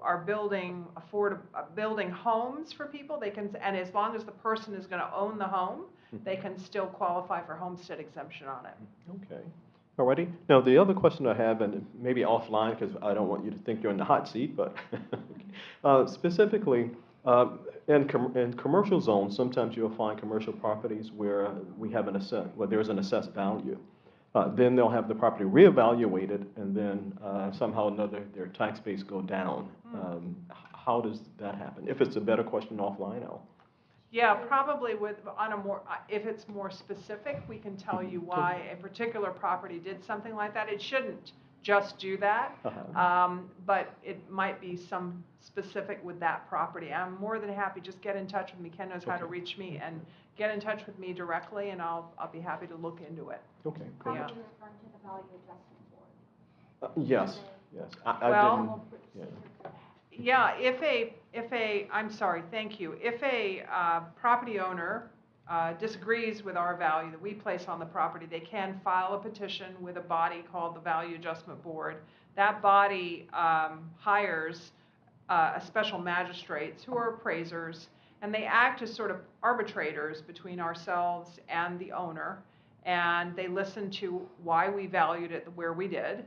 are building homes for people, they can, and as long as the person is going to own the home, they can still qualify for homestead exemption on it. Okay. Alrighty. Now, the other question I have, and maybe offline because I don't want you to think you're in the hot seat, but specifically, in commercial zones, sometimes you'll find commercial properties where where there's an assessed value. Then they'll have the property reevaluated, and then somehow or another their tax base go down. How does that happen? If it's a better question offline, Yeah, probably if it's more specific, we can tell you why a particular property did something like that. It shouldn't just do that, but it might be some specific with that property. I'm more than happy, just get in touch with me. Ken knows how to reach me, and get in touch with me directly, and I'll be happy to look into it. Okay. Probably referring to the value adjustment board. Yes. Yeah, I'm sorry, thank you. If a property owner disagrees with our value that we place on the property, they can file a petition with a body called the Value Adjustment Board. That body hires a special magistrates who are appraisers, and they act as sort of arbitrators between ourselves and the owner, and they listen to why we valued it where we did.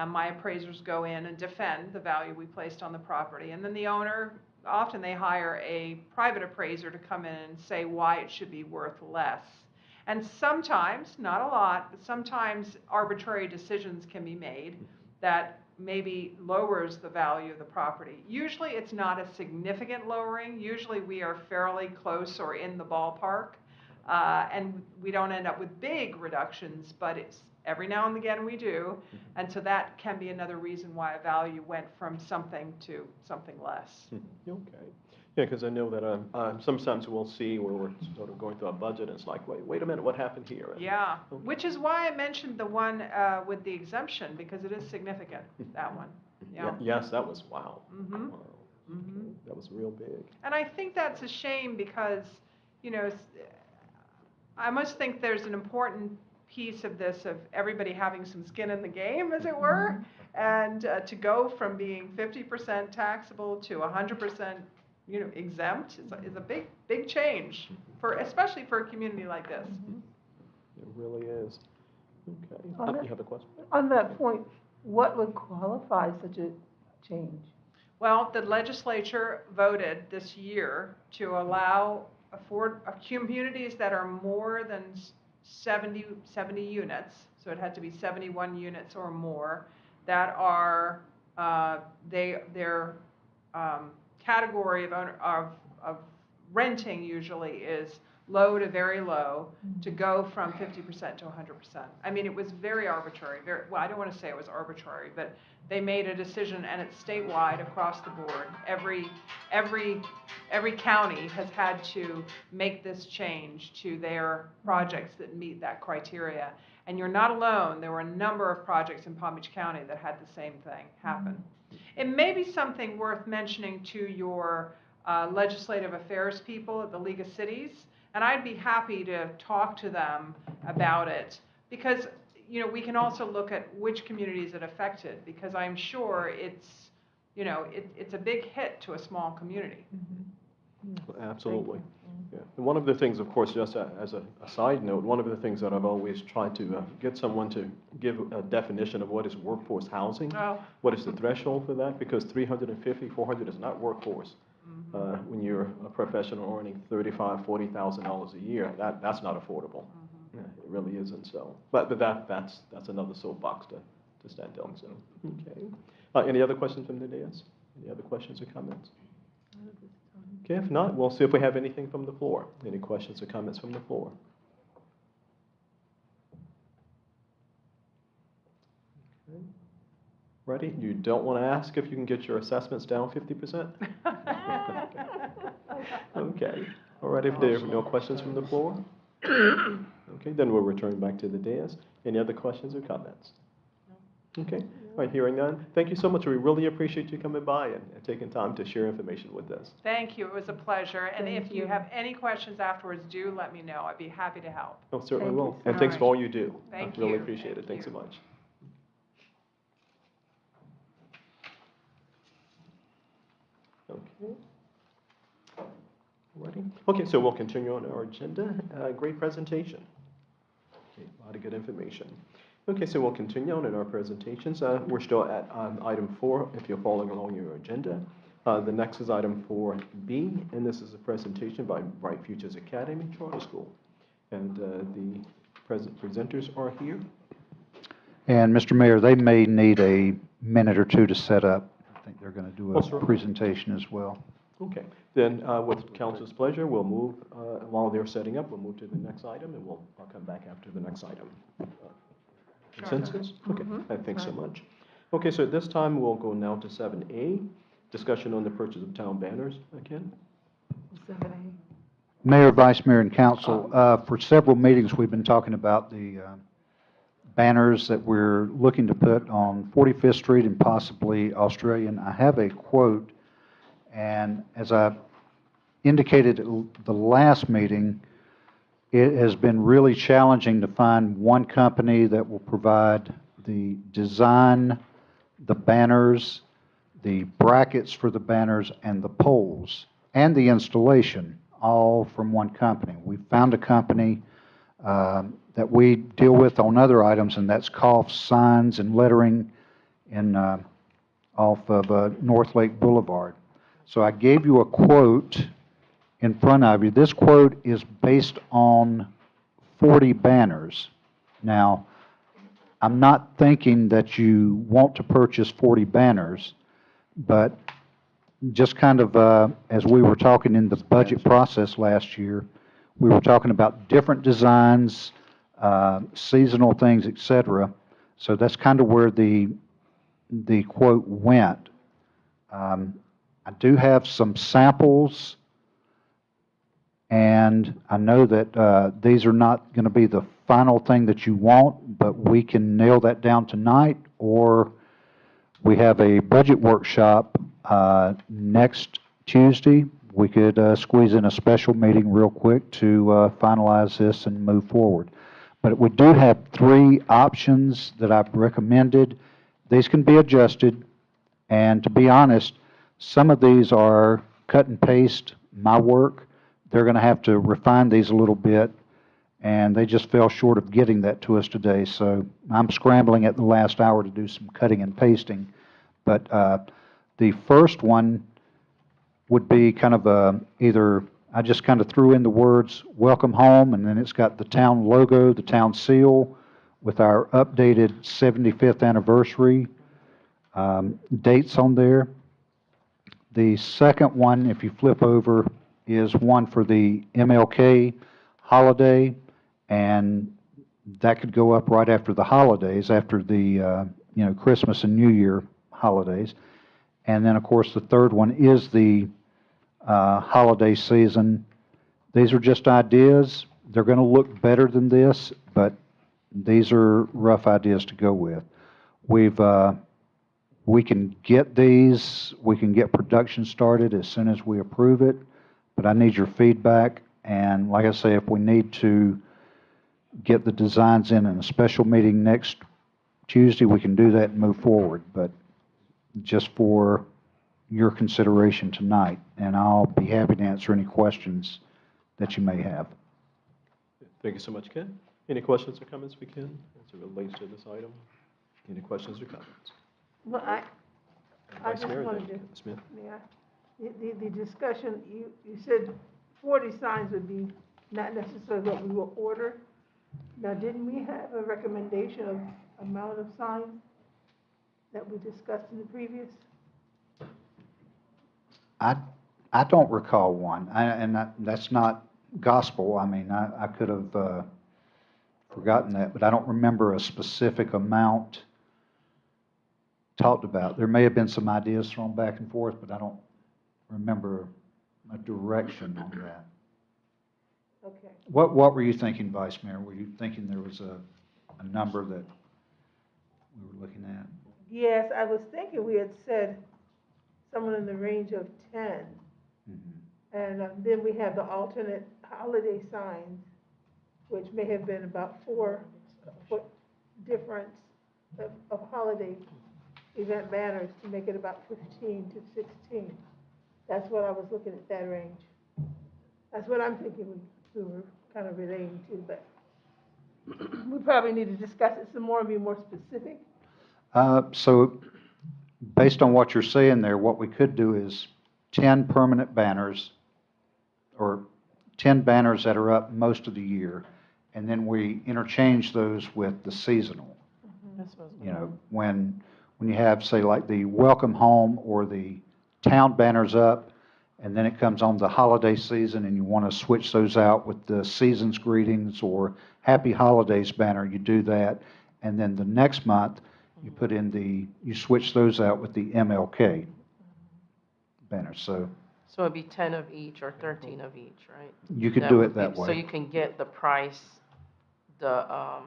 My appraisers go in and defend the value we placed on the property. And then the owner, often they hire a private appraiser to come in and say why it should be worth less. And sometimes, not a lot, but sometimes arbitrary decisions can be made that maybe lowers the value of the property. Usually it's not a significant lowering. Usually we are fairly close or in the ballpark. And we don't end up with big reductions, but it's every now and again we do, and so that can be another reason why a value went from something to something less. Okay. Yeah, because I know that sometimes we'll see where we're sort of going through a budget, and it's like, wait a minute, what happened here? Yeah, which is why I mentioned the one with the exemption, because it is significant, that one. Yeah. Yes, that was wow. Mm-hmm. Wow. Okay. That was real big. And I think that's a shame because, I must think there's an important piece of this of everybody having some skin in the game, as it were, and to go from being 50% taxable to 100% exempt is a big change, especially for a community like this. It really is. Okay. You have a question? On that point, what would qualify such a change? Well, the legislature voted this year to allow communities that are more than 70 units, so it had to be 71 units or more, that are their category of renting usually is low to very low, to go from 50% to 100%. I mean, it was very arbitrary. Well, I don't want to say it was arbitrary, but they made a decision, and it's statewide across the board. Every county has had to make this change to their projects that meet that criteria. And you're not alone. There were a number of projects in Palm Beach County that had the same thing happen. It may be something worth mentioning to your legislative affairs people at the League of Cities, and I'd be happy to talk to them about it, because we can also look at which communities it affected, because I'm sure it's a big hit to a small community. Absolutely. Yeah. And one of the things, of course, just as a side note, one of the things that I've always tried to get someone to give a definition of what is workforce housing, what is the threshold for that, because 350, 400 is not workforce. When you're a professional earning $35,000, $40,000 a year, that's not affordable. Yeah, it really isn't. So, but that's another soapbox to stand on. So, okay. Any other questions from the dais? Any other questions or comments? Okay, if not, we'll see if we have anything from the floor. Any questions or comments from the floor? Okay. Ready? You don't want to ask if you can get your assessments down 50%? Okay. All right, if there are no questions from the floor, okay, then we'll return back to the dais. Any other questions or comments? Okay. All right, hearing none. Thank you so much. We really appreciate you coming by and taking time to share information with us. Thank you. It was a pleasure. And if you have any questions afterwards, do let me know. I'd be happy to help. Oh, certainly will. And thanks for all you do. Thank you. I really appreciate it. Thanks so much. Okay. Ready? Okay, so we'll continue on our agenda. Great presentation. Okay, a lot of good information. Okay, so we'll continue on in our presentations. We're still at item 4, if you're following along your agenda. The next is item 4B, and this is a presentation by Bright Futures Academy Charter School. And the presenters are here. And Mr. Mayor, they may need a minute or two to set up. I think they're going to do Oh, a sure. presentation as well. Okay, then with council's pleasure, we'll move, while they're setting up, we'll move to the next item, and I'll come back after the next item. Consensus? Okay, thanks so much. Okay, so at this time, we'll go now to 7A, discussion on the purchase of town banners. Ken? 7A. Mayor, Vice Mayor, and Council, for several meetings, we've been talking about the banners that we're looking to put on 45th Street and possibly Australian. I have a quote, and as I indicated at the last meeting, it has been really challenging to find one company that will provide the design, the banners, the brackets for the banners, and the poles, and the installation, all from one company. We found a company that we deal with on other items, and that's Koff Signs and Lettering in off of North Lake Boulevard. So I gave you a quote in front of you. This quote is based on 40 banners. Now, I'm not thinking that you want to purchase 40 banners, but just kind of as we were talking in the budget process last year, we were talking about different designs, seasonal things, etc. So that's kind of where the quote went. I do have some samples, and I know that these are not going to be the final thing that you want, but we can nail that down tonight, or we have a budget workshop next Tuesday. We could squeeze in a special meeting real quick to finalize this and move forward. But we do have 3 options that I've recommended. These can be adjusted, and to be honest, some of these are cut and paste my work. They're going to have to refine these a little bit, and they just fell short of getting that to us today. So I'm scrambling at the last hour to do some cutting and pasting. But the first one would be kind of either, I just kind of threw in the words "Welcome Home," and then it's got the town logo, the town seal, with our updated 75th anniversary dates on there. The second one, if you flip over, is one for the MLK holiday, and that could go up right after the holidays, after the Christmas and New Year holidays. And then, of course, the third one is the holiday season. These are just ideas. They're going to look better than this, but these are rough ideas to go with. We can get these, we can get production started as soon as we approve it, but I need your feedback. And like I say, if we need to get the designs in a special meeting next Tuesday, we can do that and move forward. But just for your consideration tonight, and I'll be happy to answer any questions that you may have. Thank you so much, Ken. Any questions or comments for Ken as it relates to this item? Any questions or comments? Well, I Vice just Mayor, wanted then to, Smith. yeah, the discussion, you said 40 signs would be not necessarily what we will order. Now, didn't we have a recommendation of amount of signs that we discussed in the previous? I don't recall one, that's not gospel. I mean, I could have forgotten that, but I don't remember a specific amount talked about. There may have been some ideas thrown back and forth, but I don't remember a direction on that. Okay. What were you thinking, Vice Mayor? Were you thinking there was a number that we were looking at? Yes, I was thinking we had said somewhere in the range of 10. Mm-hmm. And then we have the alternate holiday signs, which may have been about 4 difference of holiday event banners to make it about 15 to 16. That's what I was looking at, that range. That's what I'm thinking we were kind of relating to, but we probably need to discuss it some more and be more specific. So based on what you're saying there, what we could do is 10 permanent banners, or 10 banners that are up most of the year, and then we interchange those with the seasonal. You know, when you have, say, like the welcome home or the town banners up, and then it comes on the holiday season and you want to switch those out with the season's greetings or happy holidays banner, you do that. And then the next month, you put in you switch those out with the MLK banner. So So it'd be 10 of each or 13 of each, right? you could do would it that be- So way. you can get the price, a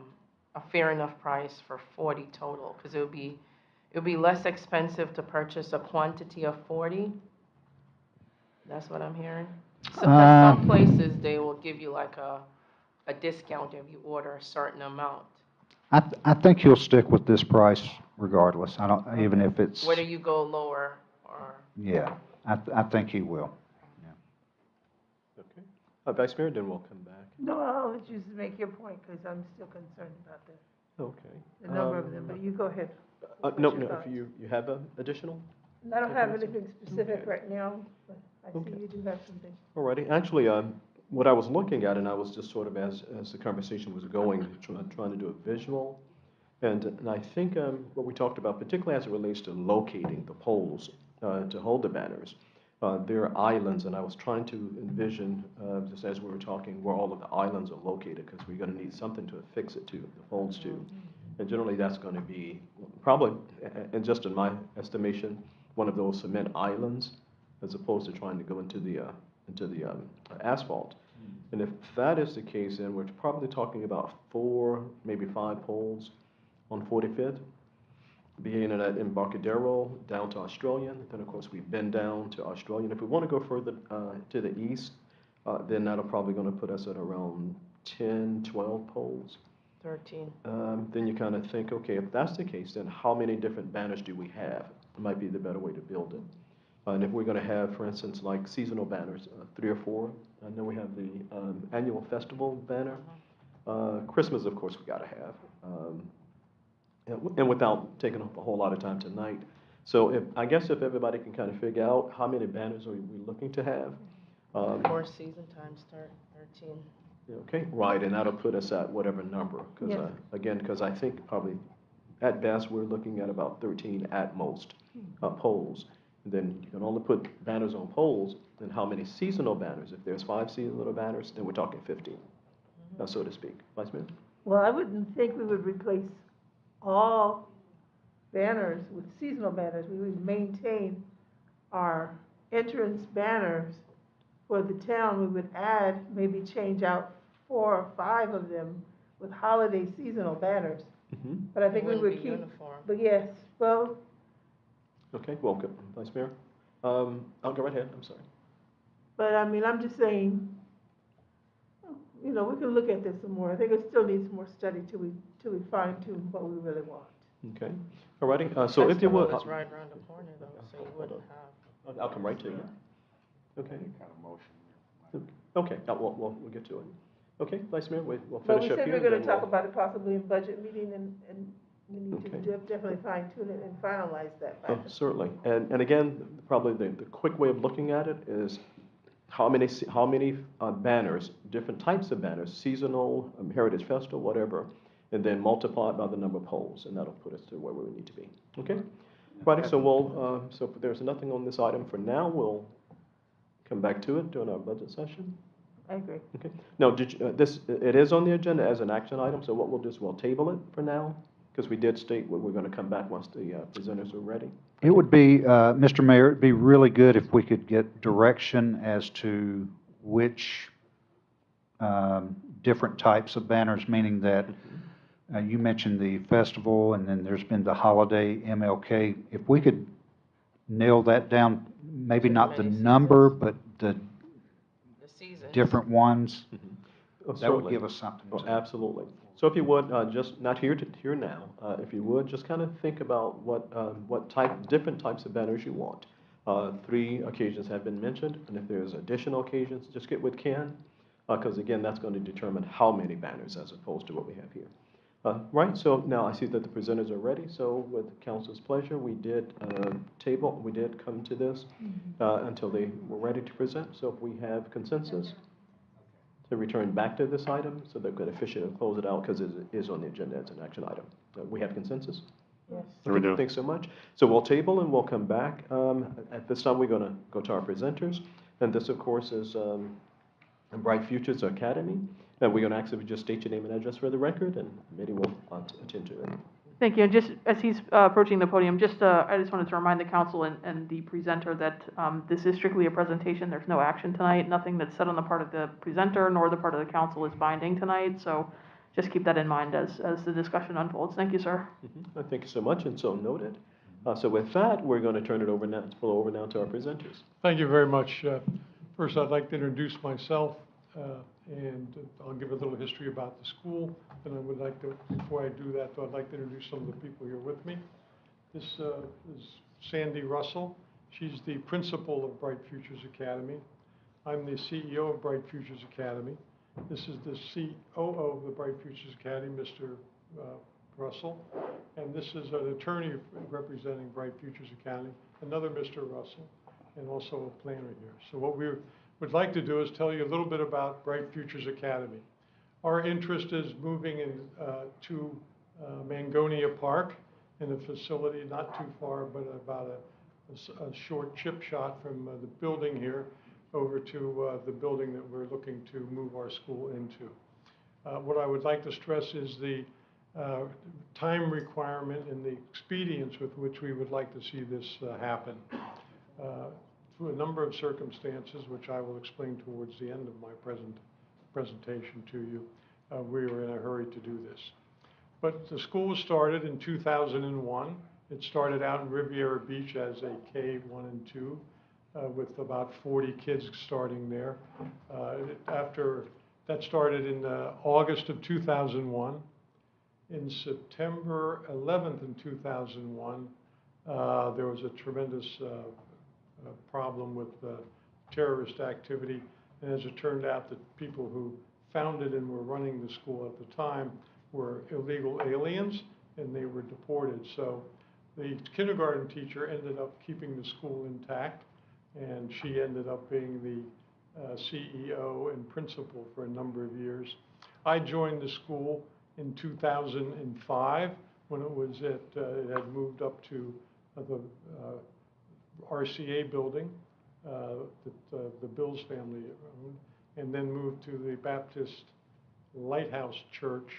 fair enough price for 40 total, because it would be less expensive to purchase a quantity of 40. That's what I'm hearing. So, 'cause some places, they will give you like a discount if you order a certain amount. I think he'll stick with this price regardless. I don't, even if it's, Whether you go lower or, yeah, I think he will. Okay. Vice Mayor, then we'll come back. No, I'll let you make your point, because I'm still concerned about Okay. the number of them, but you go ahead. No, What's your no, thoughts? if you have additional? And I don't have anything specific Okay. right now, but I see Okay. you do have something. Alrighty, actually, what I was looking at, and I was just sort of, as the conversation was going, trying to do a visual, and I think what we talked about, particularly as it relates to locating the poles to hold the banners, there are islands, and I was trying to envision, just as we were talking, where all of the islands are located, because we're going to need something to affix it to, the poles to. And generally, that's going to be probably, and just in my estimation, one of those cement islands, as opposed to trying to go into the asphalt. And if that is the case, then we're probably talking about 4, maybe 5 poles on 45th, beginning at Embarcadero down to Australian. Then, of course, we bend down to Australian. If we want to go further to the east, then that'll probably going to put us at around 10, 12 poles. 13. Then you kind of think, okay, if that's the case, then how many different banners do we have? It might be the better way to build it. And if we're going to have, for instance, like seasonal banners, 3 or 4, I know we have the annual festival banner. Christmas, of course, we got to have. And without taking up a whole lot of time tonight. So I guess if everybody can kind of figure out how many banners are we looking to have. 4 season times 13. Okay, right, and that'll put us at whatever number. Because Yes. again, because I think probably at best we're looking at about 13 at most poles. And then you can only put banners on poles. Then how many seasonal banners? If there's 5 seasonal banners, then we're talking 15, so to speak. Vice Mayor? Well, I wouldn't think we would replace all banners with seasonal banners. We would maintain our entrance banners for the town. We would add, maybe change out 4 or 5 of them with holiday seasonal banners. Mm-hmm. But I think we Wouldn't would be keep, uniform. but yes, well, Okay, welcome, Vice Mayor. I'll go right ahead, I'm sorry. but I mean, I'm just saying, you know, we can look at this some more. I think it still needs more study till we fine tune what we really want. Okay, all righty, so if you Festival would. is right around the corner though, so you wouldn't have. I'll come right to you. Okay. Okay, we'll get to it. Okay, Vice Mayor, we'll But finish we up said here. we're gonna then talk we'll- about it possibly in budget meeting, and we need to Okay. definitely fine tune it and finalize that. Oh, certainly, and again, probably the quick way of looking at it is how many banners, different types of banners, seasonal, Heritage Festival, whatever, and then multiply it by the number of poles, and that'll put us to where we need to be. Okay? Righty, so so if there's nothing on this item for now, we'll come back to it during our budget session. I agree. Okay. Now, it is on the agenda as an action item, so what we'll do is we'll table it for now, because we did state we're going to come back once the presenters are ready. It would be, Mr. Mayor, it'd be really good if we could get direction as to which different types of banners, meaning that you mentioned the festival, and then there's been the holiday MLK. If we could nail that down, maybe not the Many number, seasons. but the The seasons. different ones, Oh, that would certainly. give us something Oh, to. absolutely. So if you would, just not here now, if you would, just kind of think about what different types of banners you want. 3 occasions have been mentioned, and if there's additional occasions, just get with Ken, because again, that's going to determine how many banners as opposed to what we have here. Right, so now I see that the presenters are ready, so with council's pleasure, we did come to this until they were ready to present. So if we have consensus to return back to this item, so they could officially close it out because it is on the agenda as an action item. We have consensus? Yes. We do. Thanks so much. So we'll table and we'll come back. At this time, we're going to go to our presenters. And this, of course, is Bright Futures Academy. And we're going to ask if you just state your name and address for the record, and maybe we'll attend to it. Thank you. And just as he's approaching the podium, I just wanted to remind the council and the presenter that this is strictly a presentation. There's no action tonight. Nothing that's said on the part of the presenter nor the part of the council is binding tonight. So just keep that in mind as the discussion unfolds. Thank you, sir. Thank you so much, and so noted. So with that, we're going to turn it over now to our presenters. Thank you very much. First, I'd like to introduce myself, and I'll give a little history about the school. And I would like to, before I do that, though, I'd like to introduce some of the people here with me. This is Sandy Russell. She's the principal of Bright Futures Academy. I'm the CEO of Bright Futures Academy. This is the COO of the Bright Futures Academy, Mr. Russell. And this is an attorney representing Bright Futures Academy, another Mr. Russell, and also a planner here. So what we would like to do is tell you a little bit about Bright Futures Academy. Our interest is moving to Mangonia Park in a facility not too far, but about a short chip shot from the building here over to the building that we're looking to move our school into. What I would like to stress is the time requirement and the expedience with which we would like to see this happen. Through a number of circumstances, which I will explain towards the end of my presentation to you, we were in a hurry to do this. But the school was started in 2001. It started out in Riviera Beach as a K1 and 2 with about 40 kids starting there. After that started in August of 2001. In September 11th in 2001, there was a tremendous problem with terrorist activity. And as it turned out, the people who founded and were running the school at the time were illegal aliens, and they were deported. So the kindergarten teacher ended up keeping the school intact, and she ended up being the CEO and principal for a number of years. I joined the school in 2005 when it had moved up to the RCA building that the Bills family owned, and then moved to the Baptist Lighthouse Church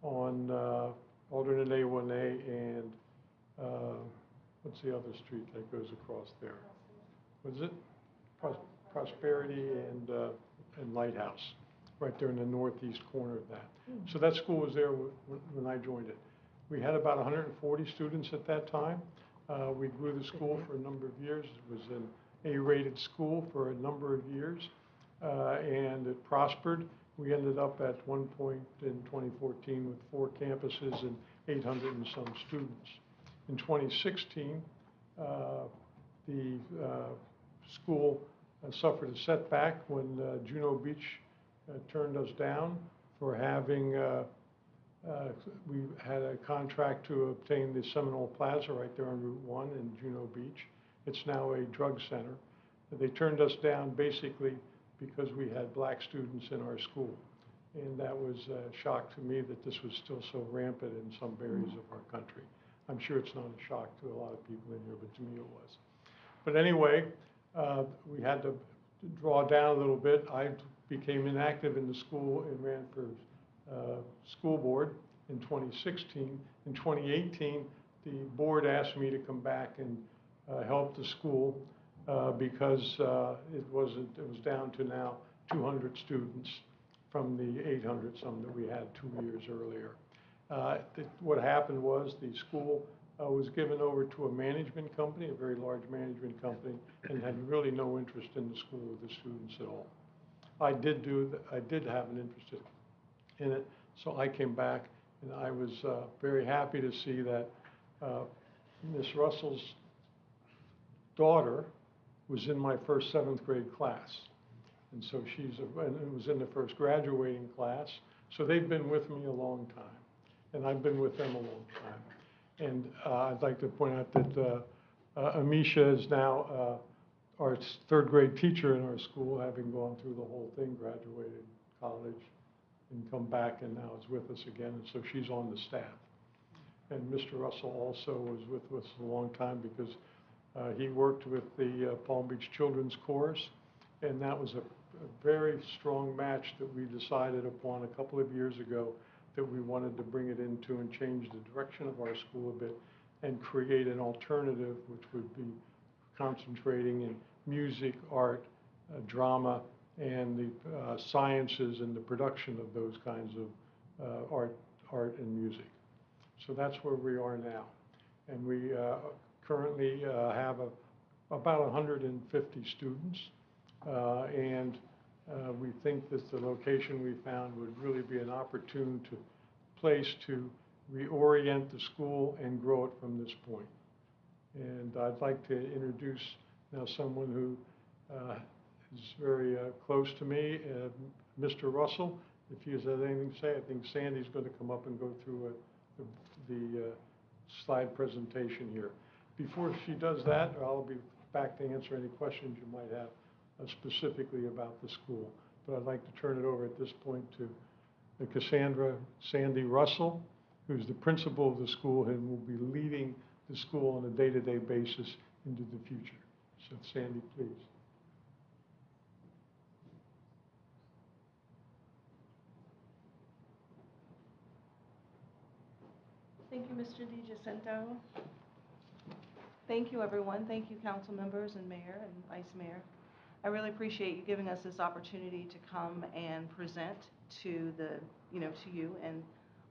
on Alternate A1A and what's the other street that goes across there? What is it? Prosperity and Lighthouse, right there in the northeast corner of that. So that school was there when I joined it. We had about 140 students at that time. We grew the school for a number of years. It was an A-rated school for a number of years, and it prospered. We ended up at one point in 2014 with 4 campuses and 800 and some students. In 2016, the school suffered a setback when Juno Beach turned us down for having we had a contract to obtain the Seminole Plaza right there on Route 1 in Juno Beach. It's now a drug center. They turned us down basically because we had black students in our school. And that was a shock to me that this was still so rampant in some areas of our country. I'm sure it's not a shock to a lot of people in here, but to me it was. But anyway, we had to draw down a little bit. I became inactive in the school and ran for school board in 2016. In 2018, the board asked me to come back and help the school because it was down to now 200 students from the 800 some that we had 2 years earlier. What happened was the school was given over to a management company, a very large management company, and had really no interest in the school or the students at all. I did have an interest in it, so I came back, and I was very happy to see that Miss Russell's daughter was in my first 7th grade class. And so and was in the first graduating class. So they've been with me a long time, and I've been with them a long time. And I'd like to point out that Amisha is now our 3rd grade teacher in our school, having gone through the whole thing, graduated college, and come back, and now is with us again, and so she's on the staff. And Mr. Russell also was with us a long time because he worked with the Palm Beach Children's Chorus, and that was a very strong match that we decided upon a couple of years ago that we wanted to bring it into and change the direction of our school a bit and create an alternative which would be concentrating in music, art, drama, and the sciences and the production of those kinds of art and music. So that's where we are now. And we currently have about 150 students. We think that the location we found would really be an opportune place to reorient the school and grow it from this point. And I'd like to introduce now someone who is very close to me, Mr. Russell. If he has anything to say, I think Sandy's going to come up and go through the slide presentation here. Before she does that, I'll be back to answer any questions you might have specifically about the school. But I'd like to turn it over at this point to Cassandra Sandy Russell, who's the principal of the school and will be leading the school on a day-to-day basis into the future. So Sandy, please. Thank you, Mr. DiGiacinto. Thank you, everyone. Thank you, council members and mayor and vice mayor. I really appreciate you giving us this opportunity to come and present to to you and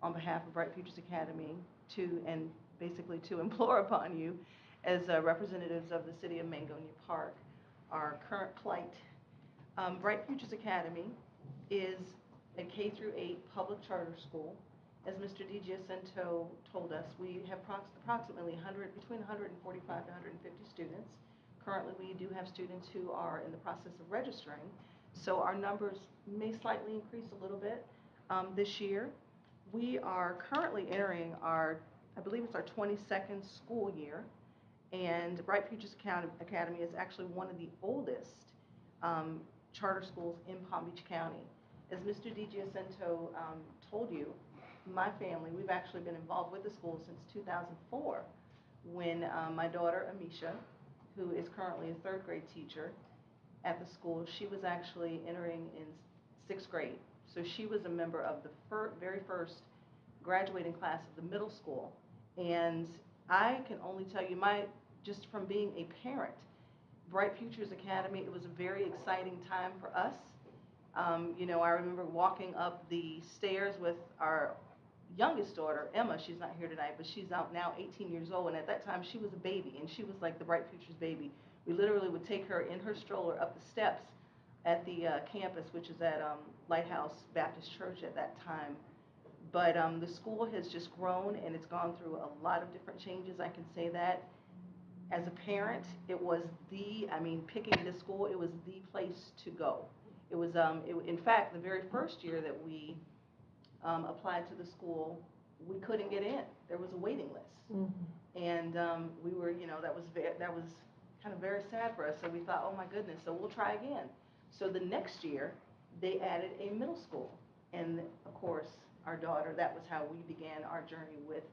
on behalf of Bright Futures Academy and basically to implore upon you as representatives of the city of Mangonia Park, our current plight. Bright Futures Academy is a K-8 public charter school. As Mr. DiGiacinto told us, we have approximately between 145 to 150 students. Currently, we do have students who are in the process of registering, so our numbers may slightly increase a little bit this year. We are currently entering I believe it's our 22nd school year, and Bright Futures Academy is actually one of the oldest charter schools in Palm Beach County. As Mr. DiGiacinto told you, my family, we've actually been involved with the school since 2004 when my daughter, Amisha, who is currently a 3rd grade teacher at the school, she was actually entering in 6th grade. So she was a member of the very first graduating class of the middle school. And I can only tell you, just from being a parent, Bright Futures Academy, it was a very exciting time for us. I remember walking up the stairs with our youngest daughter, Emma. She's not here tonight, but she's out now 18 years old, and at that time she was a baby, and she was like the Bright Futures baby. We literally would take her in her stroller up the steps at the campus, which is at Lighthouse Baptist Church at that time. But the school has just grown, and it's gone through a lot of different changes, I can say that. As a parent, it was picking this school, it was the place to go. It was, in fact, the very first year that we applied to the school, we couldn't get in. There was a waiting list. Mm-hmm. And we were, that was kind of very sad for us. So we thought, oh my goodness, so we'll try again. So the next year, they added a middle school. And of course, our daughter, that was how we began our journey with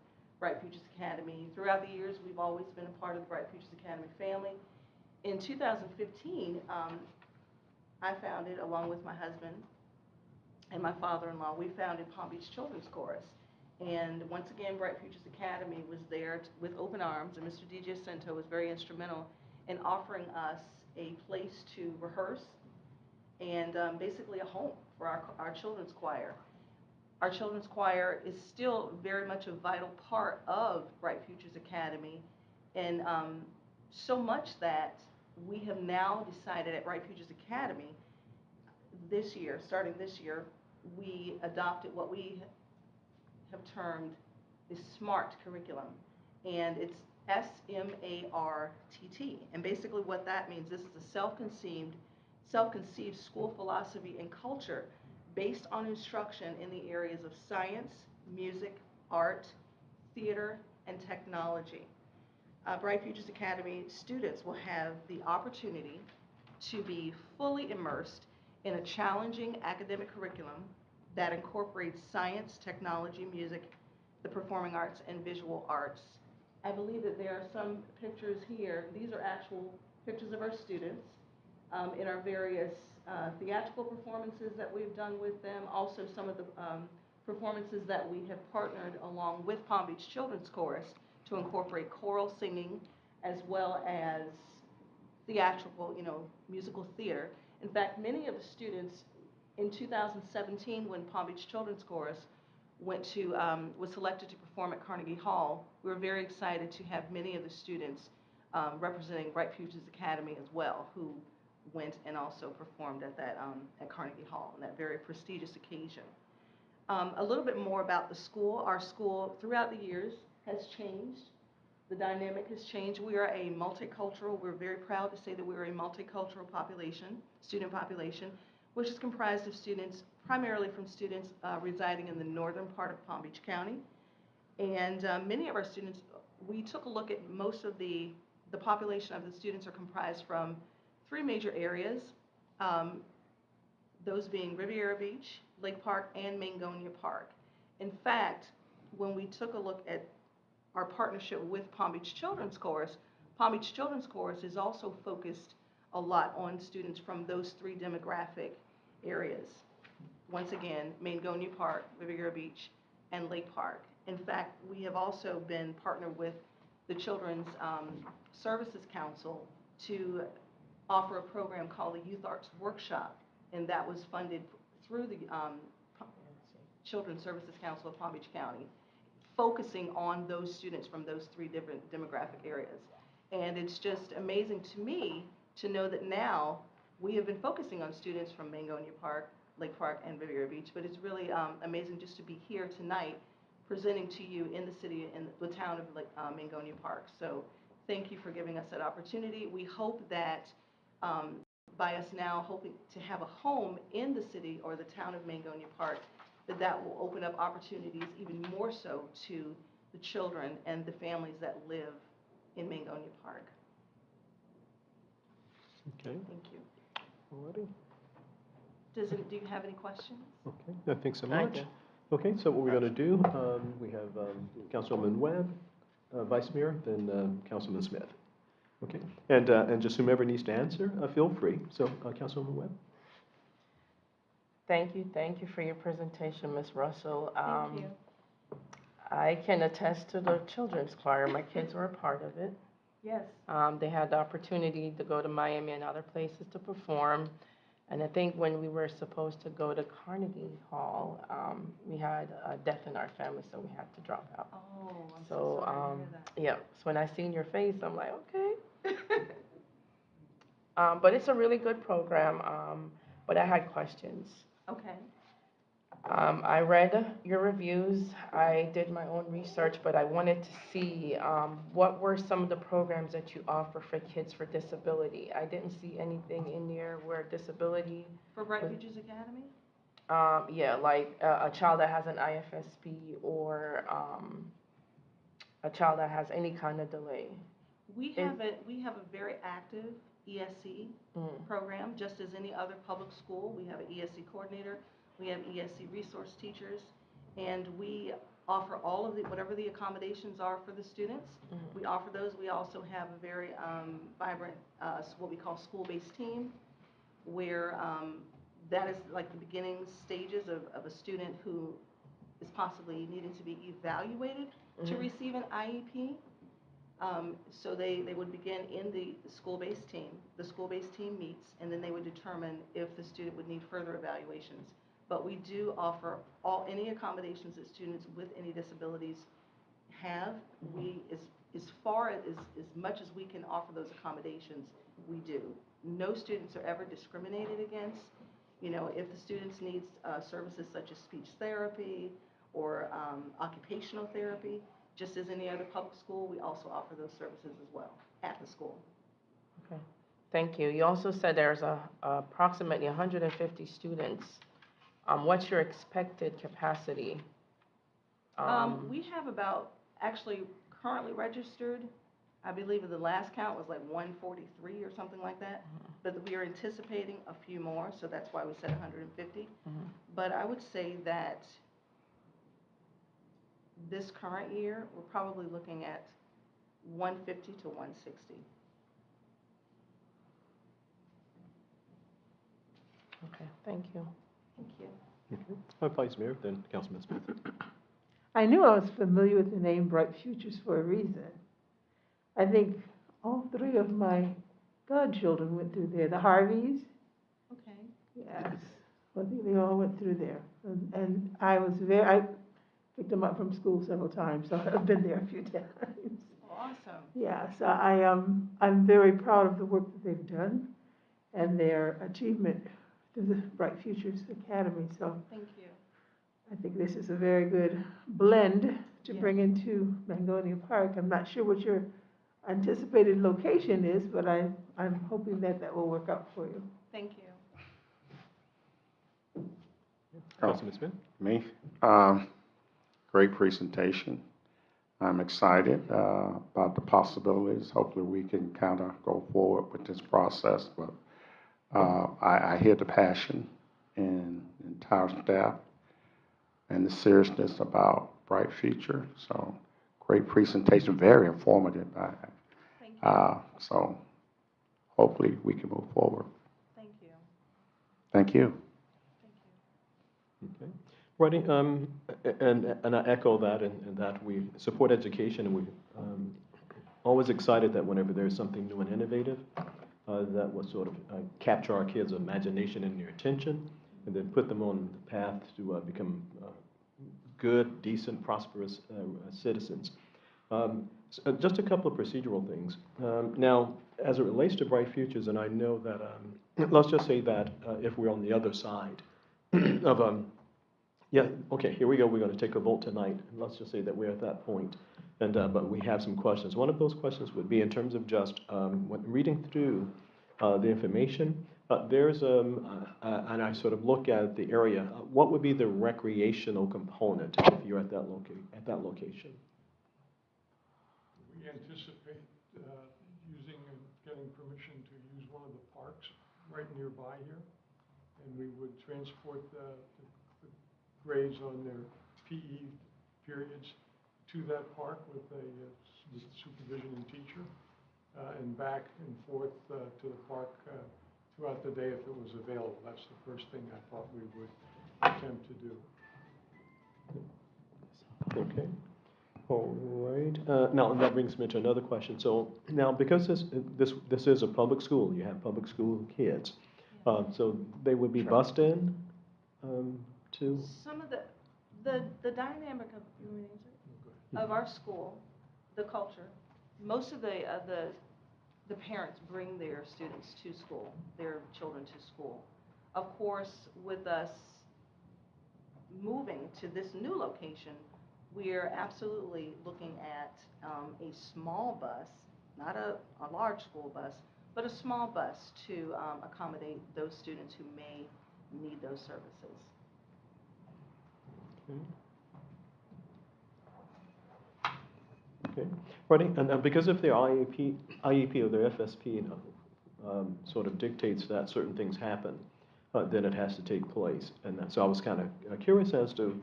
Bright Futures Academy. Throughout the years, we've always been a part of the Bright Futures Academy family. In 2015, I founded, along with my husband and my father-in-law, we founded Palm Beach Children's Chorus. And once again, Bright Futures Academy was there with open arms, and Mr. DiGiacinto was very instrumental in offering us a place to rehearse and basically a home for our children's choir. Our children's choir is still very much a vital part of Bright Futures Academy, and so much that we have now decided at Bright Futures Academy this year, starting this year, we adopted what we have termed the SMART curriculum. And it's SMARTT. And basically what that means, this is a self-conceived school philosophy and culture based on instruction in the areas of science, music, art, theater, and technology. Bright Futures Academy students will have the opportunity to be fully immersed in a challenging academic curriculum that incorporates science, technology, music, the performing arts, and visual arts. I believe that there are some pictures here. These are actual pictures of our students in our various theatrical performances that we've done with them, also some of the performances that we have partnered along with Palm Beach Children's Chorus to incorporate choral singing as well as theatrical, musical theater. In fact, many of the students in 2017, when Palm Beach Children's Chorus was selected to perform at Carnegie Hall, we were very excited to have many of the students representing Bright Futures Academy as well, who went and also performed at Carnegie Hall on that very prestigious occasion. A little bit more about the school. Our school, throughout the years, has changed. The dynamic has changed. We are a multicultural, we're very proud to say that we are a multicultural student population, which is comprised of students, primarily from students residing in the northern part of Palm Beach County. And many of our students, we took a look at most of the population of the students are comprised from 3 major areas, those being Riviera Beach, Lake Park, and Mangonia Park. In fact, when we took a look at our partnership with Palm Beach Children's Chorus is also focused a lot on students from those 3 demographic areas. Once again, Mangonia Park, Riviera Beach, and Lake Park. In fact, we have also been partnered with the Children's Services Council to offer a program called the Youth Arts Workshop, and that was funded through the Children's Services Council of Palm Beach County, focusing on those students from those 3 different demographic areas. And it's just amazing to me to know that now we have been focusing on students from Mangonia Park, Lake Park, and Riviera Beach, but it's really amazing just to be here tonight presenting to you in the city, in the town of Mangonia Park. So thank you for giving us that opportunity. We hope that by us now hoping to have a home in the city or the town of Mangonia Park, that will open up opportunities even more so to the children and the families that live in Mangonia Park. Okay. Thank you. Alrighty. Do you have any questions? Okay, no, thanks so Thank much. you. Okay, so what we're going to do, we have Councilwoman Webb, Vice Mayor, then Councilman Smith. Okay, and just whomever needs to answer, feel free. So, Councilwoman Webb. Thank you for your presentation, Ms. Russell. Thank you. I can attest to the children's choir. My kids were a part of it. Yes. They had the opportunity to go to Miami and other places to perform. And I think when we were supposed to go to Carnegie Hall, we had a death in our family, so we had to drop out. Oh, I'm so sorry to hear that. Yeah, so when I seen your face, I'm like, okay. But it's a really good program, but I had questions. Okay. I read your reviews, I did my own research, but I wanted to see what were some of the programs that you offer for kids with disability. I didn't see anything in there where disability. For Bright Futures Academy? Yeah, like a child that has an IFSP or a child that has any kind of delay. We have a very active ESC program, just as any other public school. We have an ESC coordinator. We have ESC resource teachers, and we offer all of whatever the accommodations are for the students. We offer those. We also have a very vibrant, what we call school-based team, where that is like the beginning stages of a student who is possibly needing to be evaluated to receive an IEP. So they would begin in the school-based team. The school-based team meets, and then they would determine if the student would need further evaluations. But we do offer any accommodations that students with any disabilities have. We, as much as we can offer those accommodations, we do. No students are ever discriminated against. You know, if the students need services such as speech therapy or occupational therapy, just as any other public school, we also offer those services as well at the school. Okay, thank you. You also said there's approximately 150 students. What's your expected capacity? We have about, actually currently registered, I believe the last count was like 143 or something like that. But we are anticipating a few more, so that's why we said 150. But I would say that this current year, we're probably looking at 150 to 160. Okay, thank you. Thank you. Vice Mayor, then Councilman Smith. I knew I was familiar with the name Bright Futures for a reason. I think all three of my godchildren went through there. The Harveys, Okay. yes, I think they all went through there. And I picked them up from school several times, so I've been there a few times. Awesome. Yeah, so I'm very proud of the work that they've done and their achievement through the Bright Futures Academy. So Thank you. I think this is a very good blend to Yeah. bring into Mangonia Park. I'm not sure what your anticipated location is, but I'm hoping that will work out for you. Thank you. Councilman Smith? Me? Great presentation. I'm excited about the possibilities. Hopefully we can kind of go forward with this process, but I hear the passion in the entire staff and the seriousness about Bright Future. So great presentation, very informative. Thank you. So hopefully we can move forward. Thank you. Thank you. Thank you. Okay. Rodney, and I echo that in that we support education, and we're always excited that whenever there's something new and innovative, that will sort of capture our kids' imagination and their attention, and then put them on the path to become good, decent, prosperous citizens. So just a couple of procedural things. Now, as it relates to Bright Futures, and I know that, let's just say that if we're on the other side of, yeah, okay, here we go, we're going to take a vote tonight. Let's just say that we're at that point, and, but we have some questions. One of those questions would be in terms of just when reading through the information, there's, and I sort of look at the area, what would be the recreational component if you're at that location? We anticipate using and getting permission to use one of the parks right nearby here. And we would transport the grades on their PE periods to that park with supervision and teacher, and back and forth to the park throughout the day if it was available. That's the first thing I thought we would attempt to do. Okay. All right. Now that brings me to another question. So now, because this is a public school, you have public school kids, so they would be bussed in to. Some of the dynamic of, you want me to answer? Of our school, the culture, most of the parents bring their students to school, their children to school. Of course, with us moving to this new location, we're absolutely looking at a small bus, not a large school bus, but a small bus to accommodate those students who may need those services. Okay. Rodney, and because if their IEP or their FSP sort of dictates that certain things happen, then it has to take place. And so I was kind of curious as to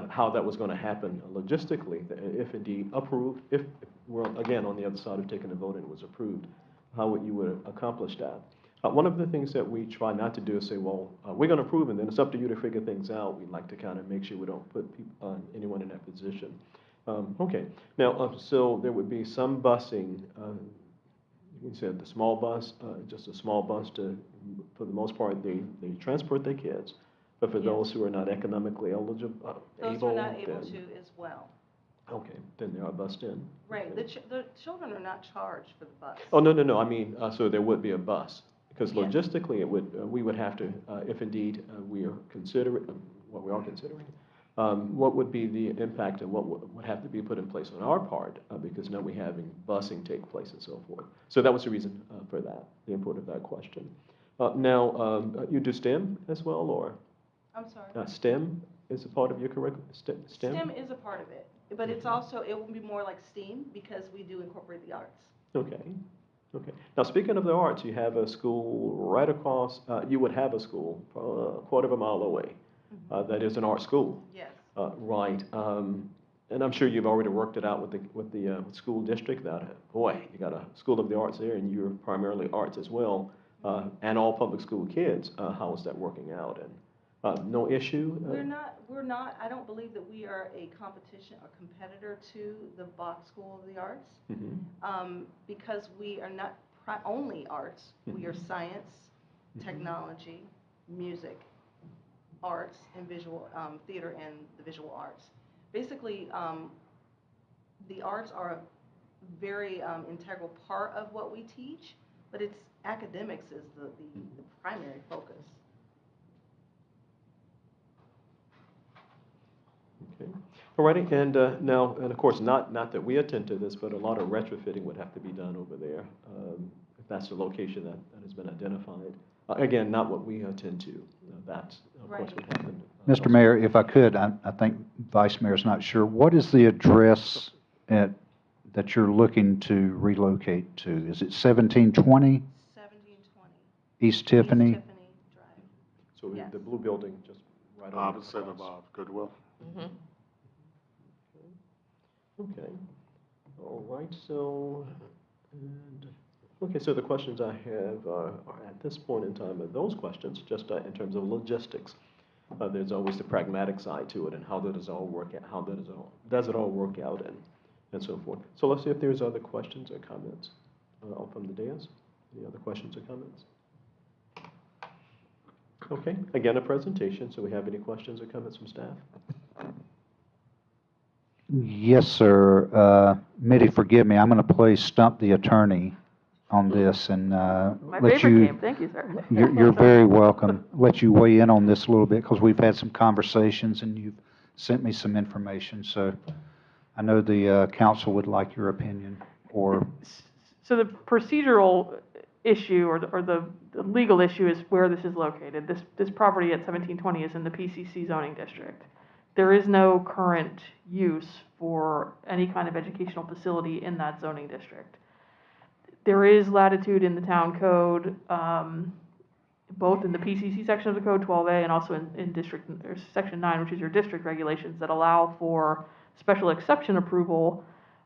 how that was going to happen logistically, if indeed approved, if we're again on the other side of taking a vote and it was approved, how you would accomplish that. One of the things that we try not to do is say, well, we're going to approve and then it's up to you to figure things out. We like to kind of make sure we don't put anyone in that position. Okay. Now, so there would be some busing. We said the small bus, just a small bus to, for the most part, they transport their kids. But for those who are not economically eligible, Those who are not able to as well. Okay, then they are bussed in. Right. Okay. The children are not charged for the bus. Oh, no. I mean, so there would be a bus. Because Yes. logistically, it would, we would have to, if indeed we are considering, what we are considering, What would be the impact and what would have to be put in place on our part, because now we're having busing take place and so forth. So that was the reason for that, the import of that question. Now, you do STEM as well, or? I'm sorry. STEM is a part of your curriculum? STEM? STEM is a part of it, but it's also, it will be more like STEAM because we do incorporate the arts. Okay. Okay. Now, speaking of the arts, you have a school right across, you would have a school a quarter of a mile away that is an art school. Yes. Right. And I'm sure you've already worked it out with the school district that, boy, you got a School of the Arts there and you're primarily arts as well, and all public school kids. How is that working out? And no issue? We're not, I don't believe that we are a competition or competitor to the Bach School of the Arts. Because we are not only arts, we are science, technology, music, arts, and visual, theater and the visual arts. Basically, the arts are a very integral part of what we teach, but it's academics is the primary focus. Okay. All righty, and now, and of course, not that we attend to this, but a lot of retrofitting would have to be done over there, if that's the location that has been identified. Again, not what we attend to. That, of course, would happen. Mr. Mayor, if I could, I think Vice Mayor's not sure. What is the address that you're looking to relocate to? Is it 1720 1720. East Tiffany? East Tiffany Drive. So Yes. the blue building, just right on. Opposite of Goodwill. Okay. All right, so, and, okay, so the questions I have are at this point in time are those questions, just in terms of logistics. There's always the pragmatic side to it, and how does it all work out, does it all work out, and so forth. So let's see if there's other questions or comments from the dais. Any other questions or comments? Okay, again, a presentation, so we have any questions or comments from staff? Yes, sir. Mitty, forgive me, I'm going to play Stump the Attorney on this and My let favorite you. game, thank you, sir. You're very welcome. Let you weigh in on this a little bit because we've had some conversations and you've sent me some information. So I know the council would like your opinion or. So the procedural issue or the legal issue is where this is located. This property at 1720 is in the PCC zoning district. There is no current use for any kind of educational facility in that zoning district. There is latitude in the town code, both in the PCC section of the code, 12A, and also in district, or section 9, which is your district regulations, that allow for special exception approval.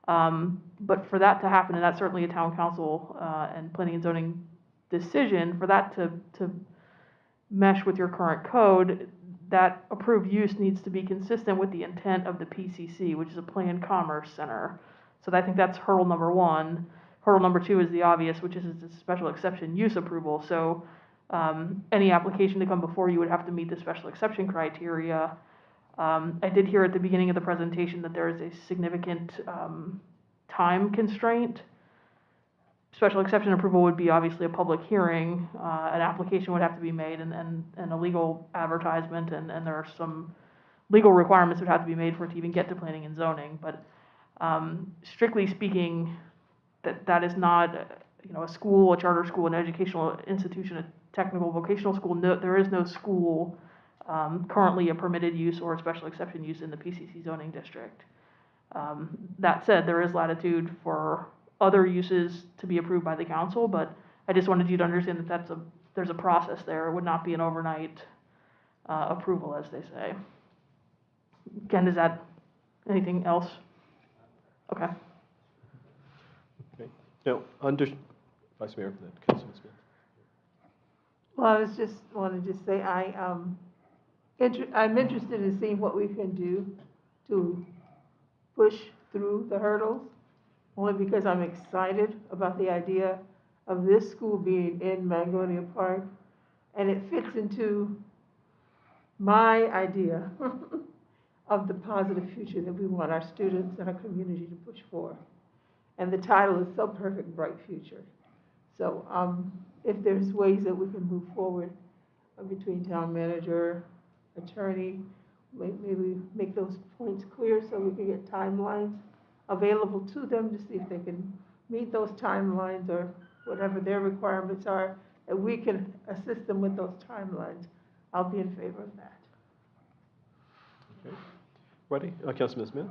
But for that to happen, and that's certainly a town council and planning and zoning decision, for that to mesh with your current code, that approved use needs to be consistent with the intent of the PCC, which is a planned commerce center. So I think that's hurdle number one. Hurdle number two is the obvious, which is the special exception use approval. So any application to come before you would have to meet the special exception criteria. I did hear at the beginning of the presentation that there is a significant time constraint. Special exception approval would be obviously a public hearing, an application would have to be made and a legal advertisement, and there are some legal requirements that would have to be made for it to even get to planning and zoning. But strictly speaking, that is not a school, a charter school, an educational institution, a technical vocational school. No, there is no school currently a permitted use or a special exception use in the PCC zoning district. That said, there is latitude for other uses to be approved by the council, but I just wanted you to understand that there's a process there. It would not be an overnight approval, as they say. Ken, is that anything else? Okay. Okay. Now, Vice Mayor, Councilman Smith. Well, I wanted to say I'm interested in seeing what we can do to push through the hurdles, only because I'm excited about the idea of this school being in Magnolia Park, and it fits into my idea of the positive future that we want our students and our community to push for. And the title is so perfect, Bright Future. So if there's ways that we can move forward between town manager, attorney, maybe make those points clear so we can get timelines available to them to see if they can meet those timelines or whatever their requirements are, and we can assist them with those timelines. I'll be in favor of that. Okay. Ready? Councilman Smith?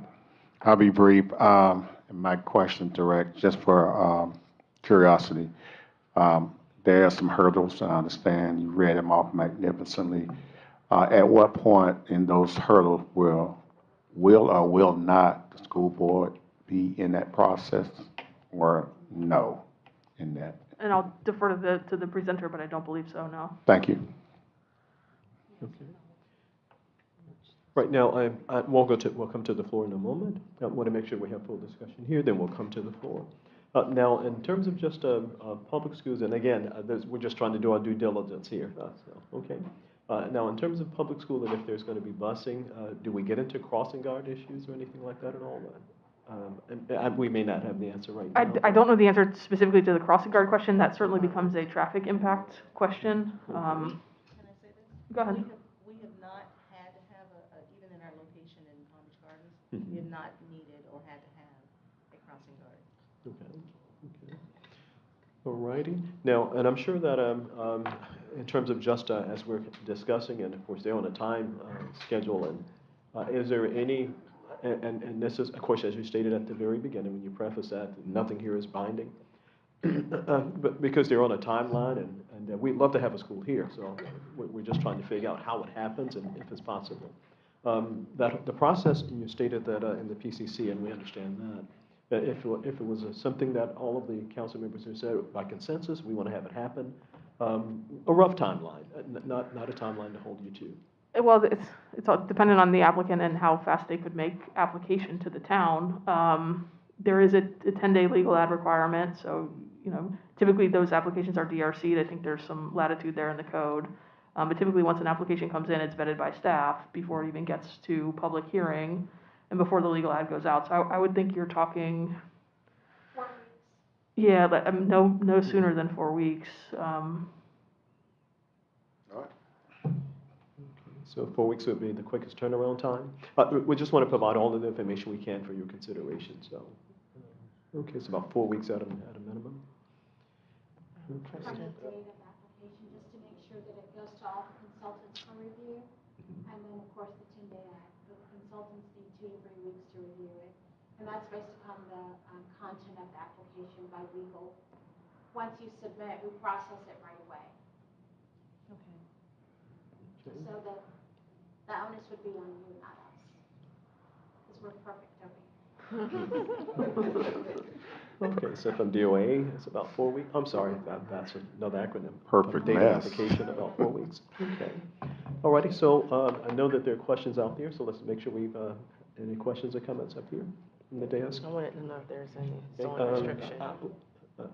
I'll be brief. My question direct, just for curiosity. There are some hurdles, I understand. You read them off magnificently. At what point in those hurdles will or will not the school board be in that process, or no in that? And I'll defer to the presenter, but I don't believe so, no. Thank you. Okay. Right now, we'll come to the floor in a moment. I want to make sure we have full discussion here, then we'll come to the floor. Now, in terms of just public schools, and again, we're just trying to do our due diligence here. Okay. Now, in terms of public school, and if there's going to be busing, do we get into crossing guard issues or anything like that at all? And we may not have the answer right now. I don't know the answer specifically to the crossing guard question. That certainly becomes a traffic impact question. Can I say this? Go ahead. We have not had to have even in our location in Palm Beach Gardens, Mhm. we have not needed or had to have a crossing guard. Okay. All righty. Now, and I'm sure that in terms of just as we're discussing, and of course they're on a time schedule, and is there any, and this is, of course, as you stated at the very beginning when you preface that, nothing here is binding, but because they're on a timeline, and we'd love to have a school here, so we're just trying to figure out how it happens and if it's possible. That the process, you stated that in the PCC, and we understand that. If it was something that all of the council members have said by consensus, we want to have it happen, a rough timeline, not a timeline to hold you to. Well, it's all dependent on the applicant and how fast they could make application to the town. There is a 10-day legal ad requirement, so, typically those applications are DRC'd. I think there's some latitude there in the code. But typically once an application comes in, it's vetted by staff before it even gets to public hearing and before the legal ad goes out. So I would think you're talking, 4 weeks. yeah, no sooner than 4 weeks. So 4 weeks would be the quickest turnaround time. We just want to provide all of the information we can for your consideration. So, okay, it's about 4 weeks at a minimum. Okay. From the date of application, just to make sure that it goes to all the consultants for review. And then, of course, the 10-day act. The consultants need 2 to 3 weeks to review it. And that's based upon the content of the application by legal. Once you submit, we process it right away. Okay. So the onus would be on you, not us. Because we're perfect, don't we? Okay, so from DOA, it's about 4 weeks. I'm sorry, that's another acronym. Perfect Data mess. application, about 4 weeks. Okay. All righty, so I know that there are questions out there, so let's make sure we've, any questions or comments up here in the dais? I wanted to know if there's any zone Okay, restriction.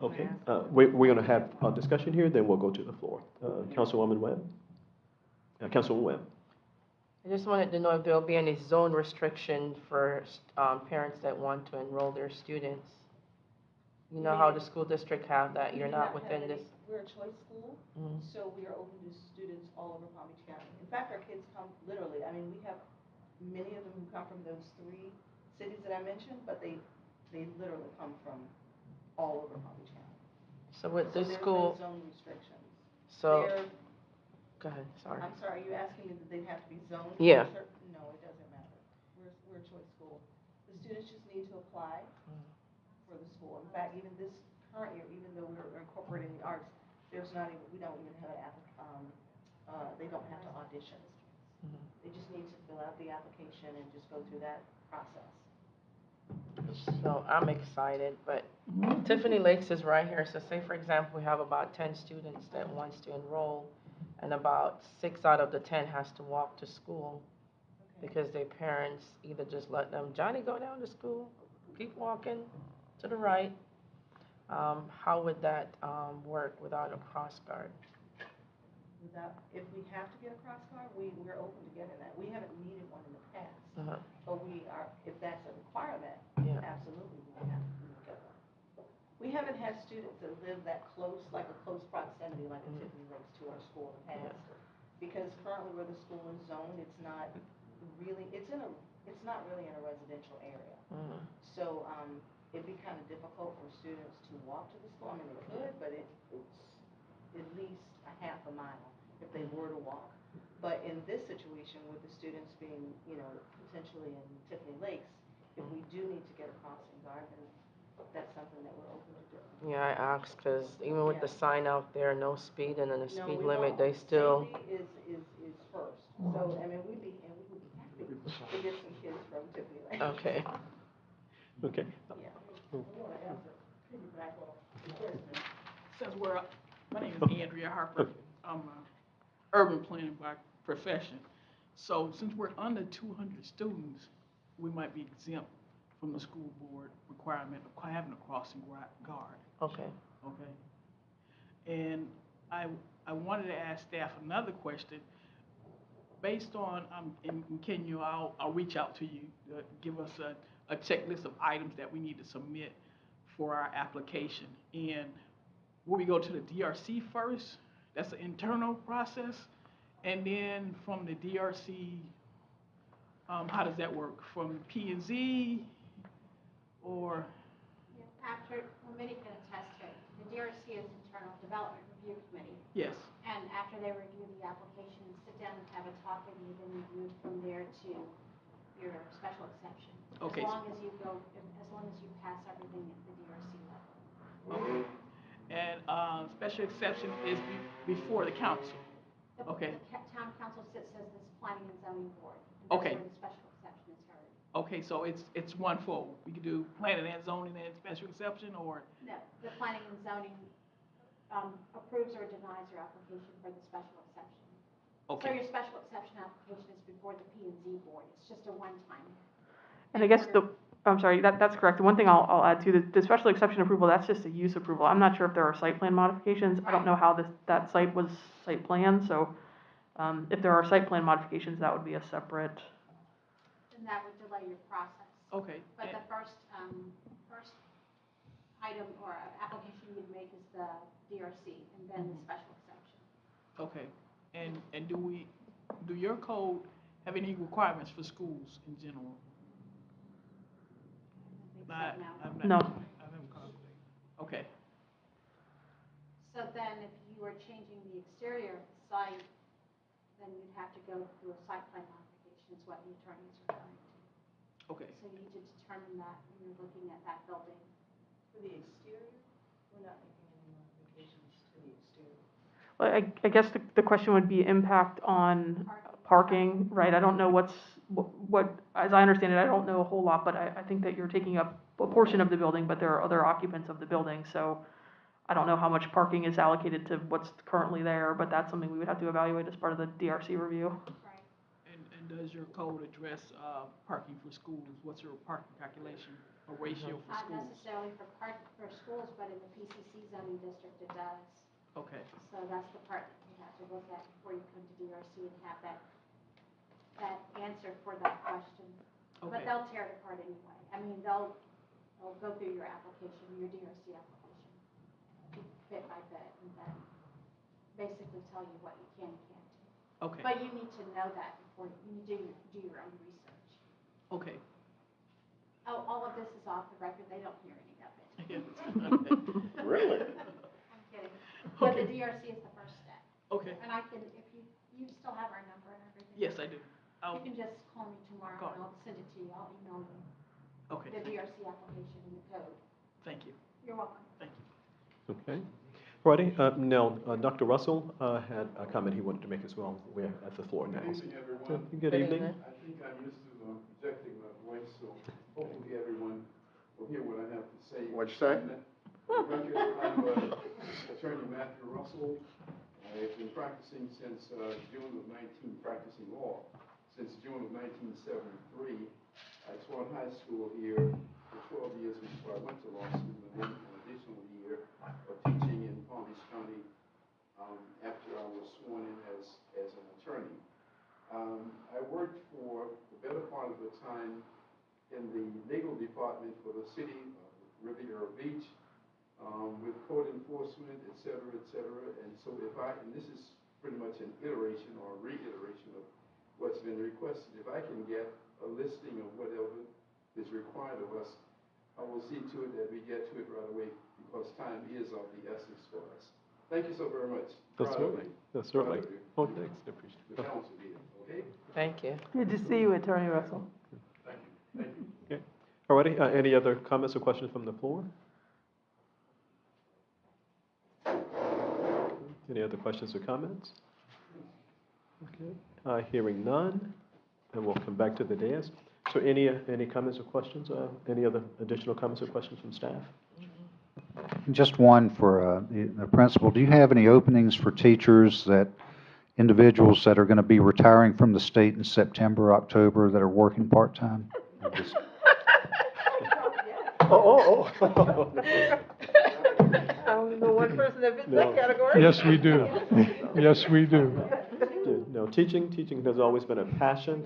Okay, we're going to have a discussion here, then we'll go to the floor. Councilwoman Webb? Councilwoman Webb? I just wanted to know if there'll be any zone restriction for parents that want to enroll their students. You know how the school district have that, you're not within this. We're a choice school, Mhm. so we are open to students all over Palm Beach County. In fact, our kids come literally, we have many of them who come from those 3 cities that I mentioned, but they literally come from all over Palm Beach County. So with So this there's school, no zone restrictions. so, They're- go ahead, sorry. I'm sorry, are you asking me that they have to be zoned? Yeah. No, it doesn't matter. We're a choice school. The students just need to apply for the school. In fact, even this current year, even though we're incorporating the arts, we don't even have they don't have to audition. They just need to fill out the application and just go through that process. So I'm excited, but Tiffany Lakes is right here. So say, for example, we have about 10 students that wants to enroll, and about 6 out of the 10 has to walk to school because their parents either just let them, Johnny, go down to school, keep walking to the right. How would that work without a cross guard? If we have to get a cross guard, we're open to getting that. We haven't needed one in the past, but if that's a requirement, absolutely we have to get one. We haven't had students that live that close, like a close proximity, like a Tiffany Lakes to our school in the past. Because currently where the school is zoned, it's not really, it's not really in a residential area. Mm. So, it'd be kind of difficult for students to walk to the school. I mean, they could, but it's at least a half a mile if they were to walk. But in this situation, with the students being, potentially in Tiffany Lakes, if we do need to get a crossing guard, then that's something that we're open to doing. Yeah, I asked, because even with the sign out there, no speed and then the No, speed we limit, won't. they still, Safety is first. So, I mean, we would be happy to get some kids from Tiffany Lakes. okay. Okay. Yeah. Since my name is Andrea Harper. I'm an urban planner by profession. So since we're under 200 students, we might be exempt from the school board requirement of having a crossing guard. Okay. Okay. And I wanted to ask staff another question. Based on, and can you, I'll reach out to you, give us a checklist of items that we need to submit for our application. And will we go to the DRC first? That's an internal process. And then from the DRC, how does that work? From P&Z or? Yeah, after, well, Minnie can attest to it, the DRC is Internal Development Review Committee. Yes. And after they review the application and sit down and have a talk, and you then move from there to your special exception. Okay. As long as you pass everything at the DRC level. Okay. And special exception is before the council. Okay. The town council sits as this planning and zoning board. And Okay. that's where the special exception is heard. Okay, so it's one fold. We could do planning and zoning and special exception, or? No, the planning and zoning approves or denies your application for the special exception. So Okay. your special exception application is before the P and Z board. It's just a one-time. And I guess I'm sorry, that's correct. The one thing I'll add to the special exception approval, that's just a use approval. I'm not sure if there are site plan modifications. I don't know how that site was site planned, so if there are site plan modifications, that would be a separate. Then that would delay your process. Okay. But the first item or application you'd make is the DRC and then the special exception. Okay. And do your code have any requirements for schools in general? I think so, no. No. I haven't calculated. Okay. So then if you were changing the exterior of the site, then you'd have to go through a site plan modification, is what the attorney is referring to. Okay. So you need to determine that when you're looking at that building. For the exterior, we're not making any modifications to the exterior. Well, I guess the question would be impact on parking, right? I don't know what, as I understand it, I don't know a whole lot, but I think that you're taking up a portion of the building, but there are other occupants of the building, so I don't know how much parking is allocated to what's currently there, but that's something we would have to evaluate as part of the DRC review. Right. And does your code address parking for schools? What's your parking calculation or ratio for Not schools? necessarily for schools, but in the PCC zoning district it does. Okay. So that's the part that you have to look at before you come to DRC and have that answer for that question. But Okay. they'll tear it apart anyway. I mean, they'll go through your application, your DRC application, bit by bit, and then basically tell you what you can and can't do. Okay. But you need to know that before you do your own research. Okay. Oh, all of this is off the record. They don't hear any of it. Really? I'm kidding. But the Okay. DRC is the first step. Okay. And I can, if you still have our number and everything. Yes, I do. You can just call me tomorrow Call. and I'll send it to you. I'll email you Okay. the DRC application and the code. Thank you. You're welcome. Thank you. Okay. Righty, now, Dr. Russell had a comment he wanted to make as well. We're at the floor now. Good evening, everyone. Good evening. I think I'm used to projecting my voice, so hopefully everyone will hear what I have to say. What'd you say? I'm Attorney Matthew Russell. I've been practicing since June of practicing law since June of 1973. I taught high school here for 12 years before I went to law school, and then an additional year of teaching in Palm Beach County after I was sworn in as an attorney. I worked for the better part of the time in the legal department for the city of Riviera Beach, with code enforcement, et cetera, and so and this is pretty much an iteration or a reiteration of what's been requested. If I can get a listing of whatever is required of us, I will see to it that we get to it right away, because time is of the essence for us. Thank you so very much. That's Proud of certainly, you. that's certainly. Proud of you. Oh, thanks, I appreciate The it. council did, okay? Thank you. Good to see you, Attorney Russell. Thank you. Thank you. Okay. All righty, any other comments or questions from the floor? Any other questions or comments? Okay, hearing none, and we'll come back to the dais. So any comments or questions? Any other additional comments or questions from staff? Just one for the principal. Do you have any openings for teachers, that individuals that are going to be retiring from the state in September, October, that are working part-time? Oh. I only know one person that fits No. that category. Yes, we do. Yes, we do. No, teaching has always been a passion.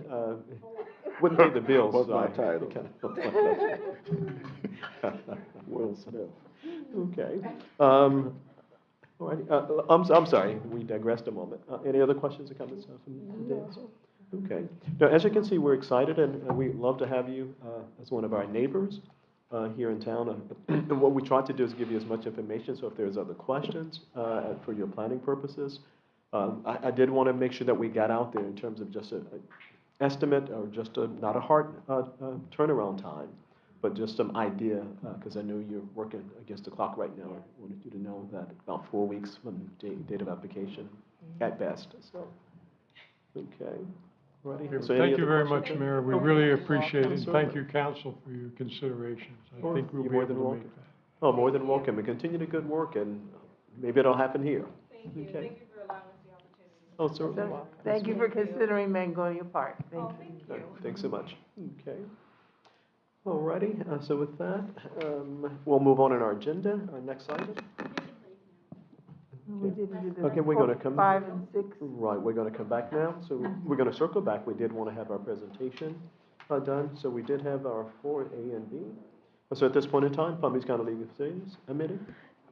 Wouldn't pay the bills. What's my sorry. title? Will Smith. Okay. All right. I'm sorry, we digressed a moment. Any other questions or comments from the dais? Okay. Now, as you can see, we're excited, and we'd love to have you as one of our neighbors here in town. And what we try to do is give you as much information, so if there's other questions for your planning purposes, I did want to make sure that we got out there in terms of just an estimate, or just not a hard turnaround time, but just some idea, because I know you're working against the clock right now. I wanted you to know that about 4 weeks from date of application at best. So, okay. Ready? So any Thank you other very questions? much, Mayor. We Okay. really appreciate it, and Certainly. thank you, council, for your considerations. I Well, think we'll you're be more able than to welcome. make that. Oh, more than welcome, and continue the good work, and maybe it'll happen here. Thank you. Okay. Thank you for allowing us the opportunity. Oh, certainly. Thank you for considering Magnolia Park. Thank you. Thanks so much. Okay. All righty, so with that, we'll move on in our agenda, our next item. We didn't do the Okay, we're gonna come- 5 and 6. Right, we're going to come back now, so we're going to circle back. We did want to have our presentation done, so we did have our 4A and B. So at this point in time, Palm Beach County League of Cities, meeting?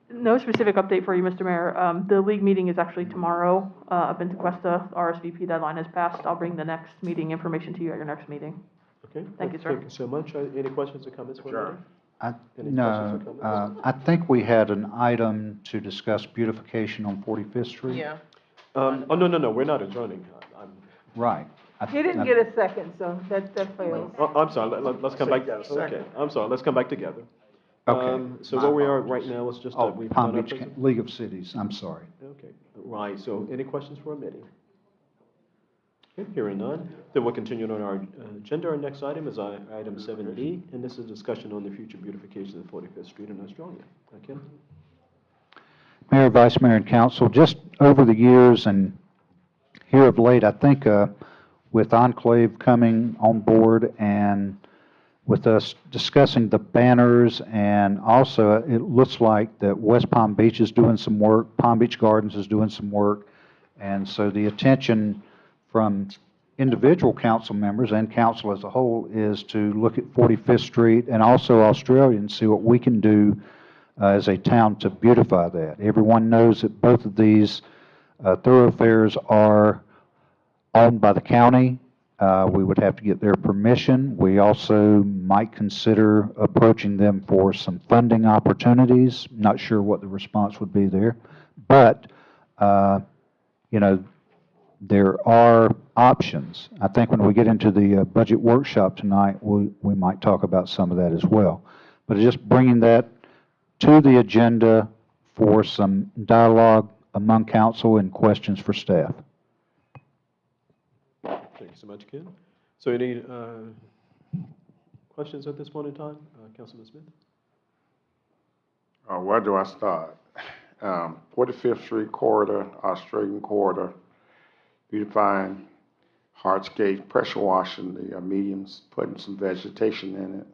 No specific update for you, Mr. Mayor. The league meeting is actually tomorrow up in Tequesta. RSVP deadline has passed. I'll bring the next meeting information to you at your next meeting. Okay. Thank you, sir. Thank you so much. Any questions or comments for Sure. me? I- Any No, questions or comments? I think we had an item to discuss beautification on 45th Street. Yeah. Oh, no, we're not adjourning. Right. He didn't get a second, so that fails. I'm sorry, let's come So you back. got a second. Okay, I'm sorry, let's come back together. Okay. So My where we are apologies. right now is just, Oh, we've Palm done our Beach present- League of Cities, I'm sorry. Okay, right, so any questions for our meeting? Okay, hearing none, then we'll continue on our agenda. Our next item is item 7B, and this is discussion on the future beautification of 45th Street in Australia. Okay? Mayor, Vice Mayor, and Council, just over the years and here of late, I think with Enclave coming on board and with us discussing the banners, and also it looks like that West Palm Beach is doing some work, Palm Beach Gardens is doing some work, and so the attention from individual council members and council as a whole is to look at 45th Street and also Australia and see what we can do as a town to beautify that. Everyone knows that both of these thoroughfares are owned by the county. We would have to get their permission. We also might consider approaching them for some funding opportunities. Not sure what the response would be there. But, you know, there are options. I think when we get into the budget workshop tonight, we might talk about some of that as well. But just bringing that to the agenda for some dialogue among council and questions for staff. Thank you so much, Ken. So any questions at this point in time? Councilman Smith? Where do I start? 45th Street corridor, Australian corridor, beautifying, hardscape, pressure washing the mediums, putting some vegetation in it.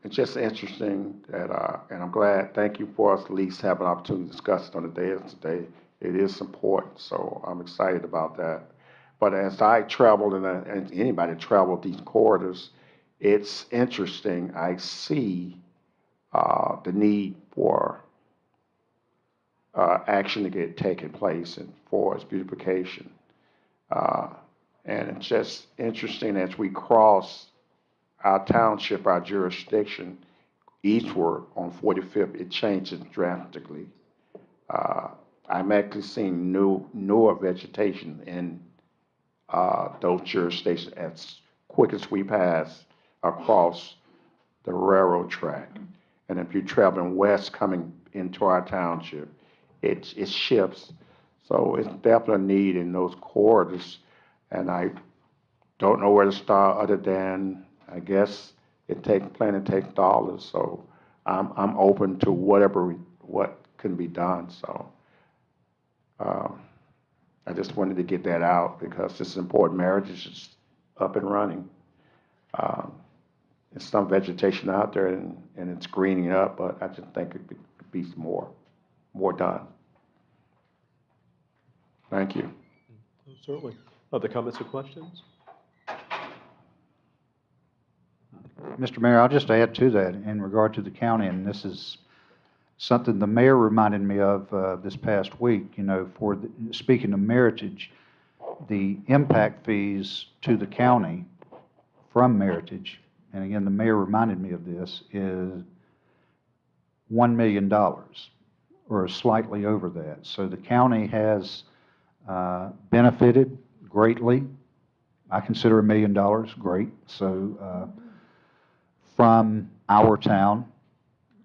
It's just interesting that, and I'm glad, thank you for us at least having an opportunity to discuss it on the day of today. It is important, so I'm excited about that. But as I traveled, and anybody traveled these corridors, it's interesting. I see the need for action to get taken place and for its beautification. And it's just interesting as we cross our township, our jurisdiction, eastward on 45th, it changes drastically. I'm actually seeing newer vegetation in those jurisdictions as quick as we pass across the railroad track. And if you're traveling west coming into our township, it shifts. So it's definitely a need in those corridors. And I don't know where to start other than, I guess, planning takes dollars. So I'm open to what can be done. So I just wanted to get that out because it's important. Marriage is just up and running. There's some vegetation out there and it's greening up, but I just think it could be more done. Thank you. Certainly. Other comments or questions? Mr. Mayor, I'll just add to that in regard to the county, and this is something the mayor reminded me of this past week. You know, speaking of Meritage, the impact fees to the county from Meritage, and again, the mayor reminded me of this, is $1 million or slightly over that. So the county has benefited greatly. I consider $1 million great. So from our town,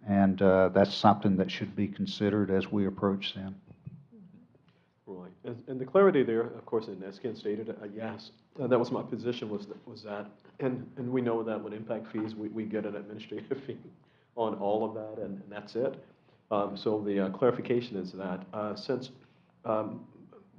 and that's something that should be considered as we approach them. Right. And the clarity there, of course, and as Ken stated, yes, that was my position was that, and we know that with impact fees, we get an administrative fee on all of that, and that's it. So the clarification is that since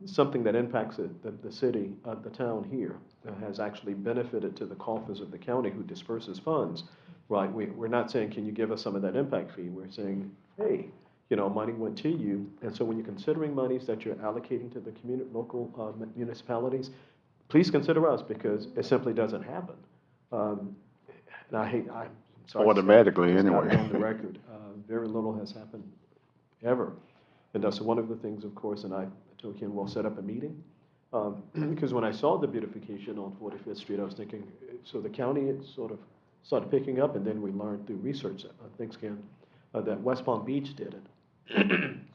something that impacts the city, the town here, has actually benefited to the coffers of the county who disperses funds, right? We're not saying, can you give us some of that impact fee? We're saying, hey, you know, money went to you. And so when you're considering monies that you're allocating to the local municipalities, please consider us because it simply doesn't happen. And I'm sorry. Automatically, anyway. On the record, very little has happened ever. And so one of the things, of course, and I told Ken, we'll set up a meeting. Because when I saw the beautification on 45th Street, I was thinking, so the county sort of started picking up, and then we learned through research, thanks Ken, that West Palm Beach did it.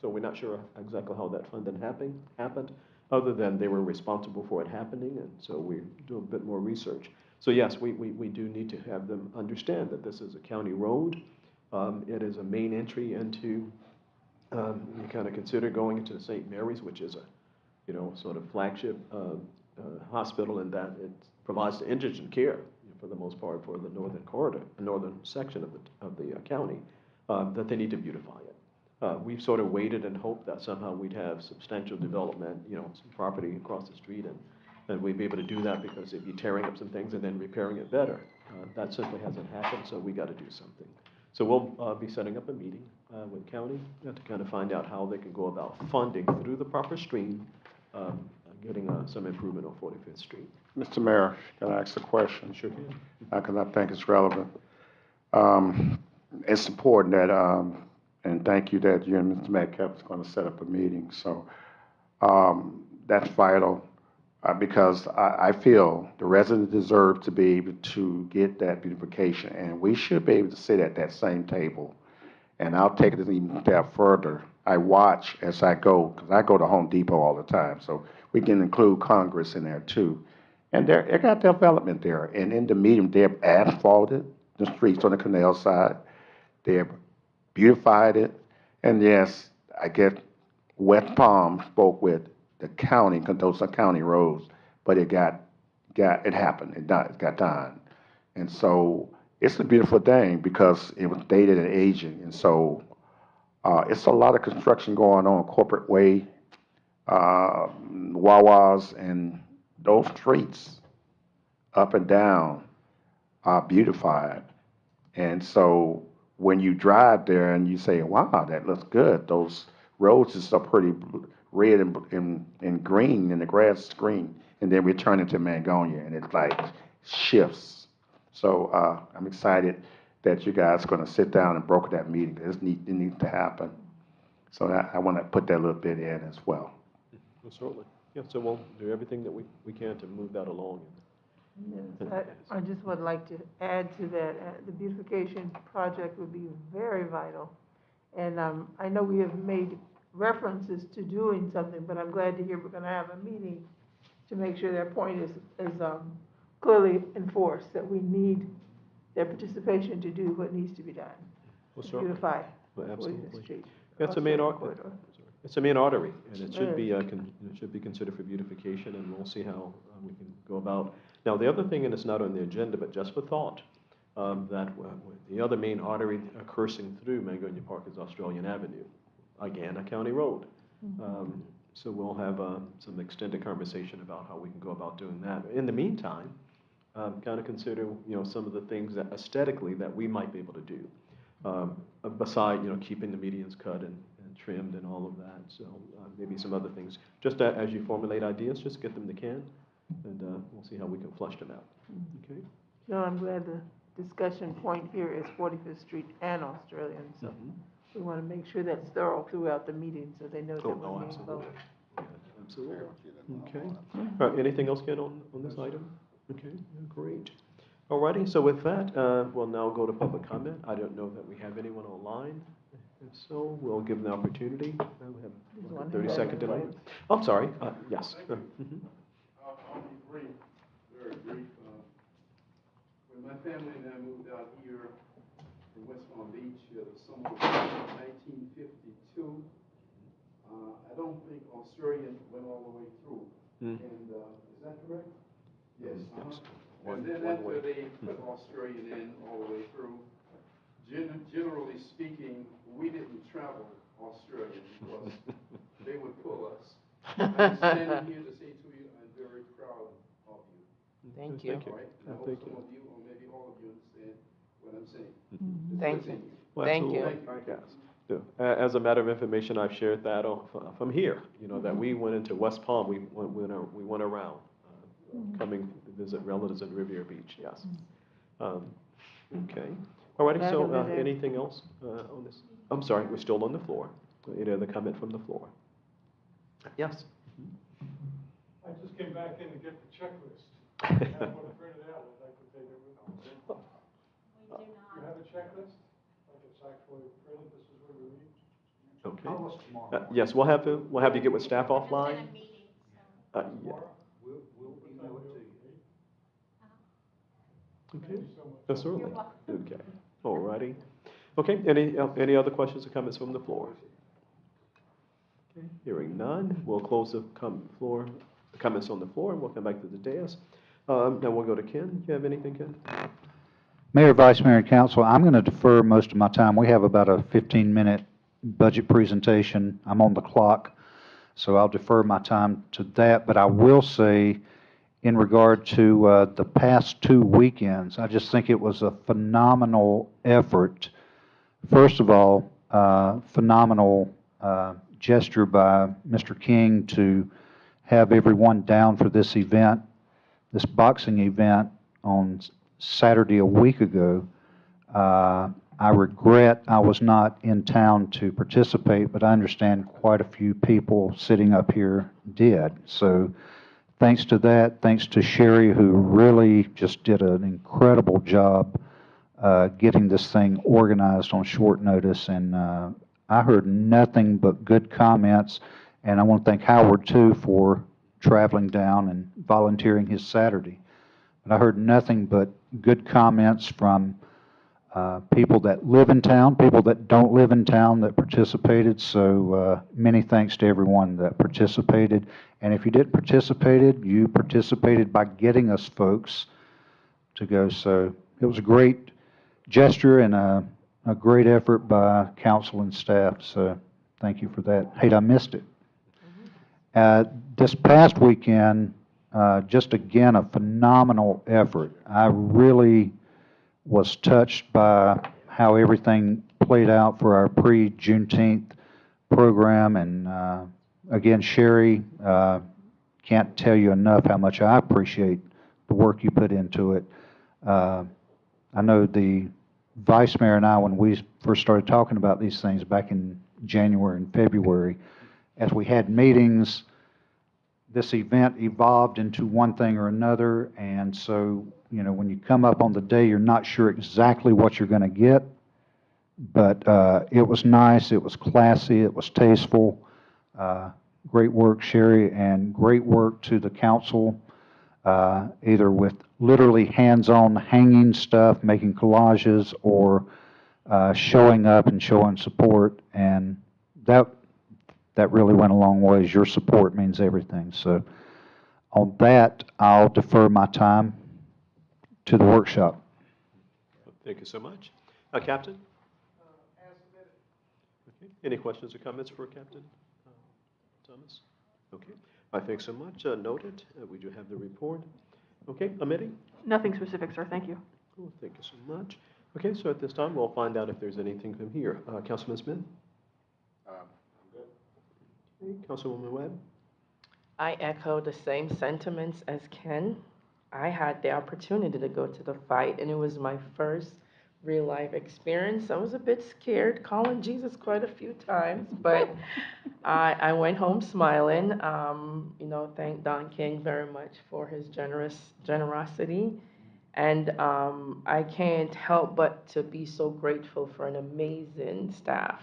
So we're not sure exactly how that funding happened, other than they were responsible for it happening, and so we do a bit more research. So yes, we do need to have them understand that this is a county road. It is a main entry into, you kind of consider going into the St. Mary's, which is a, you know, sort of flagship hospital in that it provides the indigent care for the most part for the northern corridor, the northern section of the county, that they need to beautify it. We've sort of waited and hoped that somehow we'd have substantial development, you know, some property across the street, and we'd be able to do that because they'd be tearing up some things and then repairing it better. That simply hasn't happened, so we got to do something. So we'll be setting up a meeting with county to kind of find out how they can go about funding through the proper stream, getting some improvement on 45th Street. Mr. Mayor, can I ask a question? Sure can. Because I think it's relevant. It's important that, and thank you that you and Mr. Metcalf is going to set up a meeting. So that's vital because I feel the residents deserve to be able to get that beautification, and we should be able to sit at that same table. And I'll take it even a step further. I watch as I go, because I go to Home Depot all the time, so we can include Congress in there too. And they got development there. And in the medium, they've asphalted the streets on the canal side. They've beautified it. And yes, I get West Palm spoke with the county, because those are county roads, but it happened. It got done. And so it's a beautiful thing because it was dated and aging. And so it's a lot of construction going on, Corporate Way, Wawas, and those streets up and down are beautified. And so when you drive there and you say, wow, that looks good, those roads are so pretty red and green, and the grass is green, and then we turn into Mangonia, and it like shifts. So I'm excited that you guys are going to sit down and broker that meeting. It needs to happen. So I want to put that little bit in as well. Certainly. Yeah, so we'll do everything that we can to move that along. Yes, I just would like to add to that, the beautification project would be very vital. And I know we have made references to doing something, but I'm glad to hear we're going to have a meeting to make sure their point is clearly enforced, that we need their participation to do what needs to be done. Well, To certainly. beautify Well, 40th absolutely. Street. It's a main corridor. It's a main artery, and it should It be, it should be considered for beautification, and we'll see how we can go about. Now, the other thing, and it's not on the agenda, but just for thought, that the other main artery coursing through Mangonia Park is Australian Avenue, again, a county road. So we'll have some extended conversation about how we can go about doing that. In the meantime, kind of consider, some of the things that aesthetically that we might be able to do, beside, keeping the medians cut and trimmed and all of that. So maybe some other things. Just as you formulate ideas, just get them to Ken, and we'll see how we can flush them out. Okay? No, I'm glad the discussion point here is 45th Street and Australian, so we want to make sure that's thorough throughout the meeting so they know that we're being Absolutely. voted. Yeah, absolutely. Okay. All right, anything else, Ken, on this item? Okay, yeah, great. All righty, so with that, we'll now go to public comment. I don't know that we have anyone online. If so, we'll give them the opportunity. We have 30-second delay. I'm sorry, yes. I'll be brief, very brief. When my family and I moved out here from West Palm Beach, the summer of 1952, I don't think Australian went all the way through. And is that correct? Yes. And then after they put Australian in all the way through, generally speaking, we didn't travel Australian because they would pull us. I'm standing here to say to you, I'm very proud of you. Thank you. All right? And I hope some of you, or maybe all of you, understand what I'm saying. Thank you. Well, Thank you. absolutely. Yes. Yeah. As a matter of information, I've shared that from here, that we went into West Palm, we went around, coming to visit relatives in Riviera Beach, yes. Okay. All righty, so anything else on this? I'm sorry, we're still on the floor. Any other comment from the floor? Yes? I just came back in to get the checklist. I have one printed out, I'd like to take it with me. We do not. You have a checklist? Like it's actually printed, this is what we need? Okay. Yes, we'll have you get with staff offline. It's in a meeting, so. Yeah. We'll email it to you. Okay. Yes, certainly. Okay. All righty. Okay. Any other questions or comments from the floor? Okay. Hearing none, we'll close the comments on the floor, and we'll come back to the dais. Now we'll go to Ken. Do you have anything, Ken? Mayor, Vice Mayor, and Council, I'm going to defer most of my time. We have about a 15-minute budget presentation. I'm on the clock, so I'll defer my time to that. But I will say, in regard to the past 2 weekends, I just think it was a phenomenal effort. First of all, phenomenal gesture by Mr. King to have everyone down for this event, this boxing event on Saturday a week ago. I regret I was not in town to participate, but I understand quite a few people sitting up here did. So thanks to that, thanks to Sherry, who really just did an incredible job getting this thing organized on short notice. And I heard nothing but good comments. And I want to thank Howard, too, for traveling down and volunteering his Saturday. But I heard nothing but good comments from people that live in town, people that don't live in town that participated. So many thanks to everyone that participated. And if you didn't participate, you participated by getting us folks to go. So it was a great gesture and a great effort by council and staff. So thank you for that. Hey, I missed it. This past weekend, just again, a phenomenal effort. I really was touched by how everything played out for our pre-Juneteenth program. And again, Sherry, can't tell you enough how much I appreciate the work you put into it. I know the Vice Mayor and I, when we first started talking about these things back in January and February, as we had meetings, this event evolved into one thing or another, and so, you know, when you come up on the day, you're not sure exactly what you're going to get, but it was nice, it was classy, it was tasteful. Great work, Sherry, and great work to the council, either with literally hands-on hanging stuff, making collages, or showing up and showing support, and that really went a long ways. Your support means everything. So on that, I'll defer my time to the workshop. Thank you so much. Captain? Okay. Any questions or comments for Captain Thomas? Okay. Thanks so much. Noted. We do have the report. Okay, Amity? Nothing specific, sir. Thank you. Cool. Thank you so much. Okay, so at this time, we'll find out if there's anything from here. Councilman Smith? Okay, Councilwoman Webb? I echo the same sentiments as Ken. I had the opportunity to go to the fight, and it was my first real life experience. I was a bit scared, calling Jesus quite a few times, but I went home smiling. You know, thank Don King very much for his generosity. And I can't help but to be so grateful for an amazing staff.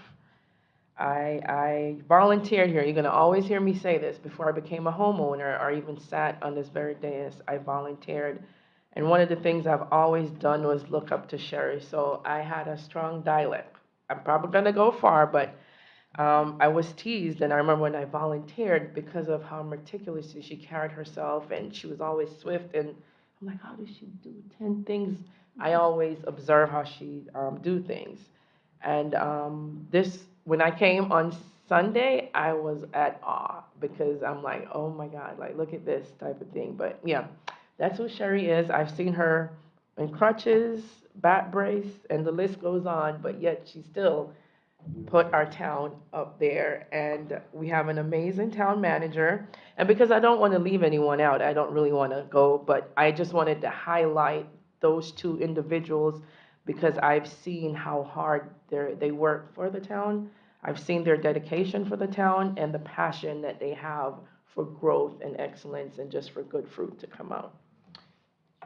I volunteered here. You're going to always hear me say this. Before I became a homeowner or even sat on this very dais, I volunteered. And one of the things I've always done was look up to Sherry. So I had a strong dialect. I'm probably going to go far, but I was teased. And I remember when I volunteered, because of how meticulously she carried herself, and she was always swift. And I'm like, how does she do 10 things? I always observe how she do things. And when I came on Sunday, I was at awe, because I'm like, oh my God, like, look at this type of thing. But yeah, that's who Sherry is. I've seen her in crutches, back brace, and the list goes on, but yet she still put our town up there. And we have an amazing town manager. And because I don't want to leave anyone out, I don't really want to go, but I just wanted to highlight those two individuals, because I've seen how hard they work for the town. I've seen their dedication for the town and the passion that they have for growth and excellence and just for good fruit to come out.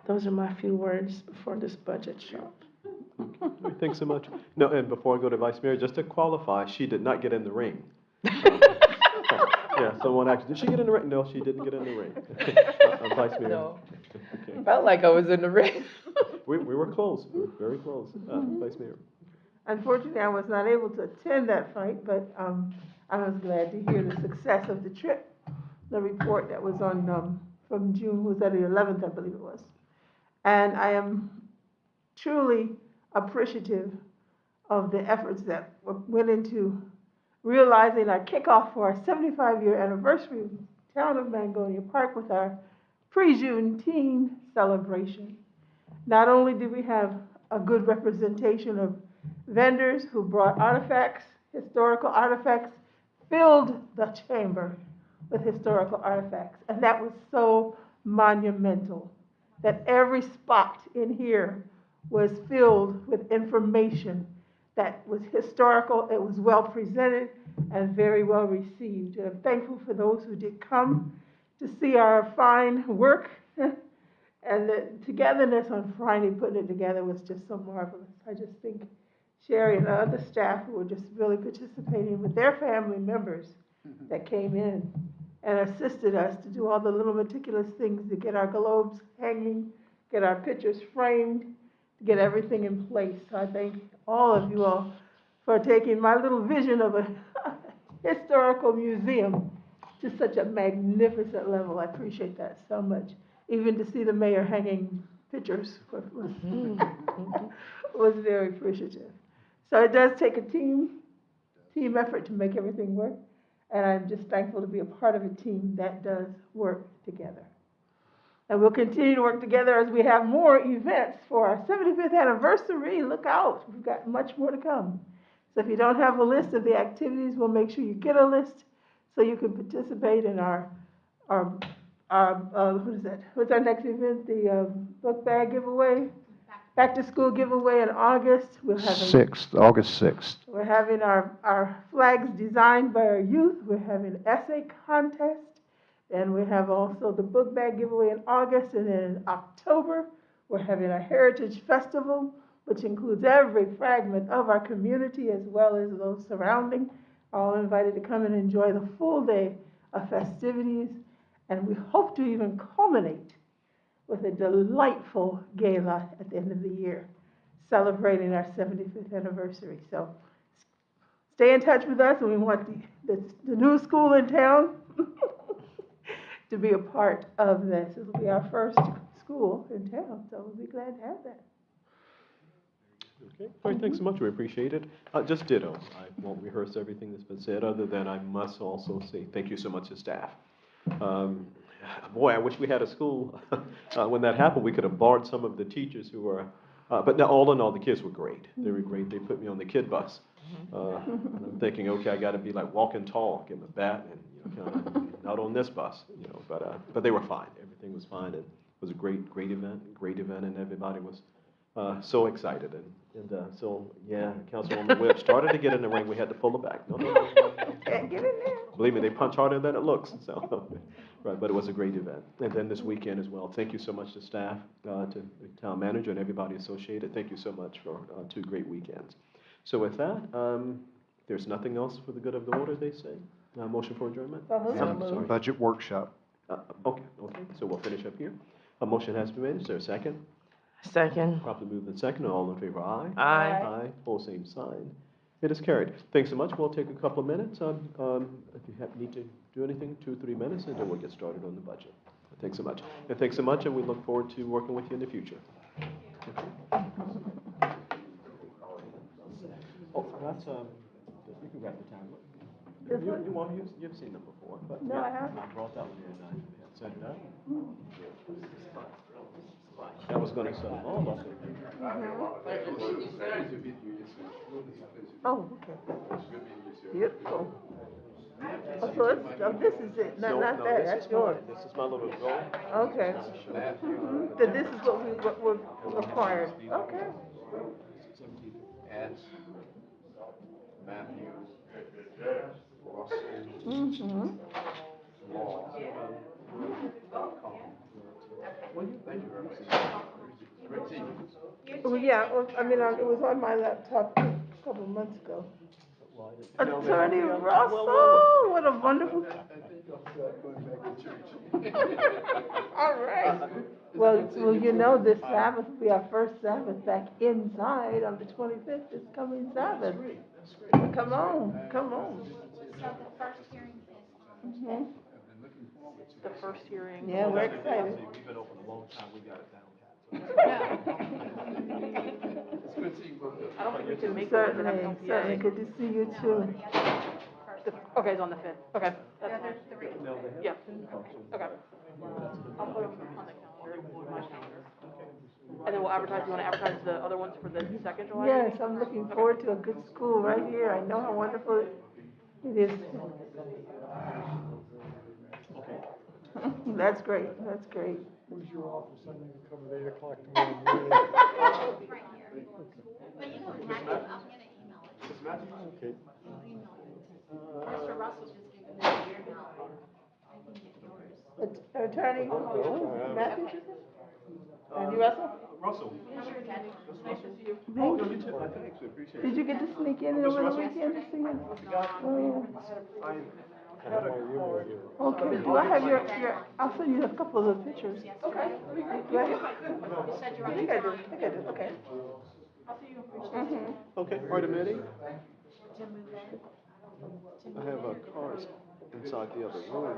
Those are my few words before this budget show. Okay. Thanks so much. No, and before I go to Vice Mayor, just to qualify, she did not get in the ring. Yeah, someone asked, did she get in the ring? No, she didn't get in the ring. Vice Mayor. No. Okay. Felt like I was in the ring. We were close. We were very close. Vice Mayor. Unfortunately, I was not able to attend that fight, but I was glad to hear the success of the trip. The report that was on from June, was that the 11th, I believe it was. And I am truly appreciative of the efforts that went into realizing our kickoff for our 75-year anniversary of the town of Mangonia Park with our pre-Juneteenth celebration. Not only did we have a good representation of vendors who brought artifacts, historical artifacts, filled the chamber with historical artifacts. And that was so monumental, that every spot in here was filled with information that was historical. It was well presented and very well received. And I'm thankful for those who did come to see our fine work. And the togetherness on Friday, putting it together, was just so marvelous. I just think Sherry and the other staff who were just really participating with their family members that came in and assisted us to do all the little meticulous things to get our globes hanging, get our pictures framed, to get everything in place. So I thank all of you all for taking my little vision of a historical museum to such a magnificent level. I appreciate that so much. Even to see the mayor hanging pictures was very appreciative. So it does take a team effort to make everything work. And I'm just thankful to be a part of a team that does work together. And we'll continue to work together as we have more events for our 75th anniversary. Look out, we've got much more to come. So if you don't have a list of the activities, we'll make sure you get a list so you can participate in our what is that? What's our next event? The book bag giveaway? Back to school giveaway in August. August 6th. We're having our flags designed by our youth. We're having an essay contest And we have also the book bag giveaway in August, and then in October, we're having a Heritage Festival, which includes every fragment of our community as well as those surrounding, all invited to come and enjoy the full day of festivities. And we hope to even culminate with a delightful gala at the end of the year, celebrating our 75th anniversary. So stay in touch with us, and we want the new school in town to be a part of this. This will be our first school in town, so we'll be glad to have that. Okay, all right, thanks so much, we appreciate it. Just ditto, I won't rehearse everything that's been said, other than I must also say thank you so much to staff. Boy, I wish we had a school, when that happened, we could have borrowed some of the teachers who were, but no, all in all, the kids were great. They were great, they put me on the kid bus. And I'm thinking, okay, I gotta be like walking tall, get my bat, and, kinda, not on this bus, but they were fine, everything was fine, and it was a great event, and everybody was so excited, and so, yeah, Councilwoman Webb started to get in the ring, we had to pull her back. No. Can't get in there. Believe me, they punch harder than it looks, so, right, but it was a great event. And then this weekend as well, thank you so much to staff, to the town manager and everybody associated, thank you so much for 2 great weekends. So with that, there's nothing else for the good of the order, they say? Motion for adjournment? And budget workshop. Okay, so we'll finish up here. A motion has been made, is there a second? Second. Properly moved and second, all in favor, aye? Aye. Aye, pose same sign. It is carried. Thanks so much, we'll take a couple of minutes, if you need to do anything, 2 or 3 minutes, and then we'll get started on the budget. Thanks so much. And thanks so much, and we look forward to working with you in the future. Oh, that's, you can grab the tablet. You've seen them before, but No, yeah, I haven't. I brought that one in, I had set it up. I was gonna set them all up. Oh, okay. Beautiful. Oh, so this is it, not that, that's yours. This is my little goal. Okay. So this is what we're required. Okay. Ads, Matthew, Ross, Law. Thank you very much. Great team. Well, yeah, well, I mean, it was on my laptop a couple of months ago. Attorney Russell, what a wonderful. All right. Well, you know, this Sabbath will be our first Sabbath back inside on the 25th, this coming Sabbath. Come on. So the first hearing is on. The first hearing. Yeah, we're excited. We've been open a long time, we got it down. It's good seeing both of you. I don't think we can make it. Certainly, good to see you too. Okay, it's on the 5th, okay. That's fine. No, they have. Yeah, okay. I'll put them on the calendar, my calendar. And then we'll advertise, you wanna advertise the other ones for the 2nd July? Yes, I'm looking forward to a good school right here. I know how wonderful it is. That's great. Where's your office? I need to come at 8 o'clock tomorrow morning. Right here. But you know, Matthew, I'm gonna email it. Okay. Email it. Mr. Russell just gave me your email. I can get yours. Attorney Matthew? Andy Russell? Russell. Nice to see you. Oh, no, you too. Thanks, we appreciate it. Did you get to sneak in over the weekend to see him? Oh, I had a. okay, do I have your, I'll send you a couple of the pictures. Okay. Ready? You said you're I on think the I do, okay. I'll see you. Okay, all right, Amity, to move in. I have cars inside the other room.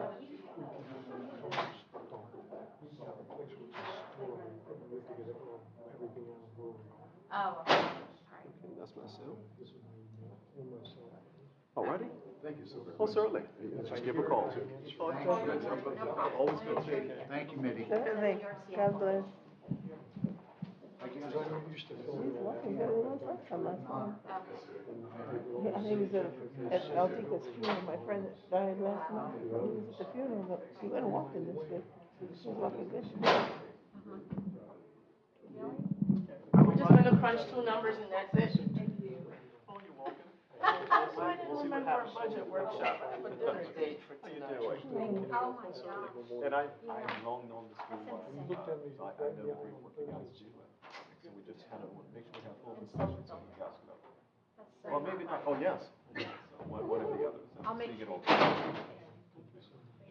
Oh, okay. Okay, that's myself. All righty. Thank you so very much. Oh, certainly. Just give a call. Always good. Thank you, Mitty. Certainly, God bless. Because I don't used to film He's it. walking better than I last time. I think he was at Altika's funeral, my friend that died last month. He was at the funeral, but he went and walked in this week. He was walking good. We're just gonna crunch 2 numbers and that's it. Oh, you're welcome. Why didn't We'll see what remember a happens. budget workshop? I have a dinner date for How you tonight. doing? Oh, my God. And I've long known the school That's well, insane. so I know the great work you guys do. So we just kind of want to make sure we have full discussion so you guys know. That's so Well, maybe not, oh, yes, yes, one of the others. I'll make So you get sure. all-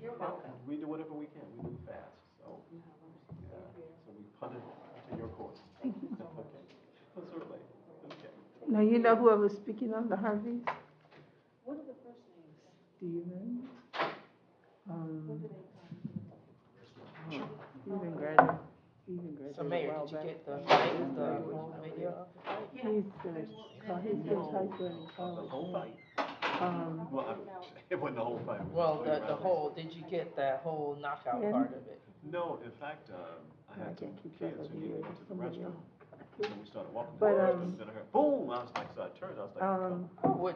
You're welcome. We do whatever we can, we move fast, so, yeah, so we punt it to your court. Okay, well, certainly, okay. Now, you know whoever was speaking on the Harveys? What are the first names? Do you know? Stephen graduated. So Mayor, did you get the video? He's finished high school and The college. whole fight? Well, it wasn't the whole fight. it was Well, just the around it. whole, did you get that whole knockout Yeah. part of it? No, in fact, I had some can't keep track kids of who the needed years. to the Somebody restroom. else. And we started walking But, down the restroom, then I heard boom, I was like, so I turned, I was like,